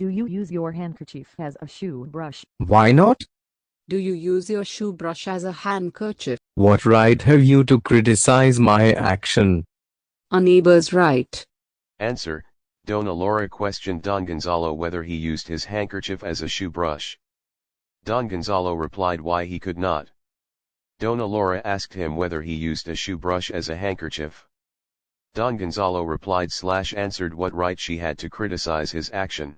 Do you use your handkerchief as a shoe brush? Why not? Do you use your shoe brush as a handkerchief? What right have you to criticize my action? A neighbor's right. Answer, Dona Laura questioned Don Gonzalo whether he used his handkerchief as a shoe brush. Don Gonzalo replied why he could not. Dona Laura asked him whether he used a shoe brush as a handkerchief. Don Gonzalo replied/answered what right she had to criticize his action.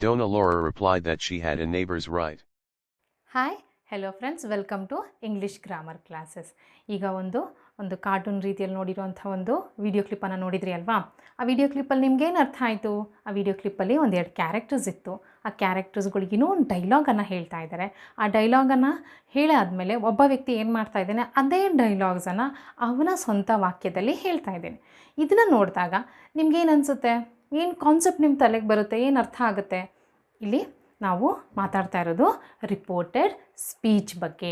Dona Laura replied that she had a neighbor's right. Hi hello friends, welcome to English grammar classes. ಈಗ ಒಂದು cartoon ರೀತಿಯಲ್ಲಿ ನೋಡಿರುವಂಥ ಒಂದು video ಕ್ಲಿಪ್ಪನ್ನು ನೋಡಿದ್ರಿ ಅಲ್ವಾ? ಆ video ಕ್ಲಿಪ್ಪಲ್ಲಿ ನಿಮ್ಗೇನು ಅರ್ಥ ಆಯಿತು? ಆ ವಿಡಿಯೋ ಕ್ಲಿಪ್ಪಲ್ಲಿ ಒಂದೆರಡು ಕ್ಯಾರೆಕ್ಟರ್ಸ್ ಇತ್ತು. ಆ ಕ್ಯಾರೆಕ್ಟರ್ಸ್ಗಳಿಗಿನ್ನೂ ಒಂದು ಡೈಲಾಗನ್ನು ಹೇಳ್ತಾ ಇದ್ದಾರೆ. ಆ ಡೈಲಾಗನ್ನು ಹೇಳಾದಮೇಲೆ ಒಬ್ಬ ವ್ಯಕ್ತಿ ಏನು ಮಾಡ್ತಾ ಇದ್ದಾನೆ, ಅದೇ ಡೈಲಾಗ್ಸನ್ನು ಅವನ ಸ್ವಂತ ವಾಕ್ಯದಲ್ಲಿ ಹೇಳ್ತಾ ಇದ್ದೇನೆ. ಇದನ್ನು ನೋಡಿದಾಗ ನಿಮ್ಗೇನು ಅನಿಸುತ್ತೆ? ಏನು ಕಾನ್ಸೆಪ್ಟ್ ನಿಮ್ಮ ತಲೆಗೆ ಬರುತ್ತೆ? ಏನು ಅರ್ಥ ಆಗುತ್ತೆ? ಇಲ್ಲಿ ನಾವು ಮಾತಾಡ್ತಾ ಇರೋದು ರಿಪೋರ್ಟೆಡ್ ಸ್ಪೀಚ್ ಬಗ್ಗೆ.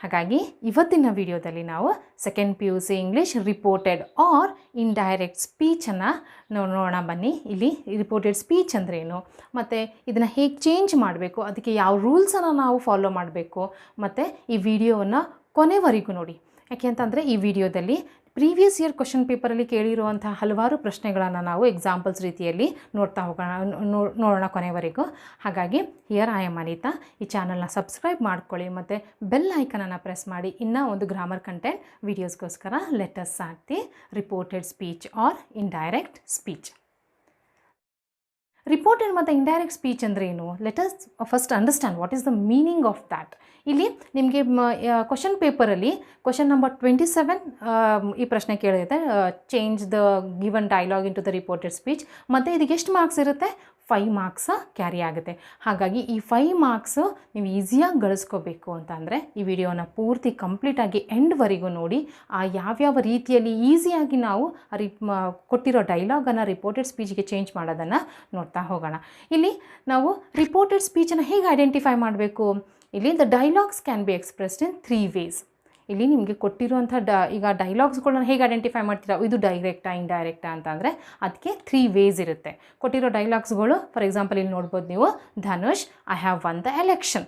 ಹಾಗಾಗಿ ಇವತ್ತಿನ ವಿಡಿಯೋದಲ್ಲಿ ನಾವು second PUC English reported or indirect ಸ್ಪೀಚನ್ನು ನೋಡೋಣ ಬನ್ನಿ. ಇಲ್ಲಿ ರಿಪೋರ್ಟೆಡ್ ಸ್ಪೀಚ್ ಅಂದ್ರೇನು, ಮತ್ತು ಇದನ್ನು ಹೇಗೆ ಚೇಂಜ್ ಮಾಡಬೇಕು, ಅದಕ್ಕೆ ಯಾವ ರೂಲ್ಸನ್ನು ನಾವು ಫಾಲೋ ಮಾಡಬೇಕು, ಮತ್ತು ಈ ವಿಡಿಯೋವನ್ನು ಕೊನೆವರೆಗೂ ನೋಡಿ. ಯಾಕೆ ಅಂತಂದರೆ ಈ ವಿಡಿಯೋದಲ್ಲಿ ಪ್ರೀವಿಯಸ್ ಇಯರ್ ಕ್ವಶನ್ ಪೇಪರಲ್ಲಿ ಕೇಳಿರುವಂಥ ಹಲವಾರು ಪ್ರಶ್ನೆಗಳನ್ನು ನಾವು ಎಕ್ಸಾಂಪಲ್ಸ್ ರೀತಿಯಲ್ಲಿ ನೋಡ್ತಾ ಹೋಗೋಣ, ನೋಡೋಣ ಕೊನೆವರೆಗೂ. ಹಾಗಾಗಿ ಹಿಯರ್ ಐ ಆಮ್ ಅನಿತಾ. ಈ ಚಾನಲ್ನ ಸಬ್ಸ್ಕ್ರೈಬ್ ಮಾಡ್ಕೊಳ್ಳಿ ಮತ್ತು ಬೆಲ್ ಐಕನನ್ನು ಪ್ರೆಸ್ ಮಾಡಿ ಇನ್ನೂ ಒಂದು ಗ್ರಾಮರ್ ಕಂಟೆಂಟ್ ವೀಡಿಯೋಸ್ಗೋಸ್ಕರ. Let us start the reported speech or indirect speech. Reported ಮತ್ತು ಇಂಡೈರೆಕ್ಟ್ ಸ್ಪೀಚ್ ಅಂದರೆ ಏನು? Let us first understand what is the meaning of that. ಇಲ್ಲಿ ನಿಮಗೆ ಕ್ವಶನ್ ಪೇಪರಲ್ಲಿ ಕ್ವಶನ್ ನಂಬರ್ 27 ಈ ಪ್ರಶ್ನೆ ಕೇಳಿರುತ್ತೆ, change the given dialogue into the reported speech. ಮತ್ತು ಇದಕ್ಕೆ ಎಷ್ಟು ಮಾರ್ಕ್ಸ್ ಇರುತ್ತೆ? 5 ಮಾರ್ಕ್ಸ್ ಕ್ಯಾರಿ ಆಗುತ್ತೆ. ಹಾಗಾಗಿ ಈ 5 ಮಾರ್ಕ್ಸು ನೀವು ಈಸಿಯಾಗಿ ಗಳಿಸ್ಕೋಬೇಕು ಅಂತಂದರೆ ಈ ವಿಡಿಯೋನ ಪೂರ್ತಿ ಕಂಪ್ಲೀಟಾಗಿ ಎಂಡ್ವರೆಗೂ ನೋಡಿ. ಆ ಯಾವ್ಯಾವ ರೀತಿಯಲ್ಲಿ ಈಸಿಯಾಗಿ ನಾವು ಕೊಟ್ಟಿರೋ ಡೈಲಾಗನ್ನು ರಿಪೋರ್ಟೆಡ್ ಸ್ಪೀಚ್ಗೆ ಚೇಂಜ್ ಮಾಡೋದನ್ನು ನೋಡ್ತಾ ಹೋಗೋಣ. ಇಲ್ಲಿ ನಾವು ರಿಪೋರ್ಟೆಡ್ ಸ್ಪೀಚನ್ನು ಹೇಗೆ ಐಡೆಂಟಿಫೈ ಮಾಡಬೇಕು? ಇಲ್ಲಿ the dialogues can be expressed in 3 ways. ಇಲ್ಲಿ ನಿಮಗೆ ಕೊಟ್ಟಿರುವಂಥ ಈಗ ಡೈಲಾಗ್ಸ್ಗಳನ್ನ ಹೇಗೆ ಐಡೆಂಟಿಫೈ ಮಾಡ್ತೀರಾ? ಇದು ಡೈರೆಕ್ಟಾ ಇಂಡೈರೆಕ್ಟಾ ಅಂತಂದರೆ ಅದಕ್ಕೆ 3 ways ಇರುತ್ತೆ. ಕೊಟ್ಟಿರೋ ಡೈಲಾಗ್ಸ್ಗಳು ಫಾರ್ ಎಕ್ಸಾಂಪಲ್ ಇಲ್ಲಿ ನೋಡ್ಬೋದು ನೀವು, Dhanush I have won the election.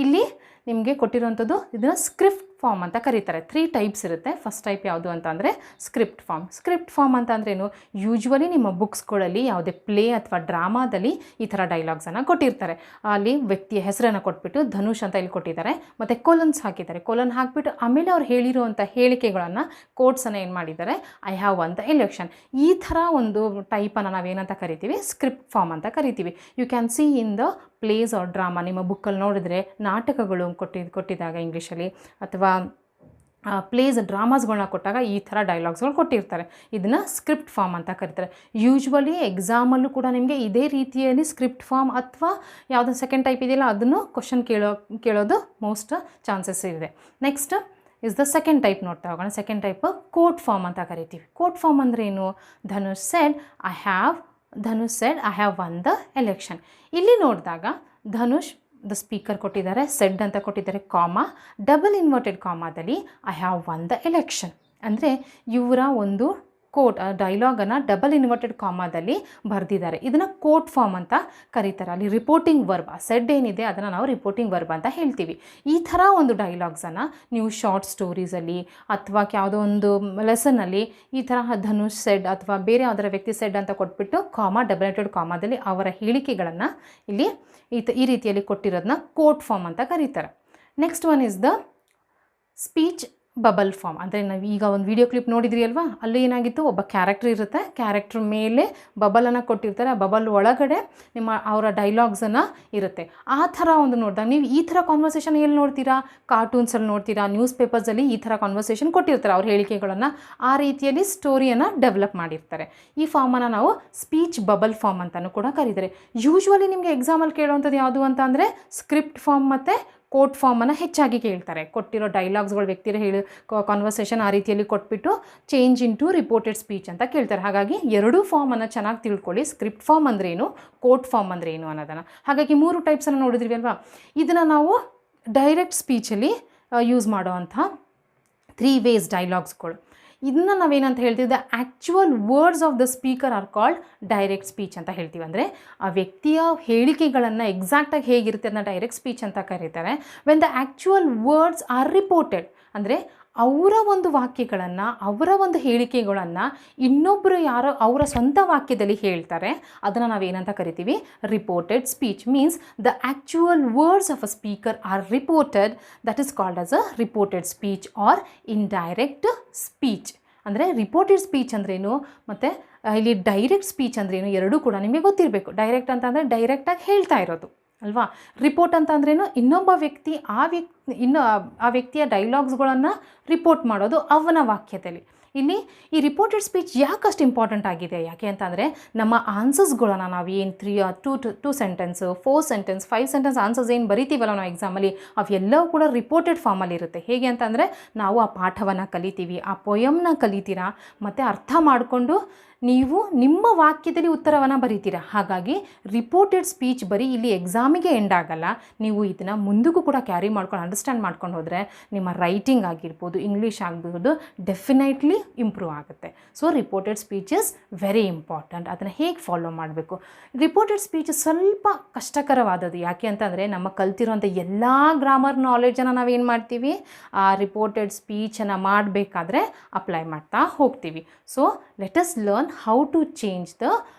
ಇಲ್ಲಿ ನಿಮಗೆ ಕೊಟ್ಟಿರುವಂಥದ್ದು ಇದನ್ನು ಸ್ಕ್ರಿಪ್ಟ್ ಫಾರ್ಮ್ ಅಂತ ಕರೀತಾರೆ. 3 ಟೈಪ್ಸ್ ಇರುತ್ತೆ. ಫಸ್ಟ್ ಟೈಪ್ ಯಾವುದು ಅಂತಂದರೆ ಸ್ಕ್ರಿಪ್ಟ್ ಫಾರ್ಮ್. ಸ್ಕ್ರಿಪ್ಟ್ ಫಾರ್ಮ್ ಅಂತಂದ್ರೇನು? ಯೂಶ್ವಲಿ ನಿಮ್ಮ ಬುಕ್ಸ್ಗಳಲ್ಲಿ ಯಾವುದೇ ಪ್ಲೇ ಅಥವಾ ಡ್ರಾಮಾದಲ್ಲಿ ಈ ಥರ ಡೈಲಾಗ್ಸನ್ನು ಕೊಟ್ಟಿರ್ತಾರೆ. ಅಲ್ಲಿ ವ್ಯಕ್ತಿಯ ಹೆಸರನ್ನು ಕೊಟ್ಬಿಟ್ಟು ಧನುಷ್ ಅಂತ ಇಲ್ಲಿ ಕೊಟ್ಟಿದ್ದಾರೆ, ಮತ್ತು ಕೊಲನ್ಸ್ ಹಾಕಿದ್ದಾರೆ. ಕೊಲನ್ ಹಾಕಿಬಿಟ್ಟು ಆಮೇಲೆ ಅವ್ರು ಹೇಳಿರುವಂಥ ಹೇಳಿಕೆಗಳನ್ನು ಕೋಟ್ಸನ್ನು ಏನು ಮಾಡಿದ್ದಾರೆ, I have won the election. ಈ ಥರ ಒಂದು ಟೈಪನ್ನು ನಾವೇನಂತ ಕರಿತೀವಿ? ಸ್ಕ್ರಿಪ್ಟ್ ಫಾರ್ಮ್ ಅಂತ ಕರಿತೀವಿ. You can see in the plays or drama. ನಿಮ್ಮ ಬುಕ್ಕಲ್ಲಿ ನೋಡಿದ್ರೆ ನಾಟಕಗಳು ಕೊಟ್ಟಿದ್ದಾಗ ಇಂಗ್ಲೀಷಲ್ಲಿ ಅಥವಾ ಪ್ಲೇಸ್ ಡ್ರಾಮಾಸ್ಗಳನ್ನ ಕೊಟ್ಟಾಗ ಈ ಥರ ಡೈಲಾಗ್ಸ್ಗಳು ಕೊಟ್ಟಿರ್ತಾರೆ. ಇದನ್ನು ಸ್ಕ್ರಿಪ್ಟ್ ಫಾರ್ಮ್ ಅಂತ ಕರೀತಾರೆ. ಯೂಶ್ವಲಿ ಎಕ್ಸಾಮಲ್ಲೂ ಕೂಡ ನಿಮಗೆ ಇದೇ ರೀತಿಯಲ್ಲಿ ಸ್ಕ್ರಿಪ್ಟ್ ಫಾರ್ಮ್ ಅಥವಾ ಯಾವುದೋ ಸೆಕೆಂಡ್ ಟೈಪ್ ಇದೆಯಲ್ಲ ಅದನ್ನು ಕ್ವಶನ್ ಕೇಳೋದು ಮೋಸ್ಟ್ ಚಾನ್ಸಸ್ ಇದೆ. Next is the second type ನೋಡ್ತಾ ಹೋಗೋಣ. ಸೆಕೆಂಡ್ ಟೈಪ್ ಕೋಟ್ ಫಾರ್ಮ್ ಅಂತ ಕರಿತೀವಿ. ಕೋಟ್ ಫಾರ್ಮ್ ಅಂದರೆ ಏನು? Dhanush said I have won the election. ಇಲ್ಲಿ ನೋಡಿದಾಗ ಧನುಷ್ ದ ಸ್ಪೀಕರ್ ಕೊಟ್ಟಿದ್ದಾರೆ, ಸೆಡ್ ಅಂತ ಕೊಟ್ಟಿದ್ದಾರೆ, ಕಾಮಾ, ಡಬಲ್ ಇನ್ವರ್ಟೆಡ್ ಕಾಮಾದಲ್ಲಿ I have won the election. ಅಂದರೆ ಇವರ ಒಂದು ಕೋಟ್ ಡೈಲಾಗನ್ನು ಡಬಲ್ ಇನ್ವರ್ಟೆಡ್ ಕಾಮಾದಲ್ಲಿ ಬರೆದಿದ್ದಾರೆ. ಇದನ್ನು ಕೋಟ್ ಫಾರ್ಮ್ ಅಂತ ಕರೀತಾರೆ. ಅಲ್ಲಿ ರಿಪೋರ್ಟಿಂಗ್ ವರ್ಬ್, ಸೆಡ್ ಏನಿದೆ ಅದನ್ನು ನಾವು ರಿಪೋರ್ಟಿಂಗ್ ವರ್ಬ್ ಅಂತ ಹೇಳ್ತೀವಿ. ಈ ಥರ ಒಂದು ಡೈಲಾಗ್ಸನ್ನು ನೀವು ಶಾರ್ಟ್ ಸ್ಟೋರೀಸಲ್ಲಿ ಅಥವಾ ಯಾವುದೋ ಒಂದು ಲೆಸನ್ನಲ್ಲಿ ಈ ಥರ ಧನುಷ್ ಸೆಡ್ ಅಥವಾ ಬೇರೆ ಯಾವುದರ ವ್ಯಕ್ತಿ ಸೆಡ್ ಅಂತ ಕೊಟ್ಬಿಟ್ಟು ಕಾಮಾ ಡಬಲ್ ಇನ್ವರ್ಟೆಡ್ ಕಾಮಾದಲ್ಲಿ ಅವರ ಹೇಳಿಕೆಗಳನ್ನು ಇಲ್ಲಿ ಈ ರೀತಿಯಲ್ಲಿ ಕೊಟ್ಟಿರೋದನ್ನ ಕೋಟ್ ಫಾರ್ಮ್ ಅಂತ ಕರೀತಾರೆ. Next one is the speech bubble form. ಅಂದರೆ ನಾವು ಈಗ ಒಂದು ವಿಡಿಯೋ ಕ್ಲಿಪ್ ನೋಡಿದ್ರಿ ಅಲ್ವಾ, ಅಲ್ಲಿ ಏನಾಗಿತ್ತು, ಒಬ್ಬ ಕ್ಯಾರೆಕ್ಟರ್ ಇರುತ್ತೆ, ಕ್ಯಾರೆಕ್ಟರ್ ಮೇಲೆ ಬಬಲನ್ನು ಕೊಟ್ಟಿರ್ತಾರೆ, ಆ ಬಬಲ್ ಒಳಗಡೆ ಅವರ ಡೈಲಾಗ್ಸನ್ನು ಇರುತ್ತೆ. ಆ ಥರ ಒಂದು ನೋಡಿದಾಗ ನೀವು ಈ ಥರ ಕಾನ್ವರ್ಸೇಷನ್ ಎಲ್ಲಿ ನೋಡ್ತೀರಾ? ಕಾರ್ಟೂನ್ಸಲ್ಲಿ ನೋಡ್ತೀರಾ, ನ್ಯೂಸ್ ಪೇಪರ್ಸಲ್ಲಿ ಈ ಥರ ಕಾನ್ವರ್ಸೇಷನ್ ಕೊಟ್ಟಿರ್ತಾರೆ. ಅವ್ರ ಹೇಳಿಕೆಗಳನ್ನು ಆ ರೀತಿಯಲ್ಲಿ ಸ್ಟೋರಿಯನ್ನು ಡೆವಲಪ್ ಮಾಡಿರ್ತಾರೆ. ಈ ಫಾರ್ಮನ್ನು ನಾವು ಸ್ಪೀಚ್ ಬಬಲ್ ಫಾರ್ಮ್ ಅಂತಲೂ ಕೂಡ ಕರೀತಾರೆ. ಯೂಶ್ವಲಿ ನಿಮಗೆ ಎಕ್ಸಾಮಲ್ಲಿ ಕೇಳುವಂಥದ್ದು ಯಾವುದು ಅಂತ ಅಂದರೆ ಸ್ಕ್ರಿಪ್ಟ್ ಫಾರ್ಮ್ ಮತ್ತು ಕೋಟ್ ಫಾರ್ಮನ್ನು ಹೆಚ್ಚಾಗಿ ಕೇಳ್ತಾರೆ. ಕೊಟ್ಟಿರೋ ಡೈಲಾಗ್ಸ್ಗಳು ವ್ಯಕ್ತಿರ ಕಾನ್ವರ್ಸೇಷನ್ ಆ ರೀತಿಯಲ್ಲಿ ಕೊಟ್ಬಿಟ್ಟು change into reported speech ಅಂತ ಕೇಳ್ತಾರೆ. ಹಾಗಾಗಿ ಎರಡೂ ಫಾರ್ಮನ್ನು ಚೆನ್ನಾಗಿ ತಿಳ್ಕೊಳ್ಳಿ. ಸ್ಕ್ರಿಪ್ಟ್ ಫಾರ್ಮ್ ಅಂದ್ರೇನು, ಕೋಟ್ ಫಾರ್ಮ್ ಅಂದ್ರೆ ಏನು ಅನ್ನೋದನ್ನು. ಹಾಗಾಗಿ 3 ಟೈಪ್ಸನ್ನು ನೋಡಿದ್ವಿ ಅಲ್ವಾ. ಇದನ್ನು ನಾವು ಡೈರೆಕ್ಟ್ ಸ್ಪೀಚಲ್ಲಿ ಯೂಸ್ ಮಾಡೋವಂಥ 3 ways ಡೈಲಾಗ್ಸ್ಗಳು. ಇದನ್ನು ನಾವೇನಂತ ಹೇಳ್ತೀವಿ, the actual words of the speaker are called direct speech ಅಂತ ಹೇಳ್ತೀವಿ. ಅಂದರೆ ಆ ವ್ಯಕ್ತಿಯ ಹೇಳಿಕೆಗಳನ್ನು ಎಕ್ಸಾಕ್ಟಾಗಿ ಹೇಗಿರುತ್ತೆ ಅದನ್ನ ಡೈರೆಕ್ಟ್ ಸ್ಪೀಚ್ ಅಂತ ಕರೀತಾರೆ. When the actual words are reported, ಅಂದರೆ ಅವರ ಒಂದು ವಾಕ್ಯಗಳನ್ನು, ಅವರ ಒಂದು ಹೇಳಿಕೆಗಳನ್ನು ಇನ್ನೊಬ್ಬರು ಯಾರೋ ಅವರ ಸ್ವಂತ ವಾಕ್ಯದಲ್ಲಿ ಹೇಳ್ತಾರೆ, ಅದನ್ನು ನಾವೇನಂತ ಕರಿತೀವಿ, reported speech. Means the actual words of a speaker are reported, that is called as a reported speech or indirect speech. ಅಂದರೆ ರಿಪೋರ್ಟೆಡ್ ಸ್ಪೀಚ್ ಅಂದ್ರೇನು ಮತ್ತು ಇಲ್ಲಿ ಡೈರೆಕ್ಟ್ ಸ್ಪೀಚ್ ಅಂದ್ರೇನು ಎರಡೂ ಕೂಡ ನಿಮಗೆ ಗೊತ್ತಿರಬೇಕು. ಡೈರೆಕ್ಟ್ ಅಂತ ಅಂದರೆ ಡೈರೆಕ್ಟಾಗಿ ಹೇಳ್ತಾ ಇರೋದು ಅಲ್ವಾ. ರಿಪೋರ್ಟ್ ಅಂತ ಅಂದ್ರೇನು, ಇನ್ನೊಬ್ಬ ವ್ಯಕ್ತಿ ಆ ವ್ಯಕ್ತಿಯ ಡೈಲಾಗ್ಸ್ಗಳನ್ನು ರಿಪೋರ್ಟ್ ಮಾಡೋದು ಅವನ ವಾಕ್ಯದಲ್ಲಿ. ಇಲ್ಲಿ ಈ ರಿಪೋರ್ಟೆಡ್ ಸ್ಪೀಚ್ ಯಾಕಷ್ಟು ಇಂಪಾರ್ಟೆಂಟ್ ಆಗಿದೆ, ಯಾಕೆ ಅಂತಂದರೆ ನಮ್ಮ ಆನ್ಸರ್ಸ್ಗಳನ್ನು ನಾವು ಏನು 2 ಸೆಂಟೆನ್ಸು 4 ಸೆಂಟೆನ್ಸ್ 5 ಸೆಂಟೆನ್ಸ್ ಆನ್ಸರ್ಸ್ ಏನು ಬರಿತೀವಲ್ಲ ನಾವು ಎಕ್ಸಾಮಲ್ಲಿ, ಅವೆಲ್ಲವೂ ಕೂಡ ರಿಪೋರ್ಟೆಡ್ ಫಾರ್ಮಲ್ಲಿ ಇರುತ್ತೆ. ಹೇಗೆ ಅಂತಂದರೆ ನಾವು ಆ ಪಾಠವನ್ನು ಕಲಿತೀವಿ, ಆ ಪೊಯಮ್ನ ಕಲಿತೀರಾ, ಮತ್ತು ಅರ್ಥ ಮಾಡಿಕೊಂಡು ನೀವು ನಿಮ್ಮ ವಾಕ್ಯದಲ್ಲಿ ಉತ್ತರವನ್ನು ಬರೀತೀರಾ. ಹಾಗಾಗಿ ರಿಪೋರ್ಟೆಡ್ ಸ್ಪೀಚ್ ಬರೀ ಇಲ್ಲಿ ಎಕ್ಸಾಮಿಗೆ ಎಂಡ್ ಆಗಲ್ಲ, ನೀವು ಇದನ್ನು ಮುಂದಕ್ಕೂ ಕೂಡ ಕ್ಯಾರಿ ಮಾಡ್ಕೊಂಡು ಅಂಡರ್ಸ್ಟ್ಯಾಂಡ್ ಮಾಡ್ಕೊಂಡು ಹೋದರೆ ನಿಮ್ಮ ರೈಟಿಂಗ್ ಆಗಿರ್ಬೋದು, ಇಂಗ್ಲೀಷ್ ಆಗ್ಬೋದು, ಡೆಫಿನೆಟ್ಲಿ ಇಂಪ್ರೂವ್ ಆಗುತ್ತೆ. So reported speech is very important. ಅದನ್ನು ಹೇಗೆ ಫಾಲೋ ಮಾಡಬೇಕು? ರಿಪೋರ್ಟೆಡ್ ಸ್ಪೀಚ್ ಸ್ವಲ್ಪ ಕಷ್ಟಕರವಾದದ್ದು. ಯಾಕೆ ಅಂತಂದರೆ ನಮ್ಮ ಕಲ್ತಿರೋಂಥ ಎಲ್ಲ ಗ್ರಾಮರ್ ನಾಲೆಡ್ಜನ್ನು ನಾವೇನು ಮಾಡ್ತೀವಿ, ಆ ರಿಪೋರ್ಟೆಡ್ ಸ್ಪೀಚನ್ನು ಮಾಡಬೇಕಾದ್ರೆ ಅಪ್ಲೈ ಮಾಡ್ತಾ ಹೋಗ್ತೀವಿ. So let us learn how to change the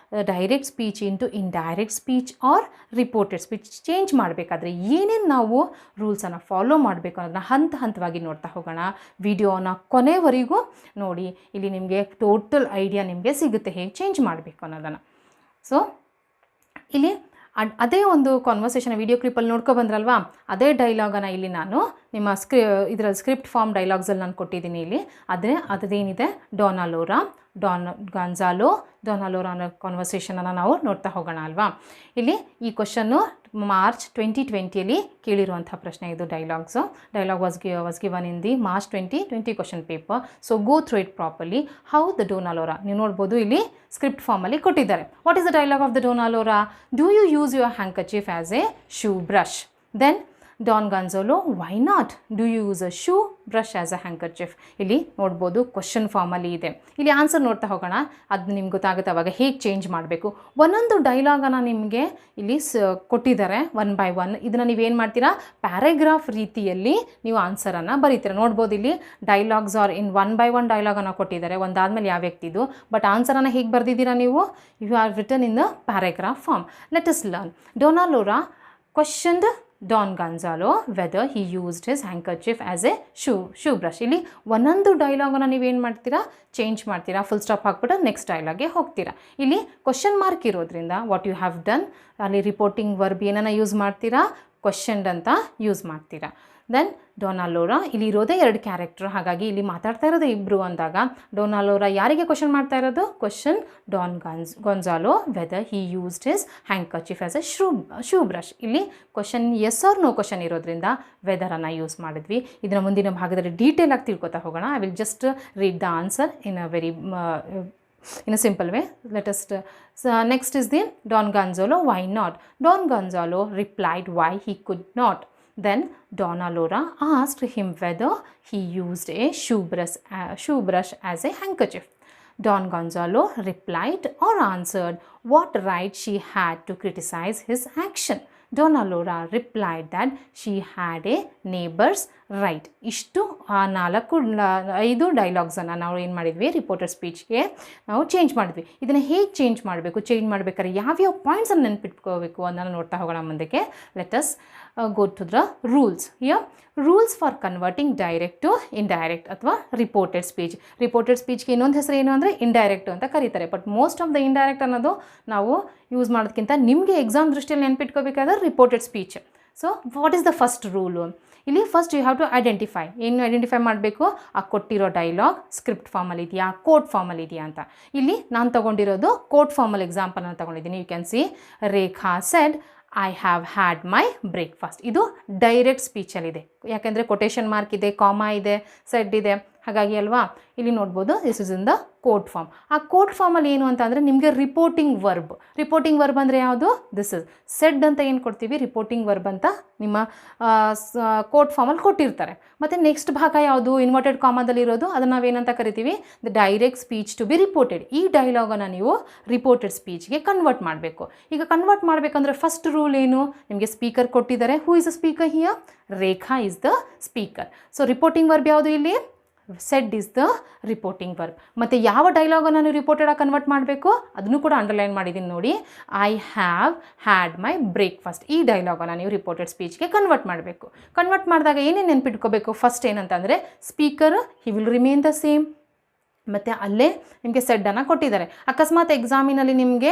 direct speech into indirect speech or reported speech. Change ಮಾಡಬೇಕಾದ್ರೆ ಏನೇನು ನಾವು ರೂಲ್ಸನ್ನು ಫಾಲೋ ಮಾಡಬೇಕು ಅನ್ನೋದನ್ನ ಹಂತವಾಗಿ ನೋಡ್ತಾ ಹೋಗೋಣ. ವಿಡಿಯೋನ ಕೊನೆವರೆಗೂ ನೋಡಿ, ಇಲ್ಲಿ ನಿಮಗೆ ಟೋಟಲ್ ಐಡಿಯಾ ನಿಮಗೆ ಸಿಗುತ್ತೆ ಹೇಗೆ ಚೇಂಜ್ ಮಾಡಬೇಕು ಅನ್ನೋದನ್ನು. ಸೊ ಇಲ್ಲಿ ಅದೇ ಒಂದು ಕಾನ್ವರ್ಸೇಷನ್ ವಿಡಿಯೋ ಕ್ಲಿಪ್ಪಲ್ಲಿ ನೋಡ್ಕೊಬಂದ್ರಲ್ವಾ, ಅದೇ ಡೈಲಾಗನ್ನು ಇಲ್ಲಿ ನಾನು ನಿಮ್ಮ ಇದರಲ್ಲಿ ಸ್ಕ್ರಿಪ್ಟ್ ಫಾರ್ಮ್ ಡೈಲಾಗ್ಸಲ್ಲಿ ನಾನು ಕೊಟ್ಟಿದ್ದೀನಿ. ಇಲ್ಲಿ ಅದೇನಿದೆ, ಡಾನ್ ಗಾನ್ಜಾಲೋ ಅನ್ನೋ ಕಾನ್ವರ್ಸೇಷನನ್ನು ನಾವು ನೋಡ್ತಾ ಹೋಗೋಣ ಅಲ್ವಾ. ಇಲ್ಲಿ ಈ ಕ್ವಶನ್ನು ಮಾರ್ಚ್ 2020ಯಲ್ಲಿ ಕೇಳಿರುವಂಥ ಪ್ರಶ್ನೆ ಇದು. Dialogue was given in the March 2020 question paper. So go through it properly. How the Dona Laura, ನೀವು ನೋಡ್ಬೋದು ಇಲ್ಲಿ ಸ್ಕ್ರಿಪ್ಟ್ ಫಾರ್ಮಲ್ಲಿ ಕೊಟ್ಟಿದ್ದಾರೆ. What is the dialogue of the Dona Laura? Do you use your handkerchief as a shoe brush? Then Don Gonzalo, why not? Do you use a shoe brush as a handkerchief? ಇಲ್ಲಿ ನೋಡ್ಬೋದು question ಫಾರ್ಮಲ್ಲಿ ಇದೆ. ಇಲ್ಲಿ answer ನೋಡ್ತಾ ಹೋಗೋಣ, ಅದು ನಿಮ್ಗೆ ಗೊತ್ತಾಗುತ್ತೆ ಅವಾಗ ಹೇಗೆ ಚೇಂಜ್ ಮಾಡಬೇಕು. ಒಂದೊಂದು ಡೈಲಾಗನ್ನು ನಿಮಗೆ ಇಲ್ಲಿ ಕೊಟ್ಟಿದ್ದಾರೆ 1 by 1. ಇದನ್ನು ನೀವೇನು ಮಾಡ್ತೀರಾ, ಪ್ಯಾರಾಗ್ರಾಫ್ ರೀತಿಯಲ್ಲಿ ನೀವು ಆನ್ಸರನ್ನು ಬರೀತೀರಾ. ನೋಡ್ಬೋದು ಇಲ್ಲಿ ಡೈಲಾಗ್ಸ್ ಆರ್ ಇನ್ 1 by 1 ಡೈಲಾಗನ್ನು ಕೊಟ್ಟಿದ್ದಾರೆ, ಒಂದಾದಮೇಲೆ ಯಾವ ವ್ಯಕ್ತಿದು. ಬಟ್ ಆನ್ಸರನ್ನು ಹೇಗೆ ಬರೆದಿದ್ದೀರಾ ನೀವು? You are written in the paragraph form. Let us learn. Dona Laura questioned Don Gonzalo whether he used his handkerchief as a shoe brush. ಇಲ್ಲಿ ಒಂದೊಂದು ಡೈಲಾಗನ್ನು ನೀವೇನು ಮಾಡ್ತೀರಾ, ಚೇಂಜ್ ಮಾಡ್ತೀರಾ, ಫುಲ್ ಸ್ಟಾಪ್ ಹಾಕ್ಬಿಟ್ಟು ನೆಕ್ಸ್ಟ್ ಡೈಲಾಗ್ಗೆ ಹೋಗ್ತೀರಾ. ಇಲ್ಲಿ ಕ್ವಶನ್ ಮಾರ್ಕ್ ಇರೋದ್ರಿಂದ ವಾಟ್ ಯು ಹ್ಯಾವ್ ಡನ್, ಅಲ್ಲಿ ರಿಪೋರ್ಟಿಂಗ್ ವರ್ಬ್ ಏನನ್ನ ಯೂಸ್ ಮಾಡ್ತೀರಾ, ಕ್ವಶನ್ಡ್ ಅಂತ ಯೂಸ್ ಮಾಡ್ತೀರಾ. ದೆನ್ ಡೋನಾಲೋರಾ, ಇಲ್ಲಿ ಇರೋದೇ 2 ಕ್ಯಾರೆಕ್ಟರ್, ಹಾಗಾಗಿ ಇಲ್ಲಿ ಮಾತಾಡ್ತಾ ಇರೋದು ಇಬ್ಬರು ಅಂದಾಗ ಡೋನಾಲೋರಾ ಯಾರಿಗೆ ಕ್ವಶನ್ ಮಾಡ್ತಾ ಇರೋದು? Question Don Gonzalo whether he used his handkerchief as a shoe brush. ಇಲ್ಲಿ question yes or no question ಇರೋದ್ರಿಂದ ವೆದರನ್ನು ಯೂಸ್ ಮಾಡಿದ್ವಿ. ಇದರ ಮುಂದಿನ ಭಾಗದಲ್ಲಿ ಡೀಟೇಲ್ ಆಗಿ ತಿಳ್ಕೊತಾ ಹೋಗೋಣ. I will just read the answer in a simple way. Next is the Don Gonzalo, why not? Don Gonzalo replied why he could not. Then Donalora asked him whether he used a shoe brush as a handkerchief. Don Gonzalo replied or answered what right she had to criticize his action. Donalora replied that she had a neighbor's right. ಇಷ್ಟು 5 ಡೈಲಾಗ್ಸನ್ನು ನಾವು ಏನು ಮಾಡಿದ್ವಿ, reporter ಸ್ಪೀಚ್ಗೆ ನಾವು change ಮಾಡಿದ್ವಿ. ಇದನ್ನು ಹೇಗೆ change ಮಾಡಬೇಕು, change ಮಾಡಬೇಕಾದ್ರೆ ಯಾವ್ಯಾವ ಪಾಯಿಂಟ್ಸನ್ನು ನೆನ್ಪಿಟ್ಕೋಬೇಕು ಅನ್ನೋದನ್ನು ನೋಡ್ತಾ ಹೋಗೋಣ ಮುಂದಕ್ಕೆ. Let us go to the rules. Rules for converting direct to indirect ಅಥವಾ ರಿಪೋರ್ಟೆಡ್ ಸ್ಪೀಚ್. ರಿಪೋರ್ಟೆಡ್ ಸ್ಪೀಚ್ಗೆ ಇನ್ನೊಂದು ಹೆಸರು ಏನು ಅಂದರೆ ಇಂಡೈರೆಕ್ಟ್ ಅಂತ ಕರೀತಾರೆ. But most of the indirect ಅನ್ನೋದು ನಾವು ಯೂಸ್ ಮಾಡೋದಕ್ಕಿಂತ ನಿಮಗೆ ಎಕ್ಸಾಮ್ ದೃಷ್ಟಿಯಲ್ಲಿ ನೆನ್ಪಿಟ್ಕೋಬೇಕಾದ್ರೆ reported speech. So what is the first rule? ಇಲ್ಲಿ first you have to identify. ಏನು ಐಡೆಂಟಿಫೈ ಮಾಡಬೇಕು? ಆ ಕೊಟ್ಟಿರೋ ಡೈಲಾಗ್ ಸ್ಕ್ರಿಪ್ಟ್ ಫಾರ್ಮಲ್ಲಿ ಇದೆಯಾ, ಕೋಡ್ ಫಾರ್ಮಲ್ಲಿ ಇದೆಯಾ ಅಂತ. ಇಲ್ಲಿ ನಾನು ತೊಗೊಂಡಿರೋದು ಕೋಡ್ ಫಾರ್ಮಲ್ ಎಕ್ಸಾಂಪಲನ್ನು ತೊಗೊಂಡಿದ್ದೀನಿ. You can see Rekha said I have had my breakfast. ಇದು ಡೈರೆಕ್ಟ್ ಸ್ಪೀಚಲ್ಲಿದೆ, ಯಾಕೆಂದರೆ ಕೊಟೇಶನ್ ಮಾರ್ಕ್ ಇದೆ, ಕಾಮಾ ಇದೆ, ಸೆಡ್ ಇದೆ. ಹಾಗಾಗಿ ಅಲ್ವಾ ಇಲ್ಲಿ ನೋಡ್ಬೋದು this is in the quote form. ಆ ಕೋಡ್ ಫಾರ್ಮಲ್ಲಿ ಏನು ಅಂತ ಅಂದರೆ ನಿಮಗೆ ರಿಪೋರ್ಟಿಂಗ್ ವರ್ಬ್ ಅಂದರೆ ಯಾವುದು? ದಿಸ್ ಇಸ್ ಸೆಡ್ ಅಂತ ಏನು ಕೊಡ್ತೀವಿ, ರಿಪೋರ್ಟಿಂಗ್ ವರ್ಬ್ ಅಂತ ನಿಮ್ಮ ಕೋಡ್ ಫಾರ್ಮಲ್ಲಿ ಕೊಟ್ಟಿರ್ತಾರೆ. ಮತ್ತು ನೆಕ್ಸ್ಟ್ ಭಾಗ ಯಾವುದು? ಇನ್ವರ್ಟೆಡ್ ಕಾಮಾದಲ್ಲಿ ಇರೋದು, ಅದನ್ನು ನಾವೇನಂತ ಕರಿತೀವಿ? The direct speech to be reported. ಈ ಡೈಲಾಗನ್ನು ನೀವು ರಿಪೋರ್ಟೆಡ್ ಸ್ಪೀಚ್ಗೆ ಕನ್ವರ್ಟ್ ಮಾಡಬೇಕು. ಈಗ ಕನ್ವರ್ಟ್ ಮಾಡಬೇಕಂದ್ರೆ ಫಸ್ಟ್ ರೂಲ್ ಏನು? ನಿಮಗೆ ಸ್ಪೀಕರ್ ಕೊಟ್ಟಿದ್ದಾರೆ. Who is the speaker here? Rekha is the speaker. So reporting verb ಯಾವುದು ಇಲ್ಲಿ? Shed is the reporting verb. ಮತ್ತು ಯಾವ ಡೈಲಾಗನ್ನು ನೀವು ರಿಪೋರ್ಟೆಡಾಗಿ ಕನ್ವರ್ಟ್ ಮಾಡಬೇಕು ಅದನ್ನು ಕೂಡ ಅಂಡರ್ಲೈನ್ ಮಾಡಿದ್ದೀನಿ ನೋಡಿ. I have had my breakfast. ಈ ಡೈಲಾಗನ್ನು ನೀವು ರಿಪೋರ್ಟೆಡ್ ಸ್ಪೀಚ್ಗೆ ಕನ್ವರ್ಟ್ ಮಾಡಬೇಕು. ಕನ್ವರ್ಟ್ ಮಾಡಿದಾಗ ಏನೇನು ನೆನ್ಪಿಟ್ಕೋಬೇಕು? ಫಸ್ಟ್ ಏನಂತಂದರೆ speaker he will remain the same. ಮತ್ತು ಅಲ್ಲೇ ನಿಮಗೆ ಸೆಡ್ಡನ್ನು ಕೊಟ್ಟಿದ್ದಾರೆ. ಅಕಸ್ಮಾತ್ ಎಕ್ಸಾಮಿನಲ್ಲಿ ನಿಮಗೆ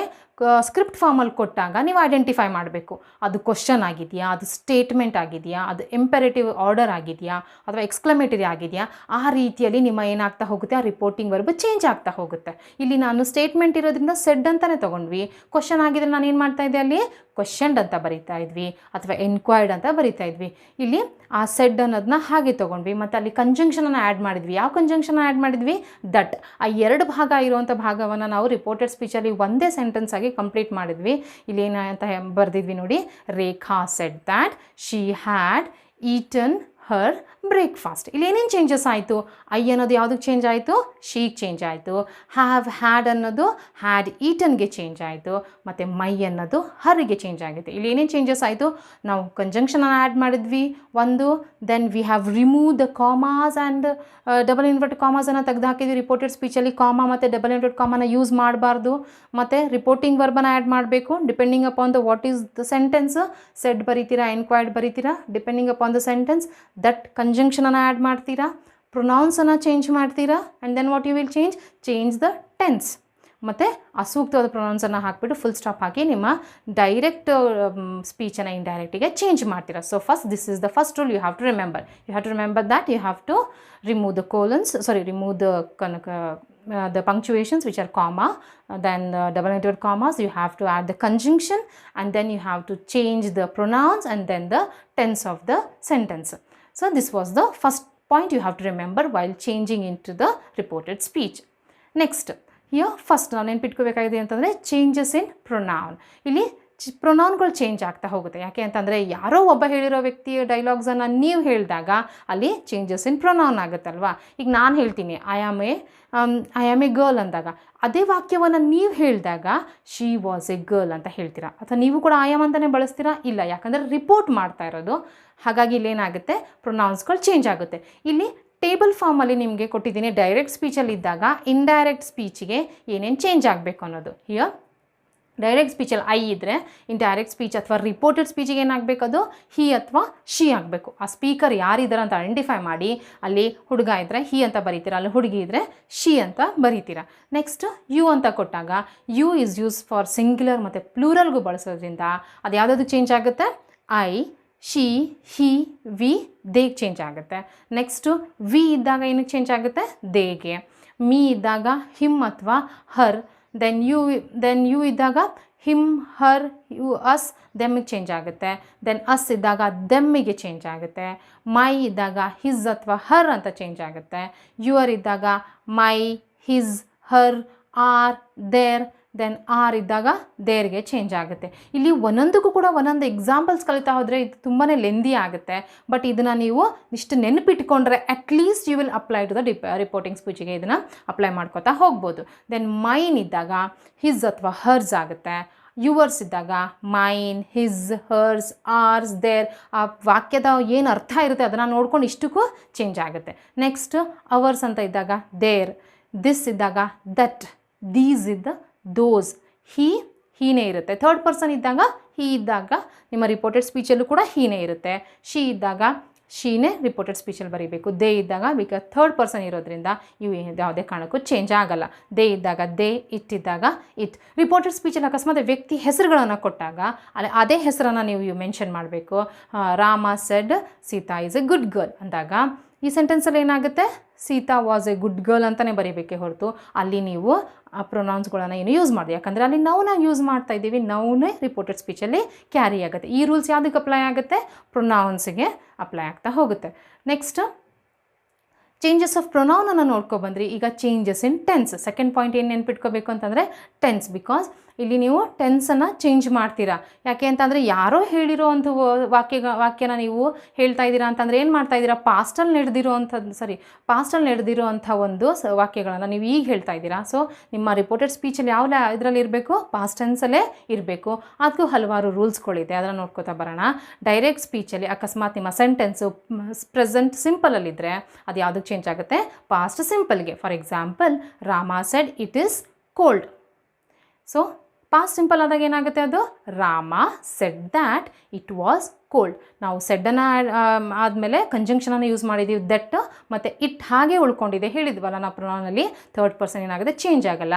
ಸ್ಕ್ರಿಪ್ಟ್ ಫಾರ್ಮಲ್ಲಿ ಕೊಟ್ಟಾಗ ನೀವು ಐಡೆಂಟಿಫೈ ಮಾಡಬೇಕು, ಅದು ಕ್ವಶನ್ ಆಗಿದೆಯಾ, ಅದು ಸ್ಟೇಟ್ಮೆಂಟ್ ಆಗಿದೆಯಾ, ಅದು ಇಂಪೆರೇಟಿವ್ ಆರ್ಡರ್ ಆಗಿದೆಯಾ, ಅಥವಾ ಎಕ್ಸ್ಕ್ಲಮೇಟರಿ ಆಗಿದೆಯಾ. ಆ ರೀತಿಯಲ್ಲಿ ನಿಮ್ಮ ಏನಾಗ್ತಾ ಹೋಗುತ್ತೆ, ಆ ರಿಪೋರ್ಟಿಂಗ್ ವರ್ಬ್ ಚೇಂಜ್ ಆಗ್ತಾ ಹೋಗುತ್ತೆ. ಇಲ್ಲಿ ನಾನು ಸ್ಟೇಟ್ಮೆಂಟ್ ಇರೋದ್ರಿಂದ ಸೆಡ್ ಅಂತಲೇ ತೊಗೊಂಡ್ವಿ. ಕ್ವಶನ್ ಆಗಿದ್ರೆ ನಾನು ಏನು ಮಾಡ್ತಾ ಇದ್ದೆ, ಅಲ್ಲಿ ಕ್ವಶನ್ಡ್ ಅಂತ ಬರಿತಾ ಇದ್ವಿ, ಅಥವಾ ಎನ್ಕ್ವೈರ್ಡ್ ಅಂತ ಬರಿತಾ ಇದ್ವಿ. ಇಲ್ಲಿ ಆ ಸೆಡ್ ಅನ್ನೋದನ್ನ ಹಾಗೆ ತೊಗೊಂಡ್ವಿ. ಮತ್ತು ಅಲ್ಲಿ ಕಂಜಂಕ್ಷನನ್ನು ಆ್ಯಡ್ ಮಾಡಿದ್ವಿ. ಯಾವ ಕಂಜಂಕ್ಷನ್ ಆ್ಯಡ್ ಮಾಡಿದ್ವಿ? ದಟ್. ಆ ಎರಡು ಭಾಗ ಇರುವಂಥ ಭಾಗವನ್ನು ನಾವು ರಿಪೋರ್ಟೆಡ್ ಸ್ಪೀಚಲ್ಲಿ ಒಂದೇ ಸೆಂಟೆನ್ಸ್ ಆಗಿ ಕಂಪ್ಲೀಟ್ ಮಾಡಿದ್ವಿ. ಇಲ್ಲಿ ಏನಂತ ಬರೆದಿದ್ವಿ ನೋಡಿ, Rekha said that she had eaten her breakfast. ಇಲ್ಲಿ ಏನೇನು ಚೇಂಜಸ್ ಆಯಿತು? ಐ ಅನ್ನೋದು ಯಾವುದಕ್ಕೆ ಚೇಂಜ್ ಆಯಿತು? ಶೀಗೆ ಚೇಂಜ್ ಆಯಿತು. ಹ್ಯಾವ್ ಹ್ಯಾಡ್ ಅನ್ನೋದು ಹ್ಯಾಡ್ ಈಟನ್ಗೆ ಚೇಂಜ್ ಆಯಿತು. ಮತ್ತು ಮೈ ಅನ್ನೋದು ಹರ್ಗೆ ಚೇಂಜ್ ಆಗುತ್ತೆ. ಇಲ್ಲಿ ಏನೇನು ಚೇಂಜಸ್ ಆಯಿತು? ನಾವು ಕಂಜಂಕ್ಷನನ್ನು ಆ್ಯಡ್ ಮಾಡಿದ್ವಿ ಒಂದು. Then we have remove the commas and double inverted ಕಾಮಾಸನ್ನು ತೆಗೆದು ಹಾಕಿದ್ವಿ. ರಿಪೋರ್ಟೆಡ್ ಸ್ಪೀಚಲ್ಲಿ ಕಾಮಾ ಮತ್ತು ಡಬಲ್ ಇನ್ವರ್ಟೆಡ್ ಕಾಮನ ಯೂಸ್ ಮಾಡಬಾರ್ದು. ಮತ್ತು ರಿಪೋರ್ಟಿಂಗ್ ವರ್ಬನ್ನು ಆ್ಯಡ್ ಮಾಡಬೇಕು depending upon the what is the sentence. Said ಬರೀತೀರಾ, ಎನ್ಕ್ವೈರ್ಡ್ ಬರೀತೀರಾ, depending upon the sentence. That ಕಂಜಂಕ್ಷನನ್ನು ಆ್ಯಡ್ ಮಾಡ್ತೀರಾ, ಪ್ರೊನೌನ್ಸನ್ನು ಚೇಂಜ್ ಮಾಡ್ತೀರಾ. And then what you will change the tense. ಮತ್ತು ಅಸೂಕ್ತವಾದ ಪ್ರೊನೌನ್ಸನ್ನು ಹಾಕಿಬಿಟ್ಟು ಫುಲ್ ಸ್ಟಾಪ್ ಹಾಕಿ ನಿಮ್ಮ ಡೈರೆಕ್ಟ್ ಸ್ಪೀಚನ್ನು ಇಂಡೈರೆಕ್ಟಿಗೆ ಚೇಂಜ್ ಮಾಡ್ತೀರಾ. So first this is the first rule you have to remember. You have to remember that you have to remove the colons, remove the punctuations which are comma, then the double inverted commas. You have to add the conjunction, and then you have to change the pronouns and then the tense of the sentence. So this was the first point you have to remember while changing into the reported speech. Next, here first ನಾನು ನೆನ್ಪಿಟ್ಕೋಬೇಕಾಗಿದೆ ಅಂತಂದರೆ changes in pronoun. ಇಲ್ಲಿ ಪ್ರೊನೌನ್ಗಳು change ಆಗ್ತಾ ಹೋಗುತ್ತೆ. ಯಾಕೆ ಅಂತಂದರೆ ಯಾರೋ ಒಬ್ಬ ಹೇಳಿರೋ ವ್ಯಕ್ತಿಯ ಡೈಲಾಗ್ಸನ್ನು ನೀವು ಹೇಳಿದಾಗ ಅಲ್ಲಿ ಚೇಂಜಸ್ ಇನ್ ಪ್ರೊನೌನ್ ಆಗುತ್ತಲ್ವಾ. ಈಗ ನಾನು ಹೇಳ್ತೀನಿ ಐ ಆಮ್ ಎ ಗರ್ಲ್ ಅಂದಾಗ, ಅದೇ ವಾಕ್ಯವನ್ನು ನೀವು ಹೇಳಿದಾಗ ಶಿ ವಾಸ್ ಎ ಗರ್ಲ್ ಅಂತ ಹೇಳ್ತೀರಾ, ಅಥವಾ ನೀವು ಕೂಡ ಐ ಆಮ್ ಅಂತಲೇ ಬಳಸ್ತೀರಾ? ಇಲ್ಲ, ಯಾಕಂದರೆ ರಿಪೋರ್ಟ್ ಮಾಡ್ತಾ ಇರೋದು. ಹಾಗಾಗಿ ಇಲ್ಲೇನಾಗುತ್ತೆ, ಪ್ರೊನೌನ್ಸ್ಗಳು ಚೇಂಜ್ ಆಗುತ್ತೆ. ಇಲ್ಲಿ ಟೇಬಲ್ ಫಾರ್ಮಲ್ಲಿ ನಿಮಗೆ ಕೊಟ್ಟಿದ್ದೀನಿ, ಡೈರೆಕ್ಟ್ ಸ್ಪೀಚಲ್ಲಿ ಇದ್ದಾಗ ಇಂಡೈರೆಕ್ಟ್ ಸ್ಪೀಚಿಗೆ ಏನೇನು ಚೇಂಜ್ ಆಗಬೇಕು ಅನ್ನೋದು. ಹಿಯರ್ ಡೈರೆಕ್ಟ್ ಸ್ಪೀಚಲ್ಲಿ ಐ ಇದ್ದರೆ ಇಂಡೈರೆಕ್ಟ್ ಸ್ಪೀಚ್ ಅಥವಾ ರಿಪೋರ್ಟೆಡ್ ಸ್ಪೀಚಿಗೆ ಏನಾಗಬೇಕು, ಅದು ಹಿ ಅಥವಾ ಶಿ ಆಗಬೇಕು. ಆ ಸ್ಪೀಕರ್ ಯಾರಿದ್ದಾರೆ ಅಂತ ಐಡೆಂಟಿಫೈ ಮಾಡಿ, ಅಲ್ಲಿ ಹುಡುಗ ಇದ್ದರೆ ಹಿ ಅಂತ ಬರೀತೀರಾ, ಅಲ್ಲಿ ಹುಡುಗಿ ಇದ್ದರೆ ಶಿ ಅಂತ ಬರೀತೀರಾ. ನೆಕ್ಸ್ಟ್ ಯು ಅಂತ ಕೊಟ್ಟಾಗ you is use for singular ಮತ್ತು ಪ್ಲೂರಲ್ಗೂ ಬಳಸೋದ್ರಿಂದ ಅದು ಯಾವುದಾದ್ರು ಚೇಂಜ್ ಆಗುತ್ತೆ. ಐ, ಶಿ, ಹಿ, ವಿ, ದೇಗೆ ಚೇಂಜ್ ಆಗುತ್ತೆ. ನೆಕ್ಸ್ಟು ವಿ ಇದ್ದಾಗ ಏನಕ್ಕೆ ಚೇಂಜ್ ಆಗುತ್ತೆ? ದೇಗೆ. ಮೀ ಇದ್ದಾಗ ಹಿಮ್ ಅಥವಾ ಹರ್. ದೆನ್ ಯು ಇದ್ದಾಗ ಹಿಮ್, ಹರ್, ಯು, ಅಸ್, ದೆಮ್ಮಿಗೆ ಚೇಂಜ್ ಆಗುತ್ತೆ. ದೆನ್ ಅಸ್ ಇದ್ದಾಗ ದೆಮ್ಮಿಗೆ ಚೇಂಜ್ ಆಗುತ್ತೆ. ಮೈ ಇದ್ದಾಗ ಹಿಸ್ ಅಥವಾ ಹರ್ ಅಂತ ಚೇಂಜ್ ಆಗುತ್ತೆ. ಯುವರ್ ಇದ್ದಾಗ my, his, her, our, their. Then our ಇದ್ದಾಗ ದೇರ್ಗೆ ಚೇಂಜ್ ಆಗುತ್ತೆ. ಇಲ್ಲಿ ಒಂದೊಂದಕ್ಕೂ ಕೂಡ ಒಂದೊಂದು ಎಕ್ಸಾಂಪಲ್ಸ್ ಕಲಿತಾ ಹೋದರೆ ಇದು ತುಂಬಾ ಲೆಂದಿ ಆಗುತ್ತೆ. ಬಟ್ ಇದನ್ನು ನೀವು ಇಷ್ಟು ನೆನಪಿಟ್ಕೊಂಡ್ರೆ at least you will apply to the reporting ಸ್ಪೀಚಿಗೆ ಇದನ್ನು ಅಪ್ಲೈ ಮಾಡ್ಕೋತಾ ಹೋಗ್ಬೋದು. ದೆನ್ ಮೈನ್ ಇದ್ದಾಗ ಹಿಸ್ ಅಥವಾ ಹರ್ಸ್ ಆಗುತ್ತೆ. ಯುವರ್ಸ್ ಇದ್ದಾಗ mine, his, hers, ours, their. ಆ ವಾಕ್ಯದ ಏನು ಅರ್ಥ ಇರುತ್ತೆ ಅದನ್ನು ನೋಡ್ಕೊಂಡು ಇಷ್ಟಕ್ಕೂ ಚೇಂಜ್ ಆಗುತ್ತೆ. ನೆಕ್ಸ್ಟ್ ಅವರ್ಸ್ ಅಂತ ಇದ್ದಾಗ ದೇರ್. ದಿಸ್ ಇದ್ದಾಗ ದಟ್. ದೀಸ್ ಇದ್ದ ದೋಸ್. ಹೀನೇ ಇರುತ್ತೆ. ಥರ್ಡ್ ಪರ್ಸನ್ ಇದ್ದಾಗ ಹಿ ಇದ್ದಾಗ ನಿಮ್ಮ ರಿಪೋರ್ಟೆಡ್ ಸ್ಪೀಚಲ್ಲೂ ಕೂಡ ಹೀನೇ ಇರುತ್ತೆ. ಶಿ ಇದ್ದಾಗ ಶೀನೇ ರಿಪೋರ್ಟೆಡ್ ಸ್ಪೀಚಲ್ಲಿ ಬರೀಬೇಕು. ದೇ ಇದ್ದಾಗ ಬಿಕಾಸ್ ಥರ್ಡ್ ಪರ್ಸನ್ ಇರೋದ್ರಿಂದ ಇವು ಯಾವುದೇ ಕಾರಣಕ್ಕೂ ಚೇಂಜ್ ಆಗಲ್ಲ. ದೇ ಇದ್ದಾಗ ದೇ, ಇಟ್ ಇದ್ದಾಗ ಇಟ್. ರಿಪೋರ್ಟೆಡ್ ಸ್ಪೀಚಲ್ಲಿ ಅಕಸ್ಮಾತ್ ವ್ಯಕ್ತಿ ಹೆಸರುಗಳನ್ನು ಕೊಟ್ಟಾಗ ಅಲ್ಲಿ ಅದೇ ಹೆಸರನ್ನು ನೀವು ಮೆನ್ಷನ್ ಮಾಡಬೇಕು. Rama shed Sita is A good girl ಅಂದಾಗ ಈ ಸೆಂಟೆನ್ಸಲ್ಲಿ ಏನಾಗುತ್ತೆ, Sita was A good girl ಅಂತಲೇ ಬರೀಬೇಕೇ ಹೊರತು ಅಲ್ಲಿ ನೀವು ಆ ಪ್ರೊನೌನ್ಸ್ಗಳನ್ನು ಏನು ಯೂಸ್ ಮಾಡಿ. ಯಾಕಂದರೆ ಅಲ್ಲಿ ನೌನಾಗಿ ಯೂಸ್ ಮಾಡ್ತಾ ಇದ್ದೀವಿ. ನೌನೇ ರಿಪೋರ್ಟೆಡ್ ಸ್ಪೀಚಲ್ಲಿ ಕ್ಯಾರಿ ಆಗುತ್ತೆ. ಈ ರೂಲ್ಸ್ ಯಾವುದಕ್ಕೆ ಅಪ್ಲೈ ಆಗುತ್ತೆ? ಪ್ರೊನೌನ್ಸಿಗೆ ಅಪ್ಲೈ ಆಗ್ತಾ ಹೋಗುತ್ತೆ. ನೆಕ್ಸ್ಟ್ ಚೇಂಜಸ್ ಆಫ್ ಪ್ರೊನೌನನ್ನು ನೋಡ್ಕೊಬಂದ್ರಿ. ಈಗ changes in tense. Second point ಏನು ನೆನ್ಪಿಟ್ಕೋಬೇಕು ಅಂತಂದರೆ ಟೆನ್ಸ್. ಬಿಕಾಸ್ ಇಲ್ಲಿ ನೀವು ಟೆನ್ಸನ್ನು ಚೇಂಜ್ ಮಾಡ್ತೀರಾ. ಯಾಕೆ ಅಂತಂದರೆ ಯಾರೋ ಹೇಳಿರೋ ಅಂಥ ವಾಕ್ಯನ ನೀವು ಹೇಳ್ತಾ ಇದ್ದೀರಾ ಅಂತಂದರೆ ಏನು ಮಾಡ್ತಾ ಇದ್ದೀರಾ, ಪಾಸ್ಟಲ್ಲಿ ನಡೆದಿರೋ ಅಂಥ ಒಂದು ವಾಕ್ಯಗಳನ್ನು ನೀವು ಈಗ ಹೇಳ್ತಾ ಇದ್ದೀರಾ. ಸೊ ನಿಮ್ಮ ರಿಪೋರ್ಟೆಡ್ ಸ್ಪೀಚಲ್ಲಿ ಯಾವ ಇದರಲ್ಲಿ ಇರಬೇಕು, ಪಾಸ್ಟ್ ಟೆನ್ಸಲ್ಲೇ ಇರಬೇಕು. ಅದಕ್ಕೂ ಹಲವಾರು ರೂಲ್ಸ್ಗಳಿದೆ, ಅದನ್ನು ನೋಡ್ಕೋತಾ ಬರೋಣ. ಡೈರೆಕ್ಟ್ ಸ್ಪೀಚಲ್ಲಿ ಅಕಸ್ಮಾತ್ ನಿಮ್ಮ ಸೆಂಟೆನ್ಸು ಪ್ರೆಸೆಂಟ್ ಸಿಂಪಲಲ್ಲಿದ್ದರೆ ಅದು ಯಾವುದಕ್ಕೆ ಚೇಂಜ್ ಆಗುತ್ತೆ, ಪಾಸ್ಟ್ ಸಿಂಪಲ್ಗೆ. For example, Rama said it is cold. So past simple ಆದಾಗ ಏನಾಗುತ್ತೆ, ಅದು Rama said that it was cold. ನಾವು ಸೆಡ್ಡನ್ನು ಆದಮೇಲೆ ಕಂಜಂಕ್ಷನನ್ನು ಯೂಸ್ ಮಾಡಿದ್ದೀವಿ, ದಟ್ ಮತ್ತು ಇಟ್ ಹಾಗೆ ಉಳ್ಕೊಂಡಿದೆ ಹೇಳಿದ್ವಲ್ಲ ನಾವು ಪ್ರೊನೌನಲ್ಲಿ. ಥರ್ಡ್ ಪರ್ಸನ್ ಏನಾಗಿದೆ, ಚೇಂಜ್ ಆಗಲ್ಲ.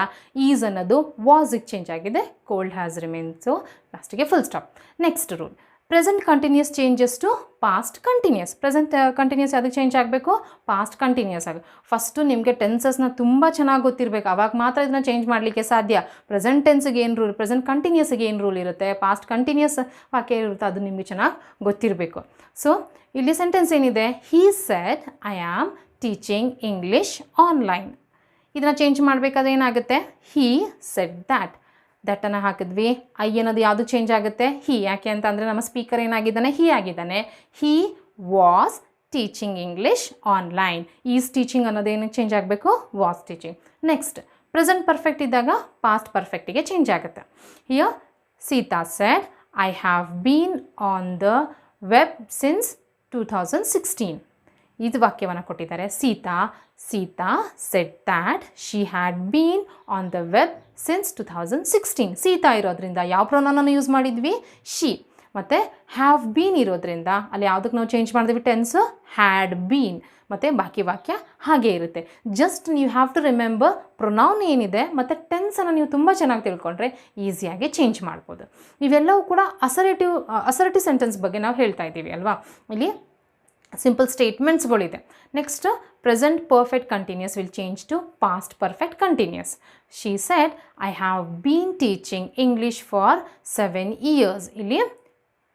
ಈಸ್ ಅನ್ನೋದು ವಾಸಿಗೆ ಚೇಂಜ್ ಆಗಿದೆ, ಕೋಲ್ಡ್ ಹ್ಯಾಸ್ ರಿಮೇನ್. ಸೊ ಲಾಸ್ಟಿಗೆ full stop. Next rule, present continuous changes to past continuous. Present continuous ಅದಕ್ಕೆ ಚೇಂಜ್ ಆಗಬೇಕು, ಪಾಸ್ಟ್ ಕಂಟಿನ್ಯೂಸ್ ಆಗಿ. ಫಸ್ಟು ನಿಮಗೆ ಟೆನ್ಸಸ್ನ ತುಂಬ ಚೆನ್ನಾಗಿ ಗೊತ್ತಿರಬೇಕು, ಆವಾಗ ಮಾತ್ರ ಇದನ್ನ ಚೇಂಜ್ ಮಾಡಲಿಕ್ಕೆ ಸಾಧ್ಯ. ಪ್ರೆಸೆಂಟ್ ಟೆನ್ಸ್ಗೆ ಏನು ರೂಲ್, ಪ್ರೆಸೆಂಟ್ ಕಂಟಿನ್ಯೂಸ್ಗೆ ಏನು ರೂಲ್ ಇರುತ್ತೆ, ಪಾಸ್ಟ್ ಕಂಟಿನ್ಯೂಸ್ ವಾಕ್ಯ ಇರುತ್ತೆ, ಅದು ನಿಮಗೆ ಚೆನ್ನಾಗಿ ಗೊತ್ತಿರಬೇಕು. ಸೊ ಇಲ್ಲಿ ಸೆಂಟೆನ್ಸ್ ಏನಿದೆ, ಹೀ said I am teaching English online. ಇದನ್ನು ಚೇಂಜ್ ಮಾಡಬೇಕಾದ್ರೆ ಏನಾಗುತ್ತೆ, ಹೀ ಸೆಡ್ ದ್ಯಾಟ್. ದಟ್ಟನ್ನು ಹಾಕಿದ್ವಿ, ಐ ಅನ್ನೋದು ಯಾವುದು ಚೇಂಜ್ ಆಗುತ್ತೆ, ಹೀ. ಯಾಕೆ ಅಂತಂದರೆ ನಮ್ಮ ಸ್ಪೀಕರ್ ಏನಾಗಿದ್ದಾನೆ, ಹೀ ಆಗಿದ್ದಾನೆ. He was teaching English online. Is teaching ಅನ್ನೋದು ಏನಕ್ಕೆ ಚೇಂಜ್ ಆಗಬೇಕು, was teaching. Next, present perfect ಇದ್ದಾಗ ಪಾಸ್ಟ್ ಪರ್ಫೆಕ್ಟಿಗೆ ಚೇಂಜ್ ಆಗುತ್ತೆ. Here Sita shed I have bean on the web since 2016. ಇದು ವಾಕ್ಯವನ್ನು ಕೊಟ್ಟಿದ್ದಾರೆ. Sita shed that she had bean on the web since 2016. Sita ಇರೋದ್ರಿಂದ ಯಾವ ಪ್ರೊನೌನನ್ನು ಯೂಸ್ ಮಾಡಿದ್ವಿ, ಶಿ. ಮತ್ತು ಹ್ಯಾವ್ ಬೀನ್ ಇರೋದ್ರಿಂದ ಅಲ್ಲಿ ಯಾವುದಕ್ಕೆ ನಾವು ಚೇಂಜ್ ಮಾಡಿದ್ವಿ, ಟೆನ್ಸ್ ಹ್ಯಾಡ್ ಬೀನ್. ಮತ್ತು ಬಾಕಿ ವಾಕ್ಯ ಹಾಗೆ ಇರುತ್ತೆ. ಜಸ್ಟ್ ನೀವು ಹ್ಯಾವ್ ಟು ರಿಮೆಂಬರ್ ಪ್ರೊನೌನ್ ಏನಿದೆ ಮತ್ತು ಟೆನ್ಸನ್ನು ನೀವು ತುಂಬ ಚೆನ್ನಾಗಿ ತಿಳ್ಕೊಂಡ್ರೆ ಈಸಿಯಾಗಿ ಚೇಂಜ್ ಮಾಡ್ಬೋದು. ಇವೆಲ್ಲವೂ ಕೂಡ ಅಸರ್ಟಿವ್ ಸೆಂಟೆನ್ಸ್ ಬಗ್ಗೆ ನಾವು ಹೇಳ್ತಾ ಇದ್ದೀವಿ ಅಲ್ವಾ. ಇಲ್ಲಿ ಸಿಂಪಲ್ ಸ್ಟೇಟ್ಮೆಂಟ್ಸ್ಗಳಿದೆ. Next, present perfect continuous will change to past perfect continuous. She said I have been teaching English for 7 years. ಇಲ್ಲಿ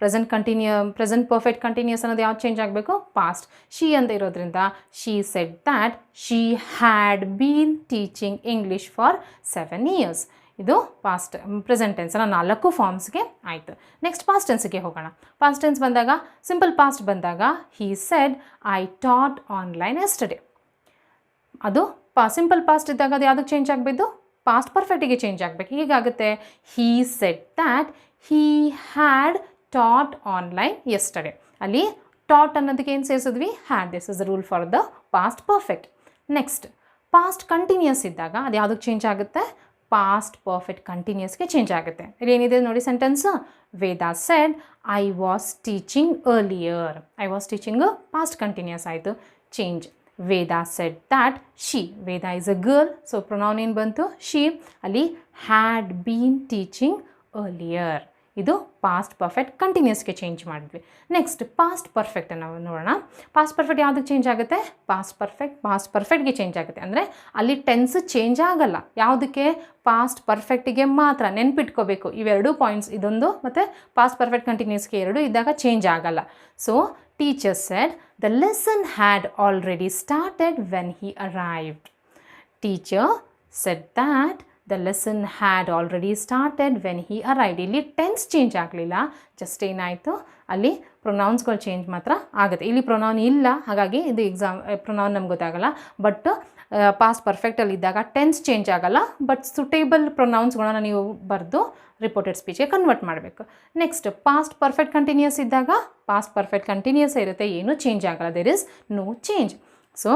ಪ್ರೆಸೆಂಟ್ ಪರ್ಫೆಕ್ಟ್ ಕಂಟಿನ್ಯೂಸ್ ಅನ್ನೋದು ಯಾವ್ದು ಚೇಂಜ್ ಆಗಬೇಕು, ಪಾಸ್ಟ್. ಶಿ ಅಂತ ಇರೋದ್ರಿಂದ she said that she had been teaching English for 7 years. ಇದು past present ಟೆನ್ಸ್ನ 4 ಫಾರ್ಮ್ಸ್ಗೆ ಆಯಿತು. ನೆಕ್ಸ್ಟ್ ಪಾಸ್ಟ್ ಟೆನ್ಸ್ಗೆ ಹೋಗೋಣ. ಪಾಸ್ಟ್ ಟೆನ್ಸ್ ಬಂದಾಗ, ಸಿಂಪಲ್ ಪಾಸ್ಟ್ ಬಂದಾಗ, he said I taught online yesterday. ಅದು ಸಿಂಪಲ್ ಪಾಸ್ಟ್ ಇದ್ದಾಗ ಅದು ಯಾವುದಕ್ಕೆ ಚೇಂಜ್ ಆಗಬೇಕು, ಪಾಸ್ಟ್ ಪರ್ಫೆಕ್ಟಿಗೆ ಚೇಂಜ್ ಆಗಬೇಕು. ಹೀಗಾಗುತ್ತೆ, he said that he had taught online yesterday. ಅಲ್ಲಿ ಟಾಟ್ ಅನ್ನೋದಕ್ಕೆ ಏನು ಸೇರಿಸಿದ್ವಿ, had. This is the rule for the past perfect. Next, past continuous ಇದ್ದಾಗ ಅದು ಯಾವುದಕ್ಕೆ ಚೇಂಜ್ ಆಗುತ್ತೆ, ಪಾಸ್ಟ್ ಪರ್ಫೆಕ್ಟ್ ಕಂಟಿನ್ಯೂಸ್ಗೆ ಚೇಂಜ್ ಆಗುತ್ತೆ. ಇಲ್ಲಿ ಏನಿದೆ ನೋಡಿ sentence, Veda said I was teaching earlier. I was teaching past continuous ಆಯಿತು, change. Veda said that she. Veda is a girl, so pronoun ಏನು ಬಂತು, ಶಿ. ಅಲ್ಲಿ ಹ್ಯಾಡ್ ಬೀನ್ ಟೀಚಿಂಗ್ ಅರ್ಲಿಯರ್. ಇದು ಪಾಸ್ಟ್ ಪರ್ಫೆಕ್ಟ್ ಕಂಟಿನ್ಯೂಸ್ಗೆ ಚೇಂಜ್ ಮಾಡಿದ್ವಿ. ನೆಕ್ಸ್ಟ್, ಪಾಸ್ಟ್ ಪರ್ಫೆಕ್ಟ್ ನಾವು ನೋಡೋಣ. Past perfect ಯಾವುದಕ್ಕೆ ಚೇಂಜ್ ಆಗುತ್ತೆ, ಪಾಸ್ಟ್ ಪರ್ಫೆಕ್ಟ್ಗೆ ಚೇಂಜ್ ಆಗುತ್ತೆ. ಅಂದರೆ ಅಲ್ಲಿ ಟೆನ್ಸ್ ಚೇಂಜ್ ಆಗಲ್ಲ, ಯಾವುದಕ್ಕೆ, ಪಾಸ್ಟ್ ಪರ್ಫೆಕ್ಟಿಗೆ ಮಾತ್ರ. ನೆನ್ಪಿಟ್ಕೋಬೇಕು ಇವೆರಡು ಪಾಯಿಂಟ್ಸ್, ಇದೊಂದು ಮತ್ತು ಪಾಸ್ಟ್ ಪರ್ಫೆಕ್ಟ್ ಕಂಟಿನ್ಯೂಸ್ಗೆ ಎರಡು ಇದ್ದಾಗ ಚೇಂಜ್ ಆಗಲ್ಲ. So teacher said the lesson had already started when he arrived. Teacher said that the lesson had already started when he arrived. ಇಲ್ಲಿ ಟೆನ್ಸ್ ಚೇಂಜ್ ಆಗಲಿಲ್ಲ, ಜಸ್ಟ್ ಏನಾಯಿತು, ಅಲ್ಲಿ ಪ್ರೊನೌನ್ಸ್ಗಳು ಚೇಂಜ್ ಮಾತ್ರ ಆಗುತ್ತೆ. ಇಲ್ಲಿ ಪ್ರೊನೌನ್ ಇಲ್ಲ, ಹಾಗಾಗಿ ಇದು ಪ್ರೊನೌನ್ ನಮ್ಗೆ ಗೊತ್ತಾಗಲ್ಲ. ಬಟ್ ಪಾಸ್ಟ್ ಪರ್ಫೆಕ್ಟಲ್ಲಿ ಇದ್ದಾಗ ಟೆನ್ಸ್ ಚೇಂಜ್ ಆಗಲ್ಲ, ಬಟ್ ಸುಟೇಬಲ್ ಪ್ರೊನೌನ್ಸ್ಗಳನ್ನ ನೀವು ಬರೆದು ರಿಪೋರ್ಟೆಡ್ ಸ್ಪೀಚ್ಗೆ ಕನ್ವರ್ಟ್ ಮಾಡಬೇಕು. ನೆಕ್ಸ್ಟ್, ಪಾಸ್ಟ್ ಪರ್ಫೆಕ್ಟ್ ಕಂಟಿನ್ಯೂಸ್ ಇದ್ದಾಗ ಪಾಸ್ಟ್ ಪರ್ಫೆಕ್ಟ್ ಕಂಟಿನ್ಯೂಸ್ ಇರುತ್ತೆ, ಏನೂ ಚೇಂಜ್ ಆಗಲ್ಲ, there is no change. So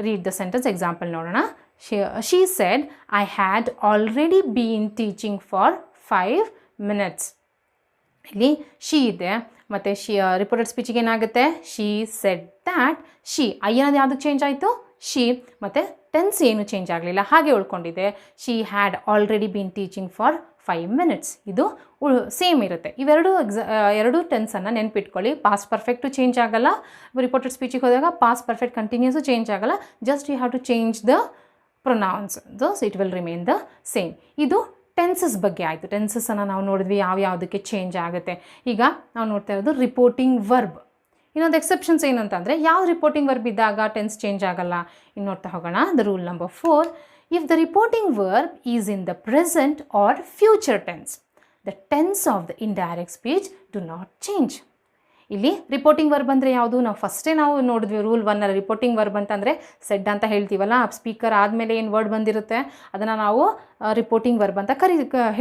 read the sentence, example ನೋಡೋಣ. She said I had already been teaching for 5 minutes. ಇಲ್ಲಿ ಶಿ ಇದೆ ಮತ್ತು ರಿಪೋರ್ಟೆಡ್ ಸ್ಪೀಚಿಗೆ ಏನಾಗುತ್ತೆ, she said that she. I ಅನ್ನೋದು ಯಾವುದಕ್ಕೆ ಚೇಂಜ್ ಆಯಿತು, ಶಿ. ಮತ್ತು ಟೆನ್ಸ್ ಏನು ಚೇಂಜ್ ಆಗಲಿಲ್ಲ, ಹಾಗೆ ಉಳ್ಕೊಂಡಿದೆ. She had already been teaching for 5 minutes. ಇದು ಸೇಮ್ ಇರುತ್ತೆ. ಎರಡು ಟೆನ್ಸನ್ನು ನೆನ್ಪಿಟ್ಕೊಳ್ಳಿ. ಪಾಸ್ಟ್ ಪರ್ಫೆಕ್ಟು ಚೇಂಜ್ ಆಗಲ್ಲ, ರಿಪೋರ್ಟೆಡ್ ಸ್ಪೀಚಿಗೆ ಹೋದಾಗ ಪಾಸ್ಟ್ ಪರ್ಫೆಕ್ಟ್ ಕಂಟಿನ್ಯೂಸು ಚೇಂಜ್ ಆಗಲ್ಲ, just you have to change the pronouns, those it will remain the same. ಇದು ಟೆನ್ಸಸ್ ಬಗ್ಗೆ ಆಯಿತು. ಟೆನ್ಸಸ್ಸನ್ನು ನಾವು ನೋಡಿದ್ವಿ ಯಾವುದಕ್ಕೆ ಚೇಂಜ್ ಆಗುತ್ತೆ. ಈಗ ನಾವು ನೋಡ್ತಾ ಇರೋದು ರಿಪೋರ್ಟಿಂಗ್ ವರ್ಬ್. ಇನ್ನೊಂದು ಎಕ್ಸೆಪ್ಷನ್ಸ್ ಏನಂತಂದರೆ ಯಾವ ರಿಪೋರ್ಟಿಂಗ್ ವರ್ಬ್ ಇದ್ದಾಗ ಟೆನ್ಸ್ ಚೇಂಜ್ ಆಗಲ್ಲ ಇನ್ನು ನೋಡ್ತಾ ಹೋಗೋಣ. The rule number 4, if the reporting verb is in the present R future tense, the tense of the indirect speech do not change. ಇಲ್ಲಿ ರಿಪೋರ್ಟಿಂಗ್ ವರ್ಬ್ ಅಂದರೆ ಯಾವುದು? ನಾವು ನೋಡಿದ್ವಿ ರೂಲ್ 1 ರಿಪೋರ್ಟಿಂಗ್ ವರ್ಬ್ ಅಂತಂದರೆ ಸೆಡ್ ಅಂತ ಹೇಳ್ತೀವಲ್ಲ, ಸ್ಪೀಕರ್ ಆದಮೇಲೆ ಏನು ವರ್ಡ್ ಬಂದಿರುತ್ತೆ ಅದನ್ನು ನಾವು ರಿಪೋರ್ಟಿಂಗ್ ವರ್ಬ್ ಅಂತ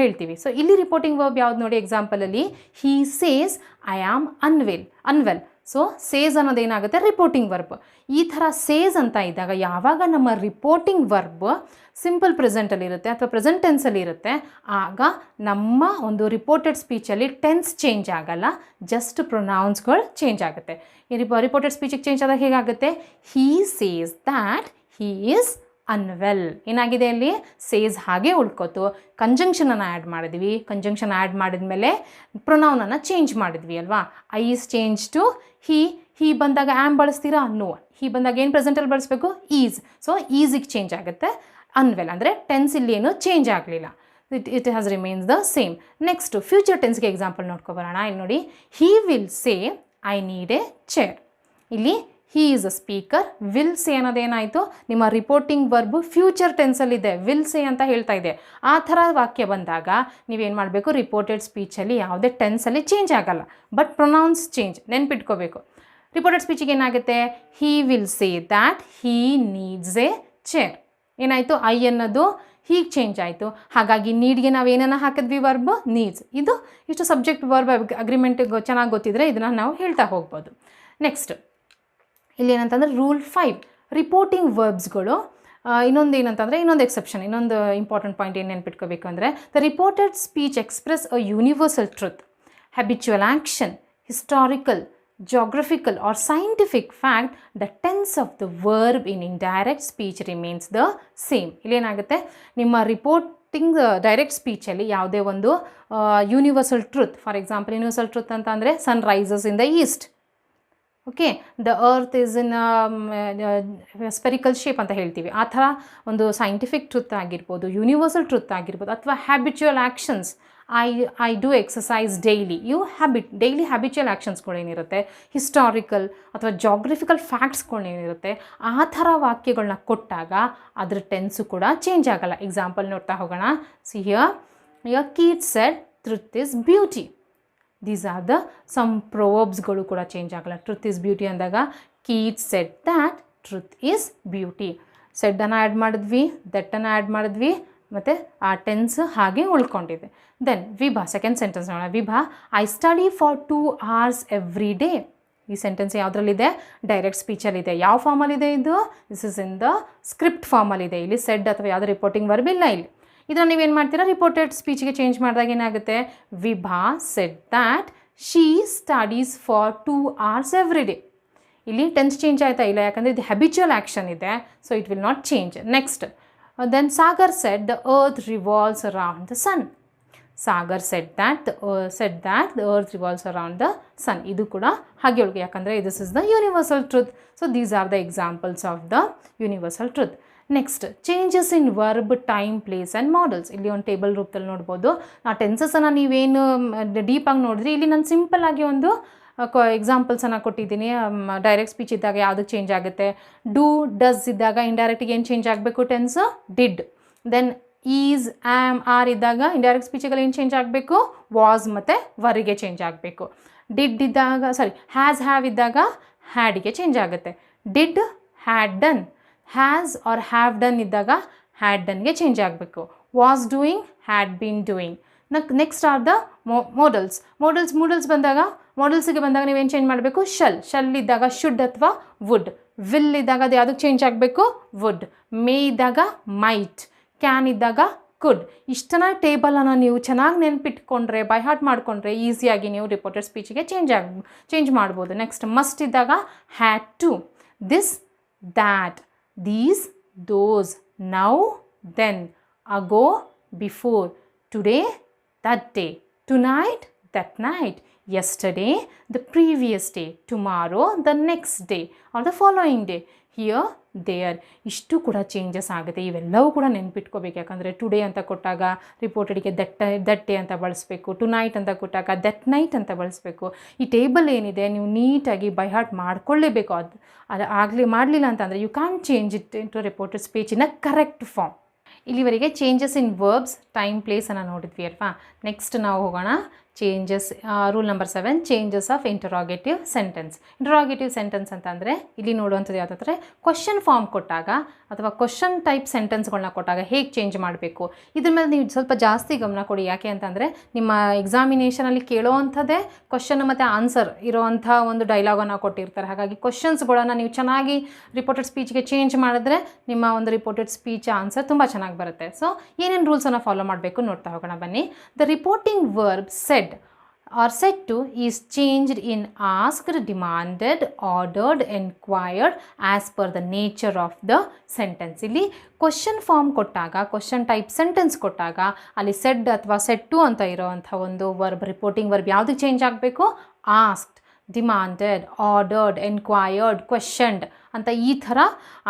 ಹೇಳ್ತೀವಿ. ಸೊ ಇಲ್ಲಿ ರಿಪೋರ್ಟಿಂಗ್ ವರ್ಬ್ ಯಾವ್ದು ನೋಡಿ, ಎಕ್ಸಾಂಪಲಲ್ಲಿ he says I am unwell. So says ಅನ್ನೋದೇನಾಗುತ್ತೆ ರಿಪೋರ್ಟಿಂಗ್ ವರ್ಬ್. ಈ ಥರ ಸೇಸ್ ಅಂತ ಇದ್ದಾಗ ಯಾವಾಗ ನಮ್ಮ ರಿಪೋರ್ಟಿಂಗ್ ವರ್ಬ್ ಸಿಂಪಲ್ ಪ್ರೆಸೆಂಟಲ್ಲಿರುತ್ತೆ ಅಥವಾ ಪ್ರೆಸೆಂಟ್ ಟೆನ್ಸಲ್ಲಿ ಇರುತ್ತೆ, ಆಗ ನಮ್ಮ ಒಂದು ರಿಪೋರ್ಟೆಡ್ ಸ್ಪೀಚಲ್ಲಿ ಟೆನ್ಸ್ ಚೇಂಜ್ ಆಗಲ್ಲ, ಜಸ್ಟ್ ಪ್ರೊನೌನ್ಸ್ಗಳು ಚೇಂಜ್ ಆಗುತ್ತೆ. ಈ ರಿಪೋರ್ಟೆಡ್ ಸ್ಪೀಚಿಗೆ ಚೇಂಜ್ ಆದಾಗ ಹೇಗಾಗುತ್ತೆ? He says that he is unwell. ಏನಾಗಿದೆ ಅಲ್ಲಿ? ಸೇಸ್ ಹಾಗೆ ಉಳ್ಕೋತು, ಕಂಜಂಕ್ಷನನ್ನು ಆ್ಯಡ್ ಮಾಡಿದ್ವಿ. ಕಂಜಂಕ್ಷನ್ ಆ್ಯಡ್ ಮಾಡಿದ್ಮೇಲೆ ಪ್ರೊನೌನನ್ನು ಚೇಂಜ್ ಮಾಡಿದ್ವಿ ಅಲ್ವಾ. I is change to he ಬಂದಾಗ ಆ್ಯಮ್ ಬಳಸ್ತೀರಾ? ನೋ. ಹೀ ಬಂದಾಗ ಏನು ಪ್ರೆಸೆಂಟಲ್ಲಿ ಬಳಸಬೇಕು? ಈಸ್. ಸೊ ಈಸಿಗೆ ಚೇಂಜ್ ಆಗುತ್ತೆ. ಅನ್ವೆಲ್ ಅಂದರೆ ಟೆನ್ಸ್ ಇಲ್ಲಿ ಏನು ಚೇಂಜ್ ಆಗಲಿಲ್ಲ, it has remains the same. Next future ಟೆನ್ಸ್ಗೆ ಎಕ್ಸಾಂಪಲ್ ನೋಡ್ಕೊಬರೋಣ. ಇಲ್ಲಿ ನೋಡಿ, he will say I need a chair. ಇಲ್ಲಿ he is a speaker, will say ಅನ್ನೋದೇನಾಯಿತು? ನಿಮ್ಮ ರಿಪೋರ್ಟಿಂಗ್ ವರ್ಬು ಫ್ಯೂಚರ್ ಟೆನ್ಸಲ್ಲಿದೆ, ವಿಲ್ ಸೇ ಅಂತ ಹೇಳ್ತಾ ಇದೆ. ಆ ಥರ ವಾಕ್ಯ ಬಂದಾಗ ನೀವೇನು ಮಾಡಬೇಕು? ರಿಪೋರ್ಟೆಡ್ ಸ್ಪೀಚಲ್ಲಿ ಯಾವುದೇ ಟೆನ್ಸಲ್ಲಿ ಚೇಂಜ್ ಆಗಲ್ಲ, ಬಟ್ ಪ್ರೊನೌನ್ಸ್ ಚೇಂಜ್. ನೆನ್ಪಿಟ್ಕೋಬೇಕು. ರಿಪೋರ್ಟೆಡ್ ಸ್ಪೀಚಿಗೆ ಏನಾಗುತ್ತೆ? ಹೀ will say that he needs A chair. ಏನಾಯಿತು? ಐ ಅನ್ನೋದು ಹೀಗೆ ಚೇಂಜ್ ಆಯಿತು. ಹಾಗಾಗಿ ನೀಡ್ಗೆ ನಾವು ಏನನ್ನು ಹಾಕಿದ್ವಿ? Verb needs. ಇದು ಇಷ್ಟು ಸಬ್ಜೆಕ್ಟ್ ವರ್ಬ್ ಅಗ್ರಿಮೆಂಟ್ ಚೆನ್ನಾಗಿ ಗೊತ್ತಿದ್ರೆ ಇದನ್ನು ನಾವು ಹೇಳ್ತಾ ಹೋಗ್ಬೋದು. ನೆಕ್ಸ್ಟ್ ಇಲ್ಲಿ ಏನಂತಂದರೆ ರೂಲ್ 5, ರಿಪೋರ್ಟಿಂಗ್ ವರ್ಬ್ಸ್ಗಳು ಇನ್ನೊಂದು ಏನಂತಂದರೆ ಇನ್ನೊಂದು ಎಕ್ಸೆಪ್ಷನ್, ಇನ್ನೊಂದು ಇಂಪಾರ್ಟೆಂಟ್ ಪಾಯಿಂಟ್ ಏನು ನೆನ್ಪಿಟ್ಕೋಬೇಕು ಅಂದರೆ, the reported speech express a universal truth, habitual action, historical, geographical or scientific fact, the tense of the verb in indirect speech remains the same. ಇಲ್ಲೇನಾಗುತ್ತೆ? ನಿಮ್ಮ ರಿಪೋರ್ಟಿಂಗ್ ಡೈರೆಕ್ಟ್ ಸ್ಪೀಚಲ್ಲಿ ಯಾವುದೇ ಒಂದು universal truth, for example universal truth ಅಂತ ಅಂದರೆ sun rises in the east, okay, the earth is in spherical shape ಅಂತ ಹೇಳ್ತೀವಿ. ಆ ಥರ ಒಂದು ಸೈಂಟಿಫಿಕ್ ಟ್ರುತ್ ಆಗಿರ್ಬೋದು, ಯೂನಿವರ್ಸಲ್ ಟ್ರುತ್ ಆಗಿರ್ಬೋದು, ಅಥವಾ habitual actions, I do exercise daily, daily habitual ಆ್ಯಕ್ಷನ್ಸ್ಗಳೇನಿರುತ್ತೆ, ಹಿಸ್ಟಾರಿಕಲ್ ಅಥವಾ ಜಾಗ್ರಫಿಕಲ್ ಫ್ಯಾಕ್ಟ್ಸ್ಗಳೇನಿರುತ್ತೆ, ಆ ಥರ ವಾಕ್ಯಗಳನ್ನ ಕೊಟ್ಟಾಗ ಅದ್ರ ಟೆನ್ಸು ಕೂಡ ಚೇಂಜ್ ಆಗಲ್ಲ. ಎಕ್ಸಾಂಪಲ್ ನೋಡ್ತಾ ಹೋಗೋಣ. See here Keats said truth is beauty. These are the some ಪ್ರೊವರ್ಬ್ಸ್ಗಳು ಕೂಡ ಚೇಂಜ್ ಆಗಲ್ಲ. ಟ್ರುತ್ ಈಸ್ ಬ್ಯೂಟಿ ಅಂದಾಗ Keats said that truth is beauty. ಸೆಡ್ಡನ್ನು ಆ್ಯಡ್ ಮಾಡಿದ್ವಿ, ದಟ್ಟನ್ನು ಆ್ಯಡ್ ಮಾಡಿದ್ವಿ, ಮತ್ತು ಆ ಟೆನ್ಸ್ ಹಾಗೆ ಉಳ್ಕೊಂಡಿದೆ. ದೆನ್ ವಿಭಾ, ಸೆಕೆಂಡ್ ಸೆಂಟೆನ್ಸ್ ನೋಡೋಣ. Vibha, I study for 2 hours every day. ಈ ಸೆಂಟೆನ್ಸ್ ಯಾವುದ್ರಲ್ಲಿದೆ? ಡೈರೆಕ್ಟ್ ಸ್ಪೀಚಲ್ಲಿದೆ. ಯಾವ ಫಾರ್ಮಲ್ಲಿದೆ ಇದು? This is in the script ಫಾರ್ಮಲ್ಲಿದೆ. ಇಲ್ಲಿ ಸೆಡ್ ಅಥವಾ ಯಾವುದೇ ರಿಪೋರ್ಟಿಂಗ್ ವರ್ಬ್ ಇಲ್ಲ. ಇಲ್ಲಿ ಇದನ್ನು ನೀವೇನು ಮಾಡ್ತೀರಾ? ರಿಪೋರ್ಟೆಡ್ ಸ್ಪೀಚ್ಗೆ ಚೇಂಜ್ ಮಾಡಿದಾಗ ಏನಾಗುತ್ತೆ? Vibha said that she studies for 2 hours every day. ಇಲ್ಲಿ ಟೆನ್ಸ್ ಚೇಂಜ್ ಆಯ್ತಾ? ಇಲ್ಲ, ಯಾಕಂದರೆ ಇದು ಹ್ಯಾಬಿಚುವಲ್ ಆ್ಯಕ್ಷನ್ ಇದೆ, so it will not change. Next then Sagar said the earth revolves around the sun. Sagar said that the earth revolves around the sun. ಇದು ಕೂಡ ಹಾಗೆ ಹೇಳಬೇಕು, ಯಾಕಂದರೆ this is the universal truth. So these are the examples of the universal truth. Next changes in verb, time, place and models. ಇಲ್ಲಿ ಒಂದು table ರೂಪದಲ್ಲಿ ನೋಡ್ಬೋದು. ಆ ಟೆನ್ಸಸನ್ನು ನೀವೇನು ಡೀಪಾಗಿ ನೋಡಿದ್ರಿ, ಇಲ್ಲಿ ನಾನು ಸಿಂಪಲ್ ಆಗಿ ಒಂದು ಎಕ್ಸಾಂಪಲ್ಸನ್ನು ಕೊಟ್ಟಿದ್ದೀನಿ. ಡೈರೆಕ್ಟ್ ಸ್ಪೀಚ್ ಇದ್ದಾಗ ಯಾವುದಕ್ಕೆ ಚೇಂಜ್ ಆಗುತ್ತೆ? ಡೂ, ಡಸ್ ಇದ್ದಾಗ ಇಂಡೈರೆಕ್ಟಿಗೆ ಏನು ಚೇಂಜ್ ಆಗಬೇಕು? Tense did. Then is, am, are ಇದ್ದಾಗ ಇಂಡೈರೆಕ್ಟ್ ಸ್ಪೀಚಿಗೆ ಏನು ಚೇಂಜ್ ಆಗಬೇಕು? ವಾಸ್ ಮತ್ತು ವರಿಗೆ ಚೇಂಜ್ ಆಗಬೇಕು. ಡಿಡ್ ಇದ್ದಾಗ ಹ್ಯಾಸ್, ಹ್ಯಾವ್ ಇದ್ದಾಗ ಹ್ಯಾಡಿಗೆ ಚೇಂಜ್ ಆಗುತ್ತೆ. Did, had done. Has or have done ಇದ್ದಾಗ ಹ್ಯಾಡ್ ಡನ್ಗೆ ಚೇಂಜ್ ಆಗಬೇಕು. Was doing, had been doing. Next are the modals ಬಂದಾಗ, ಮಾಡಲ್ಸಿಗೆ ಬಂದಾಗ ನೀವೇನು ಚೇಂಜ್ ಮಾಡಬೇಕು? ಶಲ್ ಇದ್ದಾಗ ಶುಡ್ ಅಥವಾ ವುಡ್. ವಿಲ್ ಇದ್ದಾಗ ಅದು ಯಾವುದಕ್ಕೆ ಚೇಂಜ್ ಆಗಬೇಕು? ವುಡ್. ಮೇ ಇದ್ದಾಗ ಮೈಟ್. ಕ್ಯಾನ್ ಇದ್ದಾಗ ಕುಡ್. ಇಷ್ಟನ್ನ ಟೇಬಲನ್ನು ನೀವು ಚೆನ್ನಾಗಿ ನೆನ್ಪಿಟ್ಕೊಂಡ್ರೆ, ಬೈ ಹಾರ್ಟ್ ಮಾಡಿಕೊಂಡ್ರೆ ಈಸಿಯಾಗಿ ನೀವು ರಿಪೋರ್ಟೆಡ್ ಸ್ಪೀಚಿಗೆ ಚೇಂಜ್ ಮಾಡ್ಬೋದು. ನೆಕ್ಸ್ಟ್ ಮಸ್ಟ್ ಇದ್ದಾಗ had to. This, that, these, those, now, then, ago, before, today, that day, tonight, that night, yesterday, the previous day, tomorrow, the next day, or the following day. Here, there. ಇಷ್ಟು ಕೂಡ changes ಆಗುತ್ತೆ. ಇವೆಲ್ಲವೂ ಕೂಡ ನೆನ್ಪಿಟ್ಕೋಬೇಕು. ಯಾಕಂದರೆ today ಅಂತ ಕೊಟ್ಟಾಗ ರಿಪೋರ್ಟೆಡ್ಗೆ that day ಅಂತ ಬಳಸಬೇಕು. ಟು ನೈಟ್ ಅಂತ ಕೊಟ್ಟಾಗ ದಟ್ ನೈಟ್ ಅಂತ ಬಳಸಬೇಕು. ಈ ಟೇಬಲ್ ಏನಿದೆ ನೀವು ನೀಟಾಗಿ ಬೈ ಹಾರ್ಟ್ ಮಾಡ್ಕೊಳ್ಳೇಬೇಕು. ಅದು ಮಾಡಲಿಲ್ಲ ಅಂತಂದರೆ you can change it into reported speech in a correct form. ಇಲ್ಲಿವರೆಗೆ ಚೇಂಜಸ್ ಇನ್ ವರ್ಬ್ಸ್, ಟೈಮ್, ಪ್ಲೇಸನ್ನು ನೋಡಿದ್ವಿ ಅಲ್ವಾ. ನೆಕ್ಸ್ಟ್ ನಾವು ಹೋಗೋಣ changes. Rule number 7, changes of interrogative sentence. Interrogative sentence ಅಂತಂದರೆ ಇಲ್ಲಿ ನೋಡುವಂಥದ್ದು ಯಾವುದಂದರೆ ಕ್ವಶನ್ ಫಾರ್ಮ್ ಕೊಟ್ಟಾಗ ಅಥವಾ ಕ್ವಶನ್ ಟೈಪ್ ಸೆಂಟೆನ್ಸ್ಗಳನ್ನ ಕೊಟ್ಟಾಗ ಹೇಗೆ ಚೇಂಜ್ ಮಾಡಬೇಕು, ಇದ್ರ ಮೇಲೆ ನೀವು ಸ್ವಲ್ಪ ಜಾಸ್ತಿ ಗಮನ ಕೊಡಿ. ಯಾಕೆ ಅಂತಂದರೆ ನಿಮ್ಮ ಎಕ್ಸಾಮಿನೇಷನಲ್ಲಿ ಕೇಳೋವಂಥದ್ದೇ ಕ್ವಶನ್ ಮತ್ತು ಆನ್ಸರ್ ಇರೋವಂಥ ಒಂದು ಡೈಲಾಗನ್ನು ಕೊಟ್ಟಿರ್ತಾರೆ. ಹಾಗಾಗಿ ಕ್ವಶನ್ಸ್ಗಳನ್ನು ನೀವು ಚೆನ್ನಾಗಿ ರಿಪೋರ್ಟೆಡ್ ಸ್ಪೀಚ್ಗೆ ಚೇಂಜ್ ಮಾಡಿದ್ರೆ ನಿಮ್ಮ ಒಂದು ರಿಪೋರ್ಟೆಡ್ ಸ್ಪೀಚ್ ಆನ್ಸರ್ ತುಂಬ ಚೆನ್ನಾಗಿ ಬರುತ್ತೆ. ಸೊ ಏನೇನು ರೂಲ್ಸನ್ನು ಫಾಲೋ ಮಾಡಬೇಕು ನೋಡ್ತಾ ಹೋಗೋಣ ಬನ್ನಿ. The reporting verb shed or said to is changed in asked, demanded, ordered, enquired as per the nature of the sentence. ಇಲ್ಲಿ ಕ್ವಶನ್ ಫಾರ್ಮ್ ಕೊಟ್ಟಾಗ, ಕ್ವಶನ್ ಟೈಪ್ ಸೆಂಟೆನ್ಸ್ ಕೊಟ್ಟಾಗ ಅಲ್ಲಿ ಸೆಡ್ ಅಥವಾ ಸೆಡ್ ಟು ಅಂತ ಇರೋವಂಥ ಒಂದು ವರ್ಬ್, ರಿಪೋರ್ಟಿಂಗ್ ವರ್ಬ್ ಯಾವುದಕ್ಕೆ change ಆಗಬೇಕು? ಆಸ್ಕ್ಡ್, ಡಿಮಾಂಡೆಡ್, ಆರ್ಡರ್ಡ್, ಎನ್ಕ್ವೈರ್ಡ್, ಕ್ವೆಶ್ಚನ್ಡ್ ಅಂತ ಈ ಥರ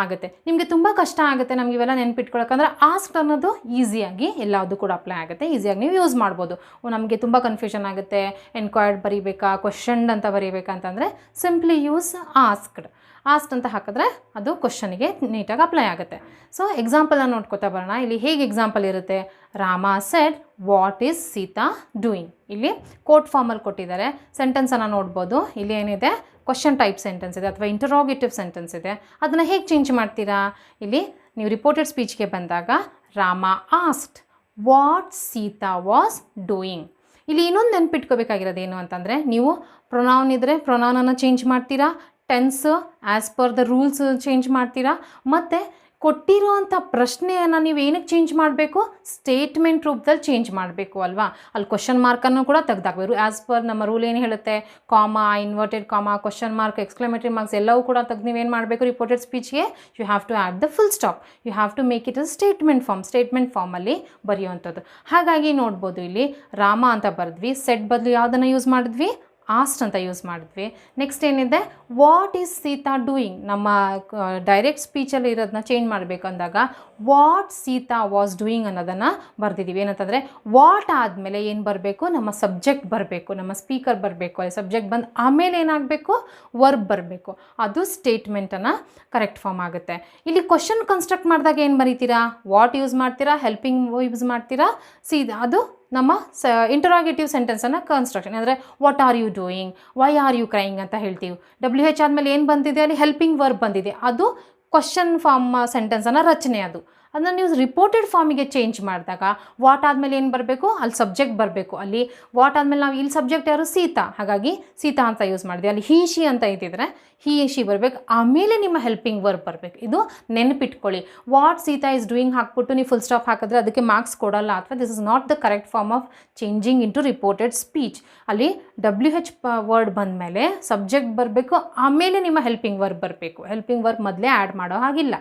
ಆಗುತ್ತೆ. ನಿಮಗೆ ತುಂಬ ಕಷ್ಟ ಆಗುತ್ತೆ ನಮ್ಗೆ ಇವೆಲ್ಲ ನೆನ್ಪಿಟ್ಕೊಳಕ್ಕಂದ್ರೆ ಆಸ್ಕ್ಡ್ ಅನ್ನೋದು ಈಸಿಯಾಗಿ ಎಲ್ಲದೂ ಕೂಡ ಅಪ್ಲೈ ಆಗುತ್ತೆ. ಈಸಿಯಾಗಿ ನೀವು ಯೂಸ್ ಮಾಡ್ಬೋದು. ನಮಗೆ ತುಂಬ ಕನ್ಫ್ಯೂಷನ್ ಆಗುತ್ತೆ, ಎನ್ಕ್ವೈರ್ಡ್ ಬರೀಬೇಕಾ, ಕ್ವೆಶ್ಚನ್ಡ್ ಅಂತ ಬರೀಬೇಕಾ ಅಂತಂದರೆ ಸಿಂಪ್ಲಿ ಯೂಸ್ ಆಸ್ಕ್ಡ್. ಆಸ್ಕ್ಡ್ ಅಂತ ಹಾಕಿದ್ರೆ ಅದು ಕ್ವಶನಿಗೆ ನೀಟಾಗಿ ಅಪ್ಲೈ ಆಗುತ್ತೆ. ಸೊ ಎಕ್ಸಾಂಪಲನ್ನು ನೋಡ್ಕೊತಾ ಬರೋಣ. ಇಲ್ಲಿ ಹೇಗೆ ಎಕ್ಸಾಂಪಲ್ ಇರುತ್ತೆ? Rama said what is Sita doing. ಇಲ್ಲಿ ಕೋಟ್ ಫಾರ್ಮಲ್ಲಿ ಕೊಟ್ಟಿದ್ದಾರೆ. ಸೆಂಟೆನ್ಸನ್ನು ನೋಡ್ಬೋದು. ಇಲ್ಲಿ ಏನಿದೆ? ಕ್ವಶನ್ ಟೈಪ್ ಸೆಂಟೆನ್ಸ್ ಇದೆ ಅಥವಾ ಇಂಟರಾಗೇಟಿವ್ ಸೆಂಟೆನ್ಸ್ ಇದೆ. ಅದನ್ನು ಹೇಗೆ ಚೇಂಜ್ ಮಾಡ್ತೀರಾ? ಇಲ್ಲಿ ನೀವು ರಿಪೋರ್ಟೆಡ್ ಸ್ಪೀಚ್ಗೆ ಬಂದಾಗ Rama asked what Sita was doing. ಇಲ್ಲಿ ಇನ್ನೊಂದು ನೆನ್ಪಿಟ್ಕೋಬೇಕಾಗಿರೋದು ಏನು ಅಂತಂದರೆ, ನೀವು ಪ್ರೊನೌನ್ ಇದ್ದರೆ ಪ್ರೊನೌನನ್ನು ಚೇಂಜ್ ಮಾಡ್ತೀರಾ, tense as per the rules change ಮಾಡ್ತೀರಾ, ಮತ್ತು ಕೊಟ್ಟಿರೋವಂಥ ಪ್ರಶ್ನೆಯನ್ನು ನೀವು ಏನಕ್ಕೆ ಚೇಂಜ್ ಮಾಡಬೇಕು? ಸ್ಟೇಟ್ಮೆಂಟ್ ರೂಪದಲ್ಲಿ ಚೇಂಜ್ ಮಾಡಬೇಕು ಅಲ್ವಾ. ಅಲ್ಲಿ ಕ್ವಶನ್ ಮಾರ್ಕನ್ನು ಕೂಡ ತೆಗೆದಾಕಬೇಕು. ಆ್ಯಸ್ ಪರ್ ನಮ್ಮ ರೂಲ್ ಏನು ಹೇಳುತ್ತೆ? Comma, inverted comma, question mark, exclamatory marks ಎಲ್ಲವೂ ಕೂಡ ತೆಗೆದು ನೀವೇನು ಮಾಡಬೇಕು? ರಿಪೋರ್ಟೆಡ್ ಸ್ಪೀಚ್ಗೆ you have to add the full stop. You have to make it a statement ಫಾರ್ಮಲ್ಲಿ ಬರೆಯುವಂಥದ್ದು. ಹಾಗಾಗಿ ನೋಡ್ಬೋದು ಇಲ್ಲಿ ರಾಮ ಅಂತ ಬರೆದ್ವಿ, ಸೆಟ್ ಬದಲು ಯಾವುದನ್ನು ಯೂಸ್ ಮಾಡಿದ್ವಿ? ಆಸ್ಟ್ ಅಂತ ಯೂಸ್ ಮಾಡಿದ್ವಿ. ನೆಕ್ಸ್ಟ್ ಏನಿದೆ? What is Sita doing. ನಮ್ಮ ಡೈರೆಕ್ಟ್ ಸ್ಪೀಚಲ್ಲಿ ಇರೋದನ್ನ ಚೇಂಜ್ ಮಾಡಬೇಕು ಅಂದಾಗ ವಾಟ್ ಸೀತಾ ವಾಸ್ ಡೂಯಿಂಗ್ ಅನ್ನೋದನ್ನು ಬರೆದಿದ್ದೀವಿ. ಏನಂತಂದರೆ ವಾಟ್ ಆದಮೇಲೆ ಏನು ಬರಬೇಕು? ನಮ್ಮ ಸಬ್ಜೆಕ್ಟ್ ಬರಬೇಕು, ನಮ್ಮ ಸ್ಪೀಕರ್ ಬರಬೇಕು. ಅಲ್ಲಿ ಸಬ್ಜೆಕ್ಟ್ ಬಂದು ಆಮೇಲೆ ಏನಾಗಬೇಕು? ವರ್ಬ್ ಬರಬೇಕು. ಅದು ಸ್ಟೇಟ್ಮೆಂಟನ್ನು ಕರೆಕ್ಟ್ ಫಾರ್ಮ್ ಆಗುತ್ತೆ. ಇಲ್ಲಿ ಕ್ವಶನ್ ಕನ್ಸ್ಟ್ರಕ್ಟ್ ಮಾಡಿದಾಗ ಏನು ಬರೀತೀರಾ? ವಾಟ್ ಯೂಸ್ ಮಾಡ್ತೀರಾ, ಹೆಲ್ಪಿಂಗ್ ಯೂಸ್ ಮಾಡ್ತೀರಾ, ಅದು ನಮ್ಮ ಇಂಟರಾಗೇಟಿವ್ ಸೆಂಟೆನ್ಸನ್ನು ಕನ್ಸ್ಟ್ರಕ್ಷನ್. ಅಂದರೆ what are you doing, why are you crying ಅಂತ ಹೇಳ್ತೀವಿ. WH ಆದಮೇಲೆ ಏನು ಬಂದಿದೆ? ಅಲ್ಲಿ ಹೆಲ್ಪಿಂಗ್ ವರ್ಬ್ ಬಂದಿದೆ. ಅದು ಕ್ವಶನ್ ಫಾರ್ಮ್ ಸೆಂಟೆನ್ಸನ್ನು ರಚನೆ. ಅದನ್ನು ನೀವು ರಿಪೋರ್ಟೆಡ್ ಫಾರ್ಮಿಗೆ ಚೇಂಜ್ ಮಾಡಿದಾಗ ವಾಟ್ ಆದಮೇಲೆ ಏನು ಬರಬೇಕು? ಅಲ್ಲಿ ಸಬ್ಜೆಕ್ಟ್ ಬರಬೇಕು. ಅಲ್ಲಿ ವಾಟ್ ಆದಮೇಲೆ ನಾವು ಇಲ್ಲಿ ಸಬ್ಜೆಕ್ಟ್ ಯಾರು? ಸೀತಾ. ಹಾಗಾಗಿ ಸೀತಾ ಅಂತ ಯೂಸ್ ಮಾಡಿದ್ವಿ. ಅಲ್ಲಿ ಹಿ ಶಿ ಅಂತ ಇದ್ದಿದ್ರೆ ಹಿ ಶಿ ಬರಬೇಕು, ಆಮೇಲೆ ನಿಮ್ಮ ಹೆಲ್ಪಿಂಗ್ ವರ್ಬ್ ಬರಬೇಕು. ಇದು ನೆನಪಿಟ್ಕೊಳ್ಳಿ. ವಾಟ್ ಸೀತಾ ಇಸ್ ಡೂಯಿಂಗ್ ಹಾಕ್ಬಿಟ್ಟು ನೀವು ಫುಲ್ ಸ್ಟಾಪ್ ಹಾಕಿದ್ರೆ ಅದಕ್ಕೆ ಮಾರ್ಕ್ಸ್ ಕೊಡಲ್ಲ, ಅಥವಾ this is not the correct form of changing into reported speech. ಅಲ್ಲಿ WH ವರ್ಡ್ ಬಂದಮೇಲೆ ಸಬ್ಜೆಕ್ಟ್ ಬರಬೇಕು, ಆಮೇಲೆ ನಿಮ್ಮ ಹೆಲ್ಪಿಂಗ್ ವರ್ಬ್ ಬರಬೇಕು. ಹೆಲ್ಪಿಂಗ್ ವರ್ಬ್ ಮೊದಲೇ ಆ್ಯಡ್ ಮಾಡೋ ಹಾಗಿಲ್ಲ.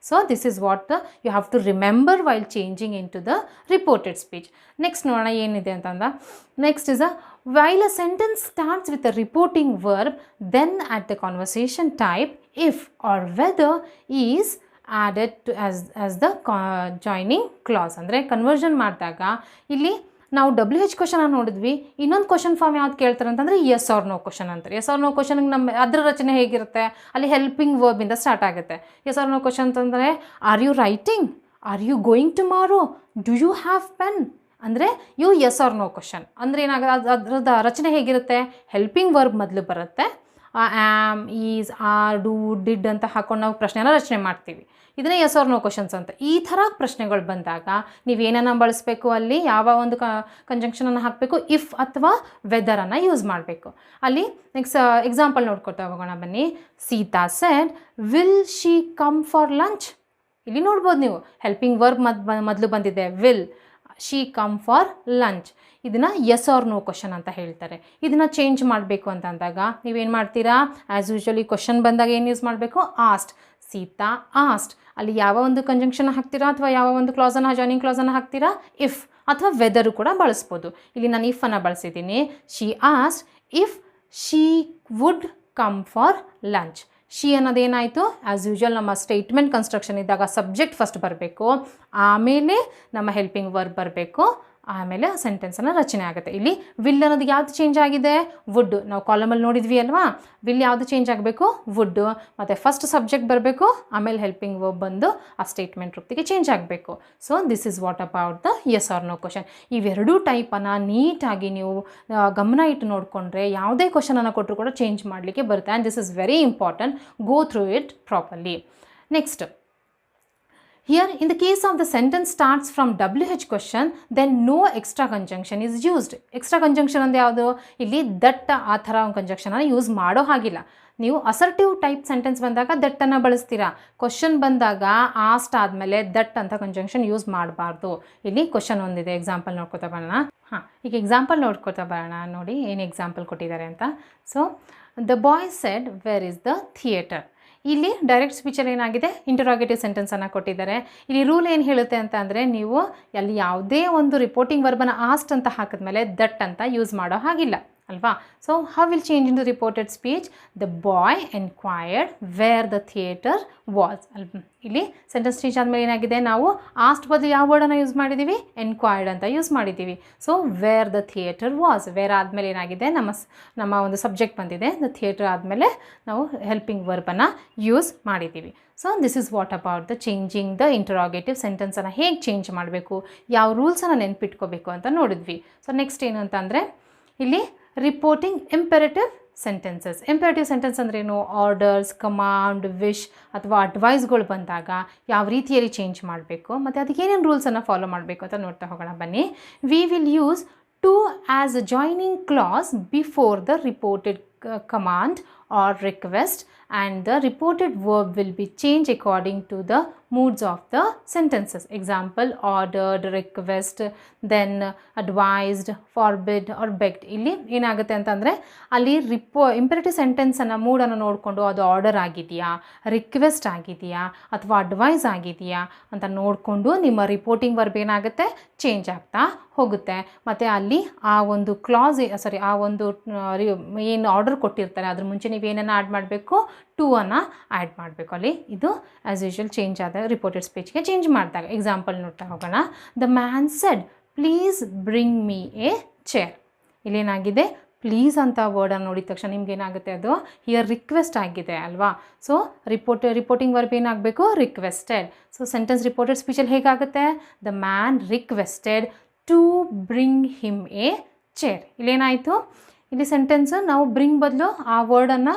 So this is what you have to remember while changing into the reported speech. Next ನೋಡೋಣ ಏನಿದೆ ಅಂತಂದ. Next is while a sentence starts with a reporting verb, then at the conversation type if or whether is added to as the joining clause. ಅಂದರೆ conversion ಮಾಡಿದಾಗ ಇಲ್ಲಿ ನಾವು WH question ನೋಡಿದ್ವಿ. ಇನ್ನೊಂದು question form ಯಾವ್ದು ಕೇಳ್ತಾರೆ ಅಂತಂದರೆ ಎಸ್ ಆರ್ ನೋ ಕ್ವಶನ್ ಅಂತಾರೆ. ಎಸ್ ಆರ್ ನೋ ಕ್ವಶನ್ಗೆ ನಮ್ಮ ಅದರ ರಚನೆ ಹೇಗಿರುತ್ತೆ? ಅಲ್ಲಿ ಹೆಲ್ಪಿಂಗ್ ವರ್ಬಿಂದ ಸ್ಟಾರ್ಟ್ ಆಗುತ್ತೆ. ಎಸ್ ಆರ್ ನೋ ಕ್ವಶನ್ ಅಂತಂದರೆ are you writing, are you going tomorrow, do you have pen ಅಂದರೆ ಇವು ಎಸ್ ಆರ್ ನೋ ಕ್ವಶನ್. ಅಂದರೆ ಏನಾಗುತ್ತೆ? ಅದರದ ರಚನೆ ಹೇಗಿರುತ್ತೆ? ಹೆಲ್ಪಿಂಗ್ ವರ್ಬ್ ಮೊದಲು ಬರುತ್ತೆ, am, is, are, do, did ಅಂತ ಹಾಕೊಂಡು ನಾವು ಪ್ರಶ್ನೆನ ರಚನೆ ಮಾಡ್ತೀವಿ. ಇದನ್ನೇ ಎಸ್ ಆರ್ ನೋ ಕ್ವಶನ್ಸ್ ಅಂತ. ಈ ಥರ ಪ್ರಶ್ನೆಗಳು ಬಂದಾಗ ನೀವೇನನ್ನು ಬಳಸಬೇಕು? ಅಲ್ಲಿ ಯಾವ ಒಂದು ಕಂಜಂಕ್ಷನನ್ನು ಹಾಕಬೇಕು? ಇಫ್ ಅಥವಾ ವೆದರನ್ನು ಯೂಸ್ ಮಾಡಬೇಕು. ಅಲ್ಲಿ ನೆಕ್ಸ್ಟ್ ಎಕ್ಸಾಂಪಲ್ ನೋಡ್ಕೊತಾ ಹೋಗೋಣ ಬನ್ನಿ. Sita shed will she come for lunch. ಇಲ್ಲಿ ನೋಡ್ಬೋದು ನೀವು ಹೆಲ್ಪಿಂಗ್ ವರ್ಬ್ ಮೊದಲು ಬಂದಿದೆ will, she come for lunch. ಇದನ್ನು ಎಸ್ ಆರ್ ನೋ ಕ್ವಶನ್ ಅಂತ ಹೇಳ್ತಾರೆ. ಇದನ್ನು ಚೇಂಜ್ ಮಾಡಬೇಕು ಅಂತ ಅಂದಾಗ ನೀವೇನು ಮಾಡ್ತೀರಾ? ಆ್ಯಸ್ ಯೂಶ್ವಲಿ ಕ್ವಶನ್ ಬಂದಾಗ ಏನು ಯೂಸ್ ಮಾಡಬೇಕು? ಆಸ್ಟ್. ಸೀತಾ ಆಸ್ಟ್. ಅಲ್ಲಿ ಯಾವ ಒಂದು ಕಂಜಂಕ್ಷನ್ ಹಾಕ್ತೀರಾ ಅಥವಾ ಯಾವ ಒಂದು ಕ್ಲಾಸನ್ನು, ಜಾಯ್ನಿಂಗ್ ಕ್ಲಾಸನ್ನು ಹಾಕ್ತೀರಾ? ಇಫ್ ಅಥವಾ ವೆದರು ಕೂಡ ಬಳಸ್ಬೋದು. ಇಲ್ಲಿ ನಾನು ಇಫನ್ನು ಬಳಸಿದ್ದೀನಿ. She asked if she would come for lunch. She ಅನ್ನೋದೇನಾಯಿತು ಆ್ಯಸ್ ಯೂಶುವಲ್ ನಮ್ಮ ಸ್ಟೇಟ್ಮೆಂಟ್ ಕನ್ಸ್ಟ್ರಕ್ಷನ್ ಇದ್ದಾಗ ಸಬ್ಜೆಕ್ಟ್ ಫಸ್ಟ್ ಬರಬೇಕು, ಆಮೇಲೆ ನಮ್ಮ ಹೆಲ್ಪಿಂಗ್ ವರ್ಬ್ ಬರಬೇಕು, ಆಮೇಲೆ ಸೆಂಟೆನ್ಸನ್ನು ರಚನೆ ಆಗುತ್ತೆ. ಇಲ್ಲಿ ವಿಲ್ ಅನ್ನೋದು ಯಾವುದು ಚೇಂಜ್ ಆಗಿದೆ? ವುಡ್. ನಾವು ಕಾಲಮಲ್ಲಿ ನೋಡಿದ್ವಿ ಅಲ್ವಾ, ವಿಲ್ ಯಾವುದು ಚೇಂಜ್ ಆಗಬೇಕು? ವುಡ್. ಮತ್ತು ಫಸ್ಟ್ ಸಬ್ಜೆಕ್ಟ್ ಬರಬೇಕು, ಆಮೇಲೆ ಹೆಲ್ಪಿಂಗ್ ವರ್ಬ್ ಬಂದು ಆ ಸ್ಟೇಟ್ಮೆಂಟ್ ರೂಪಕ್ಕೆ ಚೇಂಜ್ ಆಗಬೇಕು. So this is what about the yes or no question. ಇವೆರಡೂ ಟೈಪನ್ನು ನೀಟಾಗಿ ನೀವು ಗಮನ ಇಟ್ಟು ನೋಡಿಕೊಂಡ್ರೆ ಯಾವುದೇ ಕ್ವಶನನ್ನು ಕೊಟ್ಟರು ಕೂಡ ಚೇಂಜ್ ಮಾಡಲಿಕ್ಕೆ ಬರುತ್ತೆ. And this is very important. Go through it properly. Next, here in the case of the sentence starts from WH question, then no extra conjunction is used. extra conjunction ಅಂದರೆ ಯಾವುದು? ಇಲ್ಲಿ ದಟ್ ಆ ಥರ ಒಂದು ಕಂಜಂಕ್ಷನನ್ನು use ಮಾಡೋ ಹಾಗಿಲ್ಲ. ನೀವು assertive type sentence ಬಂದಾಗ ದಟ್ಟನ್ನು ಬಳಸ್ತೀರಾ. ಕ್ವಶನ್ ಬಂದಾಗ ಆಸ್ಟ್ ಆದಮೇಲೆ ದಟ್ ಅಂತ ಕಂಜಂಕ್ಷನ್ ಯೂಸ್ ಮಾಡಬಾರ್ದು. ಇಲ್ಲಿ ಕ್ವಶನ್ ಒಂದಿದೆ, ಎಕ್ಸಾಂಪಲ್ ನೋಡ್ಕೊತಾ ಬರೋಣ. ಈಗ ಎಕ್ಸಾಂಪಲ್ ನೋಡ್ಕೊತಾ ಬರೋಣ. ನೋಡಿ ಏನು ಎಕ್ಸಾಂಪಲ್ ಕೊಟ್ಟಿದ್ದಾರೆ ಅಂತ. So the boy shed where is the theatre. ಇಲ್ಲಿ ಡೈರೆಕ್ಟ್ ಸ್ಪೀಚಲ್ಲಿ ಏನಾಗಿದೆ? ಇಂಟರೋಗೇಟಿವ್ ಸೆಂಟೆನ್ಸನ್ನು ಕೊಟ್ಟಿದ್ದಾರೆ. ಇಲ್ಲಿ ರೂಲ್ ಏನು ಹೇಳುತ್ತೆ ಅಂತ ಅಂದರೆ, ನೀವು ಅಲ್ಲಿ ಯಾವುದೇ ಒಂದು ರಿಪೋರ್ಟಿಂಗ್ ವರ್ಬನ್ನು ಆಸ್ಟ್ ಅಂತ ಹಾಕಿದ್ಮೇಲೆ ದಟ್ ಅಂತ ಯೂಸ್ ಮಾಡೋ ಹಾಗಿಲ್ಲ ಅಲ್ವಾ. So how will change in the reported speech? The boy enquired where the theatre was. ಇಲ್ಲಿ ಸೆಂಟೆನ್ಸ್ ಚೇಂಜ್ ಆದಮೇಲೆ ಏನಾಗಿದೆ? ನಾವು ಆಸ್ಟ್ ಬದಲು ಯಾವ ವರ್ಡನ್ನು ಯೂಸ್ ಮಾಡಿದ್ದೀವಿ? ಎನ್ಕ್ವೈರ್ಡ್ ಅಂತ ಯೂಸ್ ಮಾಡಿದ್ದೀವಿ. So where the theatre was, where ಆದಮೇಲೆ ಏನಾಗಿದೆ? ನಮ್ಮ ಒಂದು ಸಬ್ಜೆಕ್ಟ್ ಬಂದಿದೆ. ದ ಥಿಯೇಟರ್ ಆದಮೇಲೆ ನಾವು ಹೆಲ್ಪಿಂಗ್ ವರ್ಬನ್ನು ಯೂಸ್ ಮಾಡಿದ್ದೀವಿ. So this is what about the changing the interrogative ಸೆಂಟೆನ್ಸನ್ನು ಹೇಗೆ ಚೇಂಜ್ ಮಾಡಬೇಕು, ಯಾವ ರೂಲ್ಸನ್ನು ನೆನ್ಪಿಟ್ಕೋಬೇಕು ಅಂತ ನೋಡಿದ್ವಿ. ಸೊ ನೆಕ್ಸ್ಟ್ ಏನು ಅಂತ ಅಂದರೆ, ಇಲ್ಲಿ reporting imperative sentences. Imperative sentence ಅಂದ್ರೇನು? ಆರ್ಡರ್ಸ್, ಕಮಾಂಡ್, ವಿಶ್ ಅಥವಾ ಅಡ್ವೈಸ್ಗಳು ಬಂದಾಗ ಯಾವ ರೀತಿಯಲ್ಲಿ ಚೇಂಜ್ ಮಾಡಬೇಕು ಮತ್ತು ಅದಕ್ಕೆ ಏನೇನು ರೂಲ್ಸನ್ನು ಫಾಲೋ ಮಾಡಬೇಕು ಅಂತ ನೋಡ್ತಾ ಹೋಗೋಣ ಬನ್ನಿ. We will use to as a joining clause before the reported command or request, and the reported verb will be changed according to the moods of the sentences. Example, ordered, request, then advised, forbid or begged. ಇಲ್ಲಿ ಏನಾಗುತ್ತೆ ಅಂತಂದರೆ, ಅಲ್ಲಿ imperative ಸೆಂಟೆನ್ಸನ್ನು ಮೂಡನ್ನು ನೋಡಿಕೊಂಡು ಅದು order ಆಗಿದೆಯಾ, request ಆಗಿದೆಯಾ ಅಥವಾ advice ಆಗಿದೆಯಾ ಅಂತ ನೋಡಿಕೊಂಡು ನಿಮ್ಮ ರಿಪೋರ್ಟಿಂಗ್ ವರ್ಬ್ ಏನಾಗುತ್ತೆ? ಚೇಂಜ್ ಆಗ್ತಾ ಹೋಗುತ್ತೆ. ಮತ್ತು ಅಲ್ಲಿ ಆ ಒಂದು ಕ್ಲಾಸ್ ಆ ಒಂದು ಏನು ಆರ್ಡರ್ ಕೊಟ್ಟಿರ್ತಾರೆ ಅದ್ರ ಮುಂಚೆ ನೀವೇನನ್ನು ಆ್ಯಡ್ ಮಾಡಬೇಕು? ಟು ಅನ್ನು ಆ್ಯಡ್ ಮಾಡಬೇಕು. ಅಲ್ಲಿ ಇದು ಆ್ಯಸ್ ಯೂಶುವಲ್ ಚೇಂಜ್ ಆದ ರಿಪೋರ್ಟೆಡ್ ಸ್ಪೀಚ್ಗೆ ಚೇಂಜ್ ಮಾಡಿದಾಗ. ಎಕ್ಸಾಂಪಲ್ ನೋಡ್ತಾ ಹೋಗೋಣ. The man said please bring me a chair. ಇಲ್ಲೇನಾಗಿದೆ? ಪ್ಲೀಸ್ ಅಂತ ವರ್ಡನ್ನು ನೋಡಿದ ತಕ್ಷಣ ನಿಮ್ಗೇನಾಗುತ್ತೆ? ಅದು ಹಿಯರ್ ರಿಕ್ವೆಸ್ಟ್ ಆಗಿದೆ ಅಲ್ವಾ. ಸೊ ರಿಪೋರ್ಟಿಂಗ್ ವರ್ಬ್ ಏನಾಗಬೇಕು? ರಿಕ್ವೆಸ್ಟೆಡ್. ಸೊ ಸೆಂಟೆನ್ಸ್ ರಿಪೋರ್ಟೆಡ್ ಸ್ಪೀಚಲ್ಲಿ ಹೇಗಾಗುತ್ತೆ? The man requested to bring him a chair. ಇಲ್ಲೇನಾಯಿತು? ಇಲ್ಲಿ ಸೆಂಟೆನ್ಸು ನಾವು ಬ್ರಿಂಗ್ ಬದಲು ಆ ವರ್ಡನ್ನು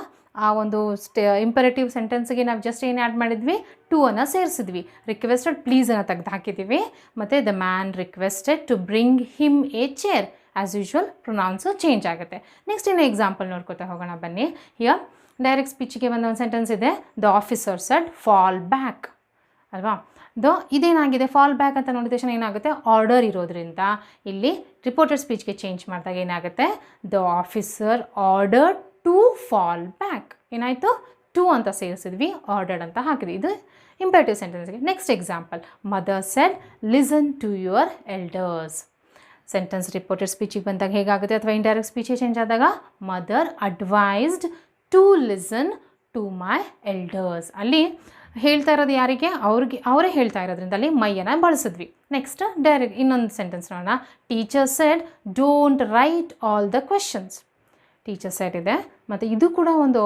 ಆ ಒಂದು ಇಂಪರೇಟಿವ್ ಸೆಂಟೆನ್ಸ್ಗೆ ನಾವು ಜಸ್ಟ್ ಏನು ಆ್ಯಡ್ ಮಾಡಿದ್ವಿ? ಟು ಅನ್ನು ಸೇರಿಸಿದ್ವಿ. ರಿಕ್ವೆಸ್ಟೆಡ್ ಪ್ಲೀಸನ್ನು ತೆಗೆದು ಹಾಕಿದ್ದೀವಿ. ಮತ್ತು the man requested to bring him a chair. As usual pronouns change ಆಗುತ್ತೆ. ನೆಕ್ಸ್ಟ್ ಇನ್ನು ಎಕ್ಸಾಂಪಲ್ ನೋಡ್ಕೊತಾ ಹೋಗೋಣ ಬನ್ನಿ. ಹಿಯರ್ ಡೈರೆಕ್ಟ್ ಸ್ಪೀಚಿಗೆ ಬಂದ ಒಂದು ಸೆಂಟೆನ್ಸ್ ಇದೆ. The officer shed fall back ಅಲ್ವಾ. ಇದೇನಾಗಿದೆ? ಫಾಲ್ ಬ್ಯಾಕ್ ಅಂತ ನೋಡಿದ ತಕ್ಷಣ ಏನಾಗುತ್ತೆ? ಆರ್ಡರ್ ಇರೋದ್ರಿಂದ ಇಲ್ಲಿ ರಿಪೋರ್ಟೆಡ್ ಸ್ಪೀಚ್ಗೆ ಚೇಂಜ್ ಮಾಡಿದಾಗ ಏನಾಗುತ್ತೆ? The officer order to fall back. ಏನಾಯಿತು? ಟು ಅಂತ ಸೇರಿಸಿದ್ವಿ, ಆರ್ಡರ್ಡ್ ಅಂತ ಹಾಕಿದ್ವಿ. ಇದು ಇಂಪೇರೇಟಿವ್ ಸೆಂಟೆನ್ಸ್ಗೆ. Next example, mother said listen to your elders. Sentence reported ಸ್ಪೀಚಿಗೆ ಬಂದಾಗ ಹೇಗಾಗುತ್ತೆ? ಅಥವಾ ಇಂಡೈರೆಕ್ಟ್ ಸ್ಪೀಚಿಗೆ ಚೇಂಜ್ ಆದಾಗ mother advised to listen to my elders. ಅಲ್ಲಿ ಹೇಳ್ತಾ ಇರೋದು ಯಾರಿಗೆ? ಅವರೇ ಹೇಳ್ತಾ ಇರೋದ್ರಿಂದ ಅಲ್ಲಿ ಮೈಯನ್ನು ಬಳಸಿದ್ವಿ. ನೆಕ್ಸ್ಟ್ ಡೈರೆಕ್ಟ್ ಇನ್ನೊಂದು ಸೆಂಟೆನ್ಸ್ ನೋಡೋಣ. Teacher said don't right all the questions. Teacher said ಇದೆ ಮತ್ತು ಇದು ಕೂಡ ಒಂದು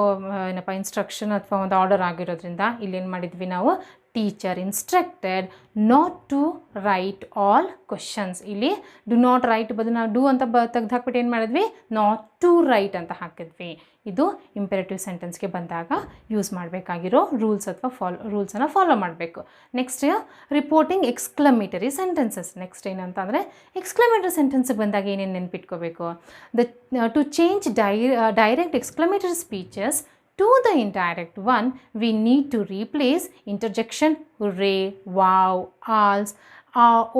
ಏನಪ್ಪ ಇನ್ಸ್ಟ್ರಕ್ಷನ್ ಅಥವಾ ಒಂದು ಆರ್ಡರ್ ಆಗಿರೋದ್ರಿಂದ ಇಲ್ಲೇನು ಮಾಡಿದ್ವಿ ನಾವು? Teacher instructed not to write all questions. ಇಲ್ಲಿ ಡು ನಾಟ್ ರೈಟ್ ಬದಲು ನಾವು ಡು ಅಂತ ತೆಗೆದು ಹಾಕ್ಬಿಟ್ಟು ಏನು ಮಾಡಿದ್ವಿ? ನಾಟ್ ಟು ರೈಟ್ ಅಂತ ಹಾಕಿದ್ವಿ. ಇದು ಇಂಪೆರೇಟಿವ್ ಸೆಂಟೆನ್ಸ್ಗೆ ಬಂದಾಗ ಯೂಸ್ ಮಾಡಬೇಕಾಗಿರೋ ರೂಲ್ಸ್ ಅಥವಾ ರೂಲ್ಸನ್ನು ಫಾಲೋ ಮಾಡಬೇಕು. Next reporting exclamatory sentences. Next ಏನಂತಂದರೆ ಎಕ್ಸ್ಕ್ಲಮೇಟರಿ ಸೆಂಟೆನ್ಸ್ಗೆ ಬಂದಾಗ ಏನೇನು ನೆನ್ಪಿಟ್ಕೋಬೇಕು? To change direct exclamatory speeches to the indirect one, we need to replace interjection hooray, wow, als,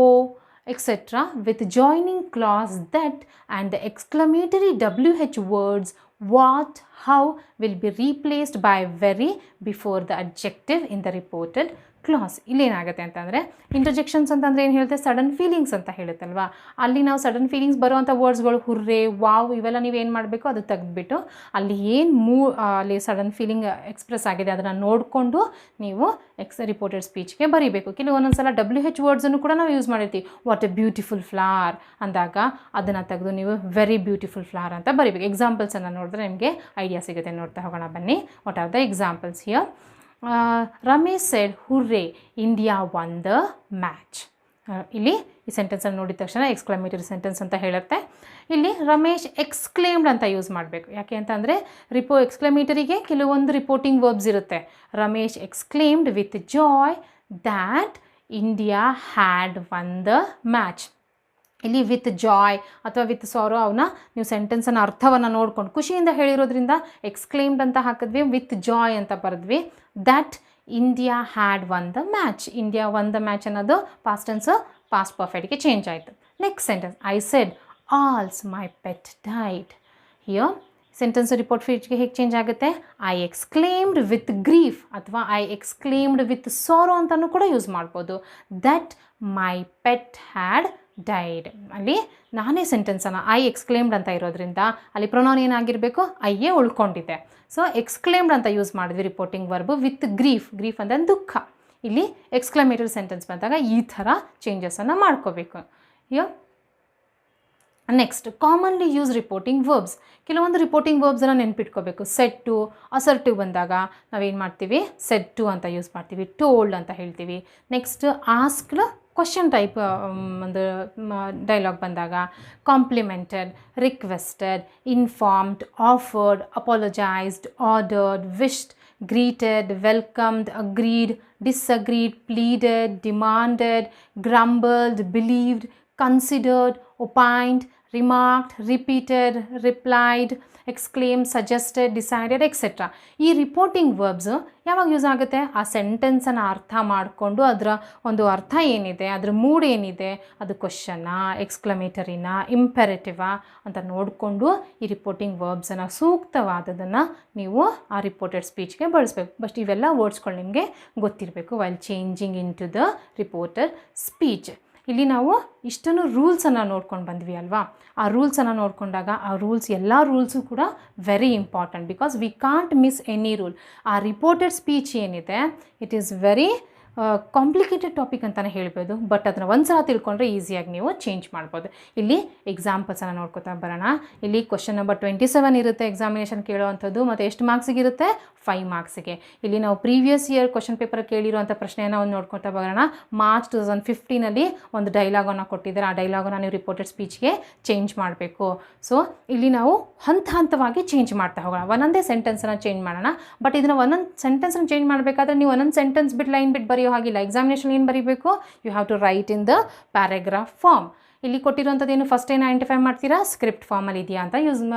oh, etc. with joining clause that, and the exclamatory WH words what, how will be replaced by very before the adjective in the reported clause. ಇಲ್ಲೇನಾಗುತ್ತೆ ಅಂತಂದರೆ interjections ಅಂತಂದರೆ ಏನು ಹೇಳುತ್ತೆ, sudden feelings ಅಂತ ಹೇಳುತ್ತಲ್ವಾ. ಅಲ್ಲಿ ನಾವು sudden feelings ಬರುವಂಥ ವರ್ಡ್ಸ್ಗಳು ಹುರ್ರೆ, wow ಇವೆಲ್ಲ ನೀವು ಏನು ಮಾಡಬೇಕು, ಅದು ತೆಗೆದುಬಿಟ್ಟು ಅಲ್ಲಿ ಏನು ಅಲ್ಲಿ ಸಡನ್ ಫೀಲಿಂಗ್ ಎಕ್ಸ್ಪ್ರೆಸ್ ಆಗಿದೆ ಅದನ್ನು ನೋಡಿಕೊಂಡು ನೀವು ರಿಪೋರ್ಟೆಡ್ ಸ್ಪೀಚ್ಗೆ ಬರೀಬೇಕು. ಒಂದೊಂದ್ಸಲ WH ವರ್ಡ್ಸನ್ನು ಕೂಡ ನಾವು ಯೂಸ್ ಮಾಡಿರ್ತೀವಿ. ವಾಟ್ ಎ ಬ್ಯೂಟಿಫುಲ್ ಫ್ಲವರ್ ಅಂದಾಗ ಅದನ್ನು ತೆಗೆದು ನೀವು ವೆರಿ ಬ್ಯೂಟಿಫುಲ್ ಫ್ಲವರ್ ಅಂತ ಬರೀಬೇಕು. ಎಕ್ಸಾಂಪಲ್ಸನ್ನು ನೋಡಿದ್ರೆ ನಿಮಗೆ ಐಡಿಯಾ ಸಿಗುತ್ತೆ. ನೋಡ್ತಾ ಹೋಗೋಣ ಬನ್ನಿ. What are the examples here? Ramesh shed ಹುರ್ರೆ India won the match. ಇಲ್ಲಿ ಈ ಸೆಂಟೆನ್ಸನ್ನು ನೋಡಿದ ತಕ್ಷಣ ಎಕ್ಸ್ಕ್ಲಮೇಟರಿ ಸೆಂಟೆನ್ಸ್ ಅಂತ ಹೇಳುತ್ತೆ. ಇಲ್ಲಿ ರಮೇಶ್ ಎಕ್ಸ್ಕ್ಲೇಮ್ಡ್ ಅಂತ ಯೂಸ್ ಮಾಡಬೇಕು. ಯಾಕೆ ಅಂತಂದರೆ ಎಕ್ಸ್ಕ್ಲಮೇಟರಿಗೆ ಕೆಲವೊಂದು ರಿಪೋರ್ಟಿಂಗ್ ವರ್ಬ್ಸ್ ಇರುತ್ತೆ. Ramesh ಎಕ್ಸ್ಕ್ಲೇಮ್ಡ್ with Joy that India had won the match. ಇಲ್ಲಿ ವಿತ್ ಜಾಯ್ ಅಥವಾ ವಿತ್ ಸಾರೋ ಅವನ್ನ ನೀವು ಸೆಂಟೆನ್ಸನ್ನು ಅರ್ಥವನ್ನು ನೋಡ್ಕೊಂಡು ಖುಷಿಯಿಂದ ಹೇಳಿರೋದ್ರಿಂದ ಎಕ್ಸ್ಕ್ಲೇಮ್ಡ್ ಅಂತ ಹಾಕಿದ್ವಿ, ವಿತ್ ಜಾಯ್ ಅಂತ ಬರೆದ್ವಿ. That India had won the match. India won the match ಅನ್ನೋದು ಪಾಸ್ಟ್ ಟೆನ್ಸು ಪಾಸ್ಟ್ ಪರ್ಫೆಕ್ಟ್ಗೆ ಚೇಂಜ್ ಆಯಿತು. Next sentence, I said alas my pet died. Here sentence report ಫೀಚ್ಗೆ ಹೇಗೆ ಚೇಂಜ್ ಆಗುತ್ತೆ? ಐ ಎಕ್ಸ್ಕ್ಲೇಮ್ಡ್ ವಿತ್ ಗ್ರೀಫ್ ಅಥವಾ I exclaimed with sorrow ಅಂತಲೂ ಕೂಡ use ಮಾಡ್ಬೋದು. That my pet had died. ಅಲ್ಲಿ ನಾನೇ ಸೆಂಟೆನ್ಸನ್ನು ಐ ಎಕ್ಸ್ಕ್ಲೇಮ್ಡ್ ಅಂತ ಇರೋದ್ರಿಂದ ಅಲ್ಲಿ ಪ್ರೊನೌನ್ ಏನಾಗಿರಬೇಕು, ಐಯೇ ಉಳ್ಕೊಂಡಿದೆ. ಸೊ ಎಕ್ಸ್ಕ್ಲೇಮ್ಡ್ ಅಂತ ಯೂಸ್ ಮಾಡಿದ್ವಿ reporting verb with grief. Grief ಅಂದರೆ ದುಃಖ. ಇಲ್ಲಿ ಎಕ್ಸ್ಕ್ಲಮೇಟರಿ ಸೆಂಟೆನ್ಸ್ ಬಂದಾಗ ಈ ಥರ ಚೇಂಜಸನ್ನು ಮಾಡ್ಕೋಬೇಕು. ಯೋ next, commonly use reporting verbs. ಕೆಲವೊಂದು ರಿಪೋರ್ಟಿಂಗ್ ವರ್ಬ್ಸನ್ನು ನೆನ್ಪಿಟ್ಕೋಬೇಕು. ಸೆಡ್ ಟು, ಅಸರ್ಟಿವ್ ಬಂದಾಗ ನಾವೇನು ಮಾಡ್ತೀವಿ, ಸೆಡ್ ಟು ಅಂತ ಯೂಸ್ ಮಾಡ್ತೀವಿ. ಟೋಲ್ಡ್ ಅಂತ ಹೇಳ್ತೀವಿ. ನೆಕ್ಸ್ಟ್ ಆಸ್ಕ್ಡ್ ಕ್ವಶನ್ ಟೈಪ್ ಒಂದು ಡೈಲಾಗ್ ಬಂದಾಗ complimented, requested, informed, offered, apologised, ordered, wished, greeted, welcomed, agreed, disagreed, pleaded, demanded, grumbled, believed, considered, opined, remarked, repeated, replied, exclaimed, suggested, decided, etc. ಈ reporting verbs ಯಾವಾಗ use ಆಗುತ್ತೆ? ಆ ಸೆಂಟೆನ್ಸನ್ನು ಅರ್ಥ ಮಾಡಿಕೊಂಡು ಅದರ ಒಂದು ಅರ್ಥ ಏನಿದೆ, ಅದರ ಮೂಡ್ ಏನಿದೆ, ಅದು ಕ್ವಶನ್ನ, ಎಕ್ಸ್ಕ್ಲಮೇಟರಿನ, ಇಂಪೆರೇಟಿವಾ ಅಂತ ನೋಡಿಕೊಂಡು ಈ ರಿಪೋರ್ಟಿಂಗ್ ವರ್ಬ್ಸನ್ನು ಸೂಕ್ತವಾದದನ್ನು ನೀವು ಆ ರಿಪೋರ್ಟೆಡ್ ಸ್ಪೀಚ್ಗೆ ಬಳಸಬೇಕು. ಬಟ್ ಇವೆಲ್ಲ ವರ್ಡ್ಸ್ಗಳು ನಿಮಗೆ ಗೊತ್ತಿರಬೇಕು while changing into the reported speech. ಇಲ್ಲಿ ನಾವು ಇಷ್ಟನ್ನು ರೂಲ್ಸನ್ನು ನೋಡ್ಕೊಂಡು ಬಂದ್ವಿ ಅಲ್ವಾ? ಆ ರೂಲ್ಸನ್ನು ನೋಡಿಕೊಂಡಾಗ ಆ ರೂಲ್ಸ್ ಎಲ್ಲ ರೂಲ್ಸು ಕೂಡ very important. Because we can't miss any rule. ಆ ರಿಪೋರ್ಟೆಡ್ ಸ್ಪೀಚ್ ಏನಿದೆ it is very complicated topic ಅಂತಲೇ ಹೇಳ್ಬೋದು. ಬಟ್ ಅದನ್ನು ಒಂದು ಸಲ ತಿಳ್ಕೊಂಡ್ರೆ ಈಸಿಯಾಗಿ ನೀವು ಚೇಂಜ್ ಮಾಡ್ಬೋದು. ಇಲ್ಲಿ ಎಕ್ಸಾಂಪಲ್ಸನ್ನು ನೋಡ್ಕೊತಾ ಬರೋಣ. ಇಲ್ಲಿ ಕ್ವಶನ್ ನಂಬರ್ 27 ಇರುತ್ತೆ ಎಕ್ಸಾಮಿನೇಷನ್ ಕೇಳೋವಂಥದ್ದು. ಮತ್ತು ಎಷ್ಟು ಮಾರ್ಕ್ಸಿಗೆ ಇರುತ್ತೆ? 5 ಮಾರ್ಕ್ಸಿಗೆ. ಇಲ್ಲಿ ನಾವು ಪ್ರೀವಿಯಸ್ ಇಯರ್ ಕ್ವಶನ್ ಪೇಪರ್ ಕೇಳಿರುವಂಥ ಪ್ರಶ್ನೆಯನ್ನು ಒಂದು ನೋಡ್ಕೊತಾ ಬರೋಣ. ಮಾರ್ಚ್ 2015 ಒಂದು ಡೈಲಾಗನ್ನು ಕೊಟ್ಟಿದ್ದಾರೆ. ಆ ಡೈಲಾಗನ್ನು ನೀವು ರಿಪೋರ್ಟೆಡ್ ಸ್ಪೀಚ್ಗೆ ಚೇಂಜ್ ಮಾಡಬೇಕು. ಸೊ ಇಲ್ಲಿ ನಾವು ಹಂತವಾಗಿ ಚೇಂಜ್ ಮಾಡ್ತಾ ಹೋಗೋಣ. ಒಂದೊಂದೇ ಸೆಂಟೆನ್ಸನ್ನು ಚೇಂಜ್ ಮಾಡೋಣ. ಬಟ್ ಇದನ್ನು ಒಂದೊಂದು ಸೆಂಟೆನ್ಸನ್ನು ಚೇಂಜ್ ಮಾಡಬೇಕಾದ್ರೆ ನೀವು ಒಂದೊಂದು ಸೆಂಟೆನ್ಸ್ ಬಿಟ್ಟು ಲೈನ್ ಬಿಟ್ಟು ಹಾಗಿಲ್ಲ. ಎಕ್ಸಾಮಿನೇಷನ್ ಏನು ಬರೀಬೇಕು? You have to write in the paragraph form. ಇಲ್ಲಿ ಕೊಟ್ಟಿರುವಂಥದ್ದೇನು ಫಸ್ಟ್ ಏನು ಐಡೆಂಟಿಫೈ ಮಾಡ್ತೀರಾ? ಸ್ಕ್ರಿಪ್ಟ್ ಫಾರ್ಮಲ್ಲಿ ಇದೆಯಾ ಅಂತ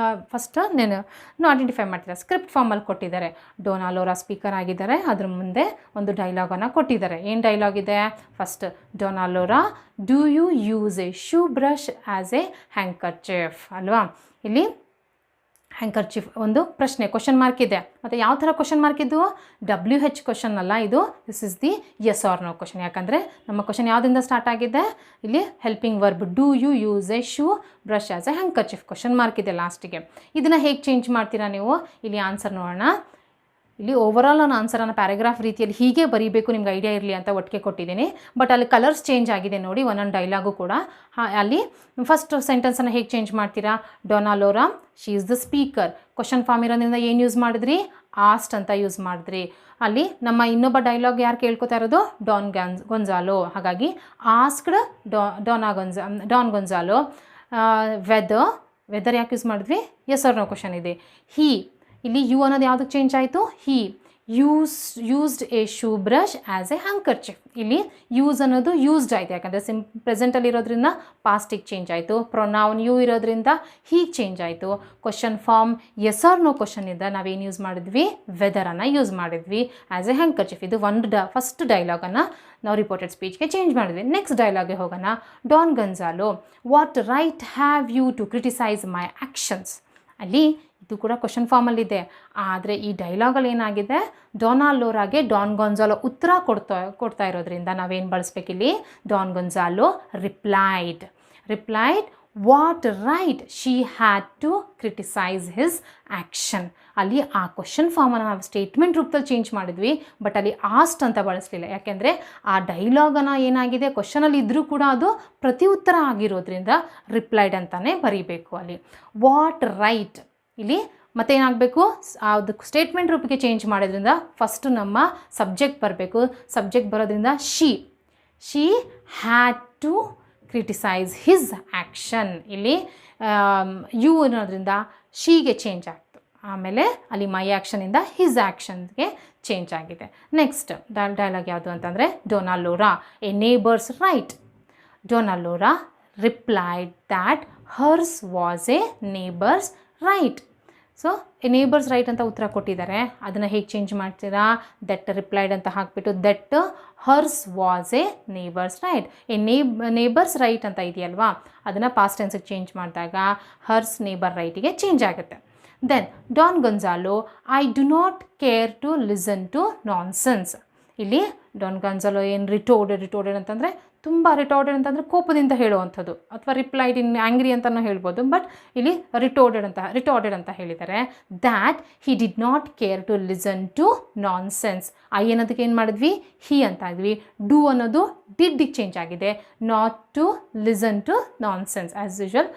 ಫಸ್ಟ್ ಐಡೆಂಟಿಫೈ ಮಾಡ್ತೀರಾ. ಸ್ಕ್ರಿಪ್ಟ್ ಫಾರ್ಮಲ್ಲಿ ಕೊಟ್ಟಿದ್ದಾರೆ. ಡೋನಾ ಲೋರಾ ಸ್ಪೀಕರ್ ಆಗಿದ್ದಾರೆ. ಅದ್ರ ಮುಂದೆ ಒಂದು ಡೈಲಾಗನ್ನು ಕೊಟ್ಟಿದ್ದಾರೆ. ಏನು ಡೈಲಾಗ್ ಇದೆ? First, Dona Lora, do you use a shoe brush as a handkerchief ಅಲ್ವಾ? ಇಲ್ಲಿ ಹ್ಯಾಂಕರ್ಚಿಫ್ ಒಂದು ಪ್ರಶ್ನೆ, ಕ್ವಶನ್ ಮಾರ್ಕ್ ಇದೆ. ಮತ್ತು ಯಾವ ಥರ ಕ್ವಶನ್ ಮಾರ್ಕ್ ಇದು? WH ಕ್ವಶನ್ ಅಲ್ಲ ಇದು. This is the yes or no question. ಯಾಕಂದರೆ ನಮ್ಮ ಕ್ವಶನ್ ಯಾವುದರಿಂದ ಸ್ಟಾರ್ಟ್ ಆಗಿದೆ? ಇಲ್ಲಿ helping verb do you use a shoe brush as a handkerchief question mark ಇದೆ ಲಾಸ್ಟಿಗೆ. ಇದನ್ನು ಹೇಗೆ ಚೇಂಜ್ ಮಾಡ್ತೀರಾ ನೀವು? ಇಲ್ಲಿ ಆನ್ಸರ್ ನೋಡೋಣ. ಇಲ್ಲಿ ಓವರಾಲ್ ನಾನು ಆನ್ಸರನ್ನು ಪ್ಯಾರಾಗ್ರಾಫ್ ರೀತಿಯಲ್ಲಿ ಹೀಗೆ ಬರೀಬೇಕು, ನಿಮ್ಗೆ ಐಡಿಯಾ ಇರಲಿ ಅಂತ ಒಟ್ಟಿಗೆ ಕೊಟ್ಟಿದ್ದೀನಿ. ಬಟ್ ಅಲ್ಲಿ ಕಲರ್ಸ್ ಚೇಂಜ್ ಆಗಿದೆ ನೋಡಿ ಒಂದೊಂದು ಡೈಲಾಗು ಕೂಡ. ಅಲ್ಲಿ ಫಸ್ಟ್ ಸೆಂಟೆನ್ಸನ್ನು ಹೇಗೆ ಚೇಂಜ್ ಮಾಡ್ತೀರಾ? Dona Lora, she is the speaker. Question form ಇರೋದ್ರಿಂದ ಏನು ಯೂಸ್ ಮಾಡಿದ್ರಿ? ಆಸ್ಟ್ ಅಂತ ಯೂಸ್ ಮಾಡಿದ್ರಿ. ಅಲ್ಲಿ ನಮ್ಮ ಇನ್ನೊಬ್ಬ ಡೈಲಾಗ್ ಯಾರು ಕೇಳ್ಕೊತಾ ಇರೋದು? Don Gonzalo. ಹಾಗಾಗಿ ಆಸ್ಕ್ಡ್ ಡಾನ್ ಗೊಂಜಾಲೋ. ವೆದರ್ ಯಾಕೆ ಯೂಸ್ ಮಾಡಿದ್ವಿ? ಎಸ್ ಆರ್ ನೋ ಕ್ವಶನ್ ಇದೆ. ಇಲ್ಲಿ ಯು ಅನ್ನೋದು ಯಾವುದಕ್ಕೆ ಚೇಂಜ್ ಆಯಿತು? He used a shoe brush as a handkerchief. ಇಲ್ಲಿ ಯೂಸ್ ಅನ್ನೋದು ಯೂಸ್ಡ್ ಆಯಿತು. ಯಾಕಂದರೆ ಪ್ರೆಸೆಂಟಲ್ಲಿ ಇರೋದ್ರಿಂದ ಪಾಸ್ಟಿಗೆ ಚೇಂಜ್ ಆಯಿತು. ಪ್ರೊನೌನ್ ಯು ಇರೋದ್ರಿಂದ ಹೀಗೆ ಚೇಂಜ್ ಆಯಿತು. Question form yes or no question ಇದ್ದ ನಾವೇನು ಯೂಸ್ ಮಾಡಿದ್ವಿ? ವೆದರನ್ನು ಯೂಸ್ ಮಾಡಿದ್ವಿ ಆ್ಯಸ್ ಎ ಹ್ಯಾಂಕರ್ಚಿಫ್. ಇದು ಫಸ್ಟ್ ಡೈಲಾಗನ್ನು ನಾವು ರಿಪೋರ್ಟೆಡ್ ಸ್ಪೀಚ್ಗೆ ಚೇಂಜ್ ಮಾಡಿದ್ವಿ. ನೆಕ್ಸ್ಟ್ ಡೈಲಾಗ್ಗೆ ಹೋಗೋಣ. Don Gonzalo, what right have you to criticise my actions. ಅಲ್ಲಿ ಇದು ಕೂಡ ಕ್ವಶನ್ ಫಾರ್ಮಲ್ಲಿದೆ. ಆದರೆ ಈ ಡೈಲಾಗಲ್ಲಿ ಏನಾಗಿದೆ, ಡೊನಾಲ್ಡ್ ಲೋರಾಗೆ ಡಾನ್ ಗೊನ್ಜಾಲೋ ಉತ್ತರ ಕೊಡ್ತಾ ಇರೋದ್ರಿಂದ ನಾವೇನು ಬಳಸ್ಬೇಕಿಲ್ಲಿ, Don Gonzalo replied what right she had to criticise his action. ಅಲ್ಲಿ ಆ ಕ್ವಶನ್ ಫಾರ್ಮನ್ನು ನಾವು ಸ್ಟೇಟ್ಮೆಂಟ್ ರೂಪದಲ್ಲಿ ಚೇಂಜ್ ಮಾಡಿದ್ವಿ, ಬಟ್ ಅಲ್ಲಿ ಆಸ್ಟ್ ಅಂತ ಬಳಸಲಿಲ್ಲ. ಯಾಕೆಂದರೆ ಆ ಡೈಲಾಗನ್ನು ಏನಾಗಿದೆ ಕ್ವಶನಲ್ಲಿ ಇದ್ದರೂ ಕೂಡ ಅದು ಪ್ರತಿ ಉತ್ತರ ಆಗಿರೋದ್ರಿಂದ ರಿಪ್ಲೈಡ್ ಅಂತಲೇ ಬರೀಬೇಕು ಅಲ್ಲಿ. ವಾಟ್ ರೈಟ್ ಇಲ್ಲಿ ಮತ್ತೇನಾಗಬೇಕು, ಅದು ಸ್ಟೇಟ್ಮೆಂಟ್ ರೂಪಕ್ಕೆ ಚೇಂಜ್ ಮಾಡೋದ್ರಿಂದ ಫಸ್ಟು ನಮ್ಮ ಸಬ್ಜೆಕ್ಟ್ ಬರಬೇಕು. ಸಬ್ಜೆಕ್ಟ್ ಬರೋದ್ರಿಂದ she had to criticise his action. ಇಲ್ಲಿ ಯು ಅನ್ನೋದ್ರಿಂದ ಶೀಗೆ ಚೇಂಜ್ ಆಗ್ತು. ಆಮೇಲೆ ಅಲ್ಲಿ ಮೈ ಆ್ಯಕ್ಷನಿಂದ ಹಿಸ್ ಆ್ಯಕ್ಷನ್ಗೆ ಚೇಂಜ್ ಆಗಿದೆ. ನೆಕ್ಸ್ಟ್ ಡೈಲಾಗ್ ಯಾವುದು ಅಂತಂದರೆ, Donald Laura a neighbour's right. Donald Laura replied that hers was a neighbour's right. So a neighbour's right ಅಂತ ಉತ್ತರ ಕೊಟ್ಟಿದ್ದಾರೆ. ಅದನ್ನು ಹೇಗೆ ಚೇಂಜ್ ಮಾಡ್ತೀರಾ, ದಟ್ ರಿಪ್ಲೈಡ್ ಅಂತ ಹಾಕಿಬಿಟ್ಟು that hers was a neighbour's right. A neighbour's right ಅಂತ ಇದೆಯಲ್ವಾ, ಅದನ್ನು ಪಾಸ್ಟ್ ಟೆನ್ಸಿಗೆ ಚೇಂಜ್ ಮಾಡಿದಾಗ ಹರ್ಸ್ ನೇಬರ್ ರೈಟಿಗೆ ಚೇಂಜ್ ಆಗುತ್ತೆ. Then Don Gonzalo I do not care to listen to nonsense. ಇಲ್ಲಿ ಡಾನ್ ಗೊನ್ಜಾಲೋ ಏನು ರಿಟೋರ್ಡೆಡ್ ಅಂತಂದರೆ ತುಂಬ ರಿಟೋರ್ಡೆಡ್ ಅಂತಂದರೆ ಕೋಪದಿಂದ ಹೇಳುವಂಥದ್ದು, ಅಥವಾ ರಿಪ್ಲೈಡ್ ಇನ್ ಆ್ಯಂಗ್ರಿ ಅಂತಲೂ ಹೇಳ್ಬೋದು. ಬಟ್ ಇಲ್ಲಿ ರಿಟೋರ್ಡೆಡ್ ಅಂತ ಹೇಳಿದ್ದಾರೆ. That he did not care to listen to nonsense. I ಅನ್ನೋದಕ್ಕೆ ಏನು ಮಾಡಿದ್ವಿ, ಹಿ ಅಂತ ಇದ್ವಿ. ಡೂ ಅನ್ನೋದು ಡಿಡ್ಡಿಗೆ ಚೇಂಜ್ ಆಗಿದೆ. Not to listen to nonsense. As usual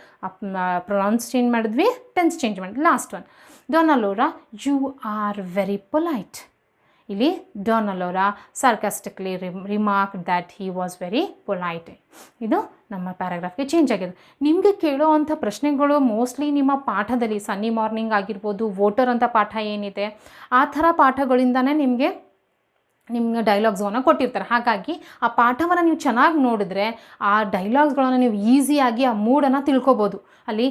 pronouns change ಮಾಡಿದ್ವಿ, ಟೆನ್ಸ್ ಚೇಂಜ್ ಮಾಡಿದ್ವಿ. Last one, Donald Lora you are very polite. ಇಲ್ಲಿ Donald Lora sarcastically remark that he was very polite. ಇದು ನಮ್ಮ ಪ್ಯಾರಾಗ್ರಾಫ್ಗೆ ಚೇಂಜ್ ಆಗಿದೆ. ನಿಮಗೆ ಕೇಳೋವಂಥ ಪ್ರಶ್ನೆಗಳು ಮೋಸ್ಟ್ಲಿ ನಿಮ್ಮ ಪಾಠದಲ್ಲಿ ಸನ್ನಿ ಮಾರ್ನಿಂಗ್ ಆಗಿರ್ಬೋದು, ವೋಟರ್ ಅಂತ ಪಾಠ ಏನಿದೆ ಆ ಥರ ಪಾಠಗಳಿಂದನೇ ನಿಮಗೆ ಡೈಲಾಗ್ಸ್ಗಳನ್ನು ಕೊಟ್ಟಿರ್ತಾರೆ. ಹಾಗಾಗಿ ಆ ಪಾಠವನ್ನು ನೀವು ನೋಡಿದ್ರೆ ಆ ಡೈಲಾಗ್ಸ್ಗಳನ್ನು ನೀವು ಈಸಿಯಾಗಿ ಆ ಮೂಡನ್ನು ತಿಳ್ಕೊಬೋದು. ಅಲ್ಲಿ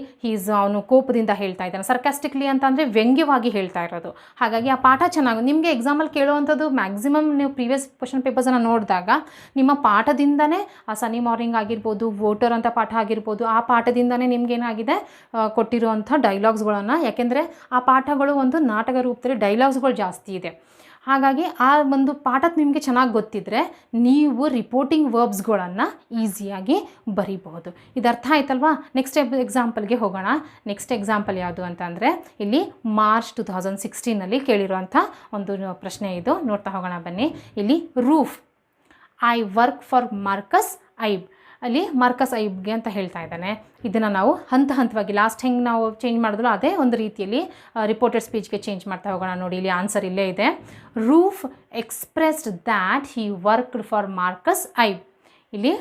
ಅವನು ಕೋಪದಿಂದ ಹೇಳ್ತಾ ಇದ್ದಾನೆ, ಸರ್ಕಾಸ್ಟಿಕ್ಲಿ ಅಂತ ಅಂದರೆ ವ್ಯಂಗ್ಯವಾಗಿ ಹೇಳ್ತಾ ಇರೋದು. ಹಾಗಾಗಿ ಆ ಪಾಠ ಚೆನ್ನಾಗಿ ನಿಮಗೆ ಎಕ್ಸಾಮಲ್ಲಿ ಕೇಳುವಂಥದ್ದು ಮ್ಯಾಕ್ಸಿಮಮ್ ನೀವು ಪ್ರೀವಿಯಸ್ ಕ್ವಶನ್ ಪೇಪರ್ಸನ್ನು ನೋಡಿದಾಗ ನಿಮ್ಮ ಪಾಠದಿಂದನೇ ಆ ಸನ್ನಿ ಮಾರ್ನಿಂಗ್ ಆಗಿರ್ಬೋದು, ವೋಟರ್ ಅಂತ ಪಾಠ ಆಗಿರ್ಬೋದು, ಆ ಪಾಠದಿಂದನೇ ನಿಮಗೇನಾಗಿದೆ ಕೊಟ್ಟಿರುವಂಥ ಡೈಲಾಗ್ಸ್ಗಳನ್ನು. ಯಾಕೆಂದರೆ ಆ ಪಾಠಗಳು ಒಂದು ನಾಟಕ ರೂಪದಲ್ಲಿ ಡೈಲಾಗ್ಸ್ಗಳು ಜಾಸ್ತಿ ಇದೆ. ಹಾಗಾಗಿ ಆ ಒಂದು ಪಾಠ ನಿಮಗೆ ಚೆನ್ನಾಗಿ ಗೊತ್ತಿದ್ದರೆ ನೀವು ರಿಪೋರ್ಟಿಂಗ್ ವರ್ಬ್ಸ್ಗಳನ್ನು ಈಸಿಯಾಗಿ ಬರೀಬಹುದು. ಇದು ಅರ್ಥ ಆಯ್ತಲ್ವಾ? ನೆಕ್ಸ್ಟ್ ಎಕ್ಸಾಂಪಲ್ಗೆ ಹೋಗೋಣ. ನೆಕ್ಸ್ಟ್ ಎಕ್ಸಾಂಪಲ್ ಯಾವುದು ಅಂತಂದರೆ, ಇಲ್ಲಿ ಮಾರ್ಚ್ 2016 ಕೇಳಿರುವಂಥ ಒಂದು ಪ್ರಶ್ನೆ ಇದು. ನೋಡ್ತಾ ಹೋಗೋಣ ಬನ್ನಿ. ಇಲ್ಲಿ Ruf I work for Marcus Ibe. ಅಲ್ಲಿ ಮಾರ್ಕಸ್ ಐಬ್ಗೆ ಅಂತ ಹೇಳ್ತಾ ಇದ್ದಾನೆ. ಇದನ್ನು ನಾವು ಹಂತವಾಗಿ ಲಾಸ್ಟ್ ಹೆಂಗೆ ನಾವು ಚೇಂಜ್ ಮಾಡಿದ್ರು ಅದೇ ಒಂದು ರೀತಿಯಲ್ಲಿ ರಿಪೋರ್ಟೆಡ್ ಸ್ಪೀಚ್ಗೆ ಚೇಂಜ್ ಮಾಡ್ತಾ ಹೋಗೋಣ. ನೋಡಿ, ಇಲ್ಲಿ ಆನ್ಸರ್ ಇಲ್ಲೇ ಇದೆ. Ruf expressed that he worked for Marcus Ibe. ಇಲ್ಲಿ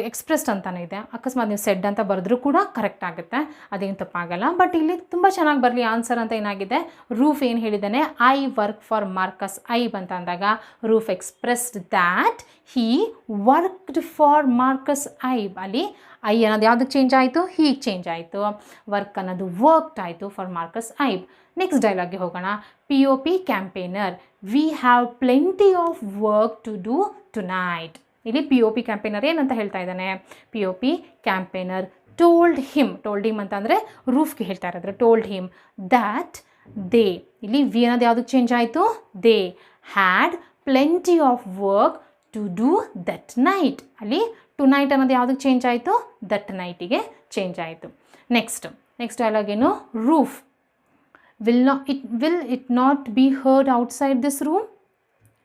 ಎಕ್ಸ್ಪ್ರೆಸ್ಡ್ ಅಂತಲೇ ಇದೆ. ಅಕಸ್ಮಾತ್ ನೀವು ಸೆಡ್ ಅಂತ ಬರೆದ್ರೂ ಕೂಡ ಕರೆಕ್ಟ್ ಆಗುತ್ತೆ, ಅದೇನು ತಪ್ಪಾಗಲ್ಲ. ಬಟ್ ಇಲ್ಲಿ ತುಂಬ ಚೆನ್ನಾಗಿ ಬರಲಿ ಆನ್ಸರ್ ಅಂತ ಏನಾಗಿದೆ, ರೂಫ್ ಏನು ಹೇಳಿದ್ದಾನೆ, I work for Marcus Ibe ಅಂತ ಅಂದಾಗ Ruf expressed that he worked for Marcus Ibe. ಅಲ್ಲಿ ಐ ಅನ್ನೋದು ಯಾವುದಕ್ಕೆ ಚೇಂಜ್ ಆಯಿತು, ಹೀಗೆ ಚೇಂಜ್ ಆಯಿತು. ವರ್ಕ್ ಅನ್ನೋದು ವರ್ಕ್ಡ್ ಆಯಿತು ಫಾರ್ ಮಾರ್ಕಸ್ ಐಬ್. ನೆಕ್ಸ್ಟ್ ಡೈಲಾಗ್ಗೆ ಹೋಗೋಣ. POP campaigner we have plenty of work to do tonight. ಇಲ್ಲಿ POP ಕ್ಯಾಂಪೇನರ್ ಏನಂತ ಹೇಳ್ತಾ ಇದ್ದಾನೆ, POP ಕ್ಯಾಂಪೇನರ್ ಟೋಲ್ಡ್ ಹಿಮ್ ಅಂತ ಅಂದರೆ ರೂಫ್ಗೆ ಹೇಳ್ತಾ ಇರೋದ್ರೆ ಟೋಲ್ಡ್ ಹಿಮ್ ದ್ಯಾಟ್ ದೇ. ಇಲ್ಲಿ ವಿ ಅನ್ನೋದು ಯಾವುದಕ್ಕೆ ಚೇಂಜ್ ಆಯಿತು, they had plenty of work to do that night. ಅಲ್ಲಿ ಟು ನೈಟ್ ಅನ್ನೋದು ಯಾವುದಕ್ಕೆ ಚೇಂಜ್ ಆಯಿತು, ದಟ್ ನೈಟಿಗೆ ಚೇಂಜ್ ಆಯಿತು. ನೆಕ್ಸ್ಟ್ ಡೈಲಾಗ್ ಏನು, ರೂಫ್ will it not be heard outside this room.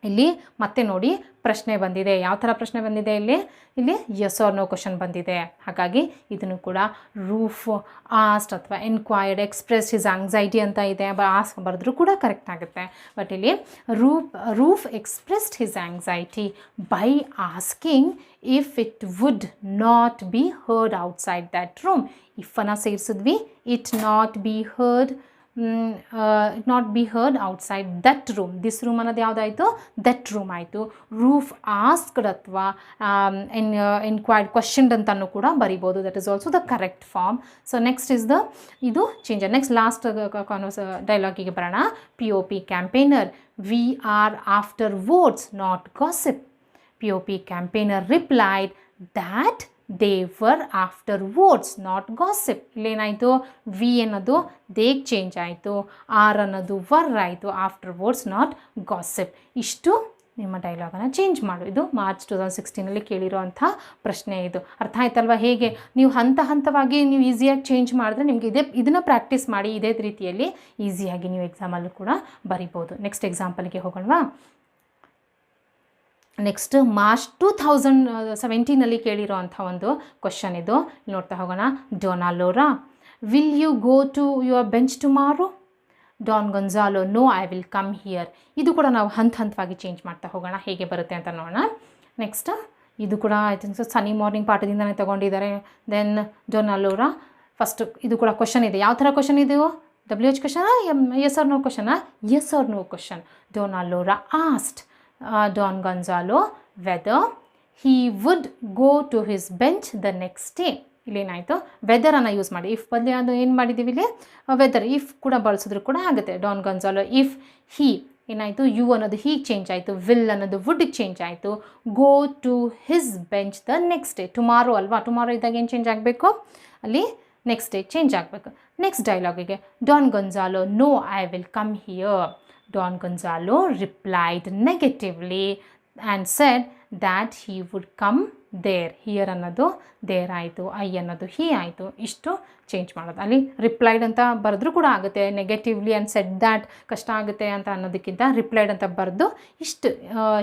ಇಲ್ಲಿ ಮತ್ತೆ ನೋಡಿ ಪ್ರಶ್ನೆ ಬಂದಿದೆ. ಯಾವ ಥರ ಪ್ರಶ್ನೆ ಬಂದಿದೆ, ಇಲ್ಲಿ ಯಸ್ ಆರ್ ನೋ ಕ್ವಶನ್ ಬಂದಿದೆ. ಹಾಗಾಗಿ ಇದನ್ನು ಕೂಡ ರೂಫ್ ಆಸ್ಟ್ ಅಥವಾ ಎನ್ಕ್ವೈರ್ಡ್ ಎಕ್ಸ್ಪ್ರೆಸ್ ಹಿಸ್ ಆಂಗ್ಸೈಟಿ ಅಂತ ಇದೆ. ಆಸ್ಕ್ ಬರೆದ್ರೂ ಕೂಡ ಕರೆಕ್ಟ್ ಆಗುತ್ತೆ. ಬಟ್ ಇಲ್ಲಿ Ruf expressed his anxiety by asking if it would not be heard outside that room. ಇಫನ್ನು ಸೇರಿಸಿದ್ವಿ, it not be heard outside that room. This room ಅನ್ನೋದು ಯಾವುದಾಯಿತು, ದಟ್ ರೂಮ್ ಆಯಿತು. ರೂಫ್ ಆಸ್ಕ್ಡ್ ಅಥವಾ ಎನ್ಕ್ವೈರ್ಡ್ ಕ್ವಶನ್ಡ್ ಅಂತಲೂ ಕೂಡ ಬರಿಬೋದು. That is also the correct form. So next is ಇದು ಚೇಂಜ್. ನೆಕ್ಸ್ಟ್ ಲಾಸ್ಟ್ ಡೈಲಾಗಿಗೆ ಬರೋಣ. POP campaigner we are after votes not gossip. POP campaigner replied that they were after words not gossip. ಇಲ್ಲೇನಾಯಿತು, we ಅನ್ನೋದು they change ಆಯಿತು, are ಅನ್ನೋದು were ಆಯಿತು, after words not gossip. ಇಷ್ಟು ನಿಮ್ಮ ಡೈಲಾಗನ್ನು ಚೇಂಜ್ ಮಾಡು. ಇದು ಮಾರ್ಚ್ 2016 ಕೇಳಿರೋವಂಥ ಪ್ರಶ್ನೆ. ಇದು ಅರ್ಥ ಆಯ್ತಲ್ವ? ಹೇಗೆ ನೀವು ಹಂತ ಹಂತವಾಗಿ ನೀವು ಈಸಿಯಾಗಿ ಚೇಂಜ್ ಮಾಡಿದ್ರೆ ನಿಮಗೆ ಇದನ್ನು ಪ್ರಾಕ್ಟೀಸ್ ಮಾಡಿ ಇದೇ ರೀತಿಯಲ್ಲಿ ಈಸಿಯಾಗಿ ನೀವು ಎಕ್ಸಾಮಲ್ಲೂ ಕೂಡ ಬರಿಬೋದು. ನೆಕ್ಸ್ಟ್ ಎಕ್ಸಾಂಪಲ್ಗೆ ಹೋಗೋಣವಾ? ನೆಕ್ಸ್ಟ್ ಮಾರ್ಚ್ 2017 ಕೇಳಿರೋ ಅಂಥ ಒಂದು ಕ್ವಶನ್ ಇದು. ನೋಡ್ತಾ ಹೋಗೋಣ. Dona Lora, will you go to your bench tomorrow? Don Gonzalo, no I will come here. ಇದು ಕೂಡ ನಾವು ಹಂತವಾಗಿ ಚೇಂಜ್ ಮಾಡ್ತಾ ಹೋಗೋಣ, ಹೇಗೆ ಬರುತ್ತೆ ಅಂತ ನೋಡೋಣ. ನೆಕ್ಸ್ಟ್ ಇದು ಕೂಡ ಐ ಥಿಂಕ್ ಸನಿ ಮಾರ್ನಿಂಗ್ ಪಾಠದಿಂದನೇ ತೊಗೊಂಡಿದ್ದಾರೆ. ದೆನ್ ಡೋನಾ ಲೋರಾ, ಫಸ್ಟ್ ಇದು ಕೂಡ ಕ್ವಶನ್ ಇದೆ. ಯಾವ ಥರ ಕ್ವಶನ್ ಇದು? WH ಕ್ವಶನಾ, ಎಸ್ ಆರ್ ನೋ ಕ್ವಶನಾ? Yes or no question. Dona Lora asked Don Gonzalo whether he would go to his bench the next day. ಇಲ್ಲೇನಾಯಿತು, ವೆದರನ್ನು ಯೂಸ್ ಮಾಡಿ. ಇಫ್ ಬದಲಿ ಅದು ಏನು ಮಾಡಿದ್ದೀವಿ ಇಲ್ಲಿ, ವೆದರ್. ಇಫ್ ಕೂಡ ಬಳಸಿದ್ರು ಕೂಡ ಆಗುತ್ತೆ. ಡಾನ್ ಗನ್ಸಾಲೋ ಇಫ್ ಹಿ ಏನಾಯಿತು, ಯು ಅನ್ನೋದು ಹೀಗೆ ಚೇಂಜ್ ಆಯಿತು, ವಿಲ್ ಅನ್ನೋದು ವುಡ್ಗೆ ಚೇಂಜ್ ಆಯಿತು. Go to his bench the next day. Tomorrow ಅಲ್ವಾ, ಟುಮಾರೋ ಇದ್ದಾಗ ಏನು ಚೇಂಜ್ ಆಗಬೇಕು, ಅಲ್ಲಿ ನೆಕ್ಸ್ಟ್ ಡೇ ಚೇಂಜ್ ಆಗಬೇಕು. ನೆಕ್ಸ್ಟ್ ಡೈಲಾಗಿಗೆ, Don Gonzalo, no I will come here. Don Gonzalo replied negatively and said that he would come there. Here ಅನ್ನೋದು there ಆಯಿತು, I ಅನ್ನೋದು ಹಿ ಆಯಿತು. ಇಷ್ಟು ಚೇಂಜ್ ಮಾಡೋದು. ಅಲ್ಲಿ ರಿಪ್ಲೈಡ್ ಅಂತ ಬರೆದ್ರೂ ಕೂಡ ಆಗುತ್ತೆ. ನೆಗೆಟಿವ್ಲಿ ಆ್ಯಂಡ್ ಸೆಡ್ ದ್ಯಾಟ್ ಕಷ್ಟ ಆಗುತ್ತೆ ಅಂತ ಅನ್ನೋದಕ್ಕಿಂತ ರಿಪ್ಲೈಡ್ ಅಂತ ಬರೆದು ಇಷ್ಟು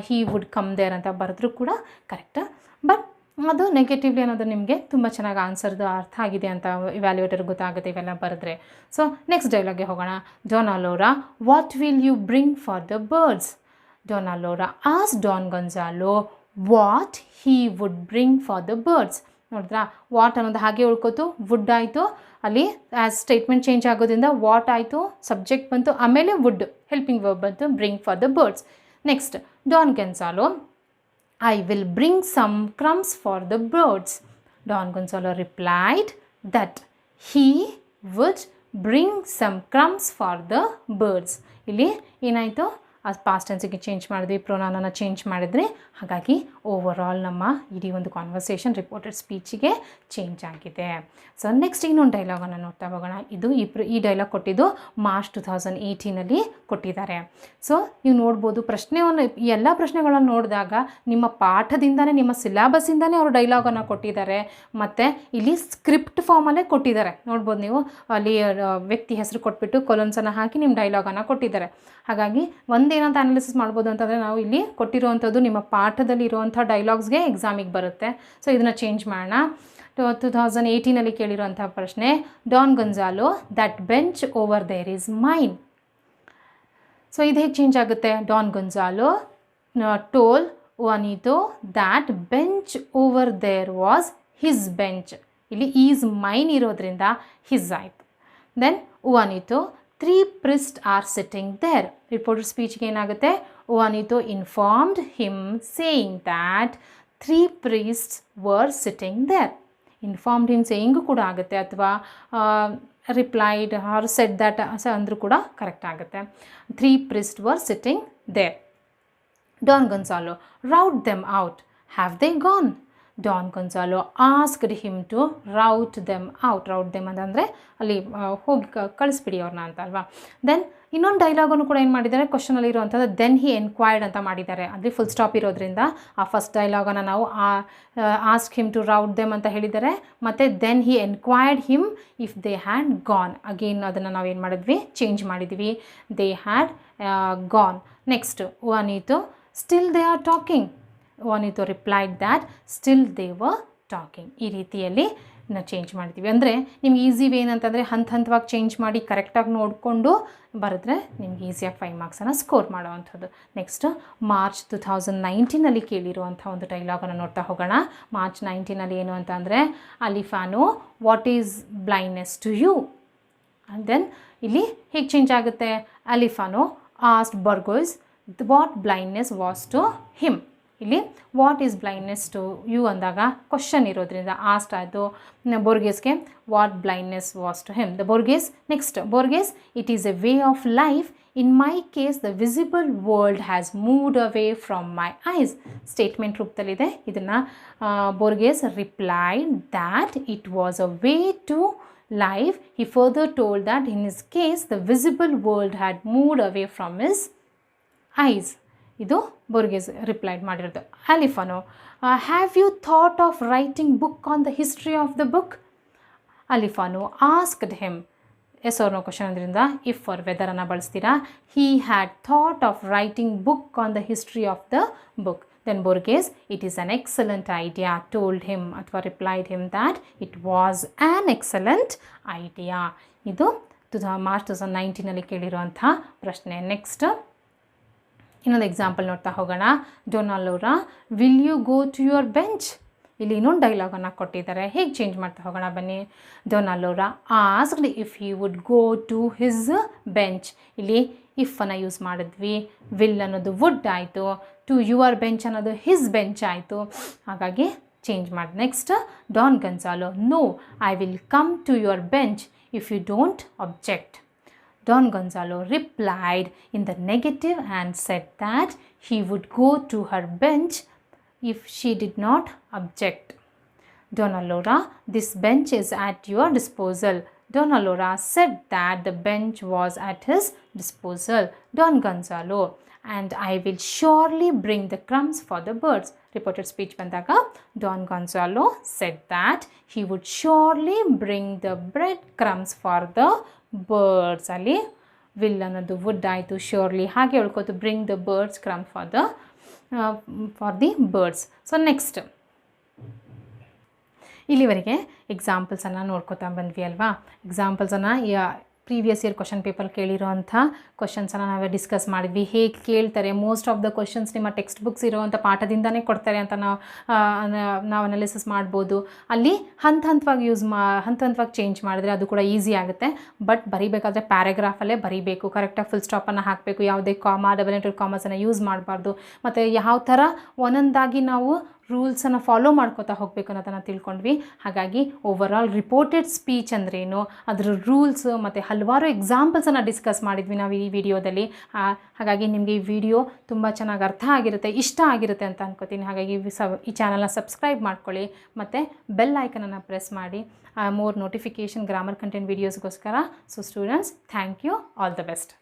ಹಿ ವುಡ್ ಕಮ್ ದೇರ್ ಅಂತ ಬರೆದ್ರೂ ಕೂಡ ಕರೆಕ್ಟ್. ಬಟ್ ಅದು ನೆಗೆಟಿವ್ಲಿ ಅನ್ನೋದು ನಿಮಗೆ ತುಂಬ ಚೆನ್ನಾಗಿ ಆನ್ಸರ್ದು ಅರ್ಥ ಆಗಿದೆ ಅಂತ ಇವ್ಯಾಲ್ಯೂಯೇಟರ್ ಗೊತ್ತಾಗುತ್ತೆ ಇವೆಲ್ಲ ಬರೆದ್ರೆ. ಸೊ ನೆಕ್ಸ್ಟ್ ಡೈಲಾಗ್ಗೆ ಹೋಗೋಣ. Dona Lora, what will you bring for the birds? Dona Lora ಆಸ್ Don Gonzalo what he would bring for the birds. ನೋಡಿದ್ರಾ, ವಾಟ್ ಅನ್ನೋದು ಹಾಗೆ ಉಳ್ಕೋತು, ವುಡ್ ಆಯಿತು, ಅಲ್ಲಿ ಆ್ಯಸ್ ಸ್ಟೇಟ್ಮೆಂಟ್ ಚೇಂಜ್ ಆಗೋದ್ರಿಂದ ವಾಟ್ ಆಯಿತು, ಸಬ್ಜೆಕ್ಟ್ ಬಂತು, ಆಮೇಲೆ ವುಡ್ ಹೆಲ್ಪಿಂಗ್ ವರ್ಬ್ ಬಂತು, bring for the birds. Next Don Gonzalo, I will bring some crumbs for the birds. Don Gonzalo replied that he would bring some crumbs for the birds. ಇಲ್ಲಿ ಏನಾಯಿತು, ಅದು past ಟೆನ್ಸಿಗೆ change ಮಾಡಿದ್ವಿ, ಪ್ರೊನೌನನ್ನು change ಮಾಡಿದ್ರಿ. ಹಾಗಾಗಿ overall ನಮ್ಮ ಇಡೀ ಒಂದು ಕಾನ್ವರ್ಸೇಷನ್ ರಿಪೋರ್ಟೆಡ್ ಸ್ಪೀಚಿಗೆ ಚೇಂಜ್ ಆಗಿದೆ. ಸೊ ನೆಕ್ಸ್ಟ್ ಇನ್ನೊಂದು ಡೈಲಾಗನ್ನು ನೋಡ್ತಾ ಹೋಗೋಣ. ಇದು ಈ ಡೈಲಾಗ್ ಕೊಟ್ಟಿದ್ದು ಮಾರ್ಚ್ 2018 ಕೊಟ್ಟಿದ್ದಾರೆ. ಸೊ ನೀವು ನೋಡ್ಬೋದು, ಪ್ರಶ್ನೆಯನ್ನು ಈ ಎಲ್ಲ ಪ್ರಶ್ನೆಗಳನ್ನು ನೋಡಿದಾಗ ನಿಮ್ಮ ಪಾಠದಿಂದನೇ, ನಿಮ್ಮ ಸಿಲೆಬಸ್ಸಿಂದನೇ ಅವರು ಡೈಲಾಗನ್ನು ಕೊಟ್ಟಿದ್ದಾರೆ. ಮತ್ತು ಇಲ್ಲಿ ಸ್ಕ್ರಿಪ್ಟ್ ಫಾರ್ಮಲ್ಲೇ ಕೊಟ್ಟಿದ್ದಾರೆ. ನೋಡ್ಬೋದು ನೀವು, ಅಲ್ಲಿ ವ್ಯಕ್ತಿ ಹೆಸರು ಕೊಟ್ಬಿಟ್ಟು ಕೊಲನ್ಸನ್ನು ಹಾಕಿ ನಿಮ್ಮ ಡೈಲಾಗನ್ನು ಕೊಟ್ಟಿದ್ದಾರೆ. ಹಾಗಾಗಿ ಒಂದೇನಂತ ಅನಾಲಿಸಿಸ್ ಮಾಡ್ಬೋದು ಅಂತಂದರೆ, ನಾವು ಇಲ್ಲಿ ಕೊಟ್ಟಿರುವಂಥದ್ದು ನಿಮ್ಮ ಪಾಠದಲ್ಲಿ ಇರುವಂಥ ಡೈಲಾಗ್ಸ್ಗೆ ಎಕ್ಸಾಮಿಗೆ ಬರುತ್ತೆ. ಸೊ ಇದನ್ನು ಚೇಂಜ್ ಮಾಡೋಣ. 2018 ಕೇಳಿರುವಂಥ ಪ್ರಶ್ನೆ, Don Gonzalo, that bench over there is mine. So ಇದು ಹೇಗೆ ಚೇಂಜ್ ಆಗುತ್ತೆ? Don Gonzalo told Juanito that bench over there was his bench. ಇಲ್ಲಿ ಈಸ್ ಮೈನ್ ಇರೋದ್ರಿಂದ ಹಿಸ್ ಆಯಿತು. Then Juanito, 3 priests are sitting there. Reported ಸ್ಪೀಚ್ಗೆ ಏನಾಗುತ್ತೆ? Juanito informed him saying that 3 priests were sitting there. Informed him saying ಕೂಡ ಆಗುತ್ತೆ, ಅಥವಾ replied R shed that ಅಂದರೂ ಕೂಡ ಕರೆಕ್ಟ್ ಆಗುತ್ತೆ. 3 priests were sitting there. Don Gonzalo, rout them out. Have they gone? Don Gonzalo asked him to rout them out. rout them ಅಂತಂದರೆ ಅಲ್ಲಿ ಹೋಗಿ ಕಳಿಸ್ಬಿಡಿ ಅವ್ರನ್ನ ಅಂತ ಅಲ್ವಾ. ದೆನ್ ಇನ್ನೊಂದು ಡೈಲಾಗನ್ನು ಕೂಡ ಏನು ಮಾಡಿದ್ದಾರೆ, ಕ್ವಶನಲ್ಲಿ ಇರುವಂಥದ್ದು ದೆನ್ ಹಿ ಎನ್ಕ್ವೈರ್ಡ್ ಅಂತ ಮಾಡಿದ್ದಾರೆ. ಅಲ್ಲಿ ಫುಲ್ ಸ್ಟಾಪ್ ಇರೋದ್ರಿಂದ ಆ ಫಸ್ಟ್ ಡೈಲಾಗನ್ನು ನಾವು ask him to route them ಅಂತ ಹೇಳಿದ್ದಾರೆ. ಮತ್ತು then he enquired him if they had gone. Again ಅದನ್ನು ನಾವು ಏನು ಮಾಡಿದ್ವಿ, ಚೇಂಜ್ ಮಾಡಿದ್ವಿ, they had gone. Next Juanito, still they are talking. Juanito replied that still they were talking. ಈ ರೀತಿಯಲ್ಲಿ ನಾವು ಚೇಂಜ್ ಮಾಡ್ತೀವಿ. ಅಂದರೆ ನಿಮ್ಗೆ ಈಸಿ ವೇ ಏನಂತಂದರೆ ಹಂತವಾಗಿ ಚೇಂಜ್ ಮಾಡಿ ಕರೆಕ್ಟಾಗಿ ನೋಡಿಕೊಂಡು ಬರೆದ್ರೆ ನಿಮ್ಗೆ ಈಸಿಯಾಗಿ 5 ಮಾರ್ಕ್ಸನ್ನು ಸ್ಕೋರ್ ಮಾಡೋವಂಥದ್ದು. ನೆಕ್ಸ್ಟ್ ಮಾರ್ಚ್ 2019 ಕೇಳಿರುವಂಥ ಒಂದು ಡೈಲಾಗನ್ನು ನೋಡ್ತಾ ಹೋಗೋಣ. ಮಾರ್ಚ್ 19 ಏನು ಅಂತ ಅಂದರೆ, Alifano, what is blindness to you? Then ಇಲ್ಲಿ ಹೇಗೆ ಚೇಂಜ್ ಆಗುತ್ತೆ, Alifano asked Borges what blindness was to him. ಇಲ್ಲಿ what is blindness to you ಅಂದಾಗ ಕ್ವಶನ್ ಇರೋದ್ರಿಂದ ಆಸ್ಟ್ ಆಯಿತು. ಬೋರ್ಗೇಸ್ಗೆ what blindness was to him. The Borges, next Borges, it is a way of life In my case, the visible world has moved away from my eyes. Statement ರೂಪದಲ್ಲಿದೆ. ಇದನ್ನು ಬೋರ್ಗೆಸ್ replied that it was a way to life. He further told that in his case, the visible world had moved away from his eyes. ಇದು Borges replied ಮಾಡಿರೋದು. Alifano, have you thought of writing book on the history of the book? Alifano asked him. Yes or no question ಅದರಿಂದ if for whether ಅನ್ನು ಬಳಸ್ತೀರಾ. He had thought of writing book on the history of the book. Then Borges, it is an excellent idea, told him ಅಥವಾ replied him that it was an excellent idea. ಇದು March 2019 ಕೇಳಿರುವಂಥ ಪ್ರಶ್ನೆ. Next ಇನ್ನೊಂದು example ನೋಡ್ತಾ ಹೋಗೋಣ. Dona Lora, will you go to your bench? ಇಲ್ಲಿ ಇನ್ನೊಂದು ಡೈಲಾಗನ್ನು ಕೊಟ್ಟಿದ್ದಾರೆ. ಹೇಗೆ ಚೇಂಜ್ ಮಾಡ್ತಾ ಹೋಗೋಣ ಬನ್ನಿ. Dona Lora asked if he would go to his bench. ಇಲ್ಲಿ ಇಫನ್ನು ಯೂಸ್ ಮಾಡಿದ್ವಿ. ವಿಲ್ ಅನ್ನೋದು ವುಡ್ ಆಯಿತು. ಟು ಯುವರ್ ಬೆಂಚ್ ಅನ್ನೋದು ಹಿಸ್ ಬೆಂಚ್ ಆಯಿತು. ಹಾಗಾಗಿ ಚೇಂಜ್ ಮಾಡಿ. Next Don Gonzalo, no I will come to your bench if you don't object. Don Gonzalo replied in the negative and said that he would go to her bench if she did not object. Donalora, this bench is at your disposal. Donalora said that the bench was at his disposal. Don Gonzalo, and I will surely bring the crumbs for the birds. Reported speech bandaga Don Gonzalo said that he would surely bring the bread crumbs for the birds. ಅಲ್ಲಿ will ಅನ್ನೋದು would ಆಯಿತು. Surely ಹಾಗೆ ಹೇಳ್ಕೋತು. Bring the birds crumb for the birds. So next ಇಲ್ಲಿವರೆಗೆ ಎಕ್ಸಾಂಪಲ್ಸನ್ನು ನೋಡ್ಕೋತಾ ಬಂದ್ವಿ ಅಲ್ವಾ. ಎಕ್ಸಾಂಪಲ್ಸನ್ನು ಪ್ರೀವಿಯಸ್ ಇಯರ್ ಕ್ವಶನ್ ಪೇಪರ್ ಕೇಳಿರೋವಂಥ ಕ್ವಶನ್ಸನ್ನು ನಾವೇ ಡಿಸ್ಕಸ್ ಮಾಡಿದ್ವಿ. ಹೇಗೆ ಕೇಳ್ತಾರೆ, ಮೋಸ್ಟ್ ಆಫ್ ದ ಕ್ವಶನ್ಸ್ ನಿಮ್ಮ ಟೆಕ್ಸ್ಟ್ ಬುಕ್ಸ್ ಇರೋವಂಥ ಪಾಠದಿಂದನೇ ಕೊಡ್ತಾರೆ ಅಂತ ನಾವು ಅನಾಲಿಸಿಸ್ ಮಾಡ್ಬೋದು. ಅಲ್ಲಿ ಹಂತವಾಗಿ ಹಂತವಾಗಿ ಚೇಂಜ್ ಮಾಡಿದ್ರೆ ಅದು ಕೂಡ ಈಸಿ ಆಗುತ್ತೆ. ಬಟ್ ಬರೀಬೇಕಾದ್ರೆ ಪ್ಯಾರಾಗ್ರಾಫಲ್ಲೇ ಬರೀಬೇಕು. ಕರೆಕ್ಟಾಗಿ ಫುಲ್ ಸ್ಟಾಪನ್ನು ಹಾಕಬೇಕು. ಯಾವುದೇ ಕಾಮಾ, ಡಬಲ್ ಇಂಟರ್ ಕಾಮರ್ಸನ್ನು ಯೂಸ್ ಮಾಡಬಾರ್ದು. ಮತ್ತು ಯಾವ ಥರ ಒಂದೊಂದಾಗಿ ನಾವು ರೂಲ್ಸನ್ನು ಫಾಲೋ ಮಾಡ್ಕೋತಾ ಹೋಗಬೇಕು ಅನ್ನೋದನ್ನು ತಿಳ್ಕೊಂಡ್ವಿ. ಹಾಗಾಗಿ ಓವರ್ ಆಲ್ ರಿಪೋರ್ಟೆಡ್ ಸ್ಪೀಚ್ ಅಂದ್ರೇನು, ಅದರ ರೂಲ್ಸ್ ಮತ್ತು ಹಲವಾರು ಎಕ್ಸಾಂಪಲ್ಸನ್ನು ಡಿಸ್ಕಸ್ ಮಾಡಿದ್ವಿ ನಾವು ಈ ವಿಡಿಯೋದಲ್ಲಿ. ಹಾಗಾಗಿ ನಿಮಗೆ ಈ ವಿಡಿಯೋ ತುಂಬ ಚೆನ್ನಾಗಿ ಅರ್ಥ ಆಗಿರುತ್ತೆ, ಇಷ್ಟ ಆಗಿರುತ್ತೆ ಅಂತ ಅನ್ಕೋತೀನಿ. ಹಾಗಾಗಿ ಈ ಚಾನಲ್ನ ಸಬ್ಸ್ಕ್ರೈಬ್ ಮಾಡ್ಕೊಳ್ಳಿ ಮತ್ತು ಬೆಲ್ ಐಕನನ್ನು ಪ್ರೆಸ್ ಮಾಡಿ ಮೋರ್ ನೋಟಿಫಿಕೇಷನ್ ಗ್ರಾಮರ್ ಕಂಟೆಂಟ್ ವೀಡಿಯೋಸ್ಗೋಸ್ಕರ. So students, thank you. All the best.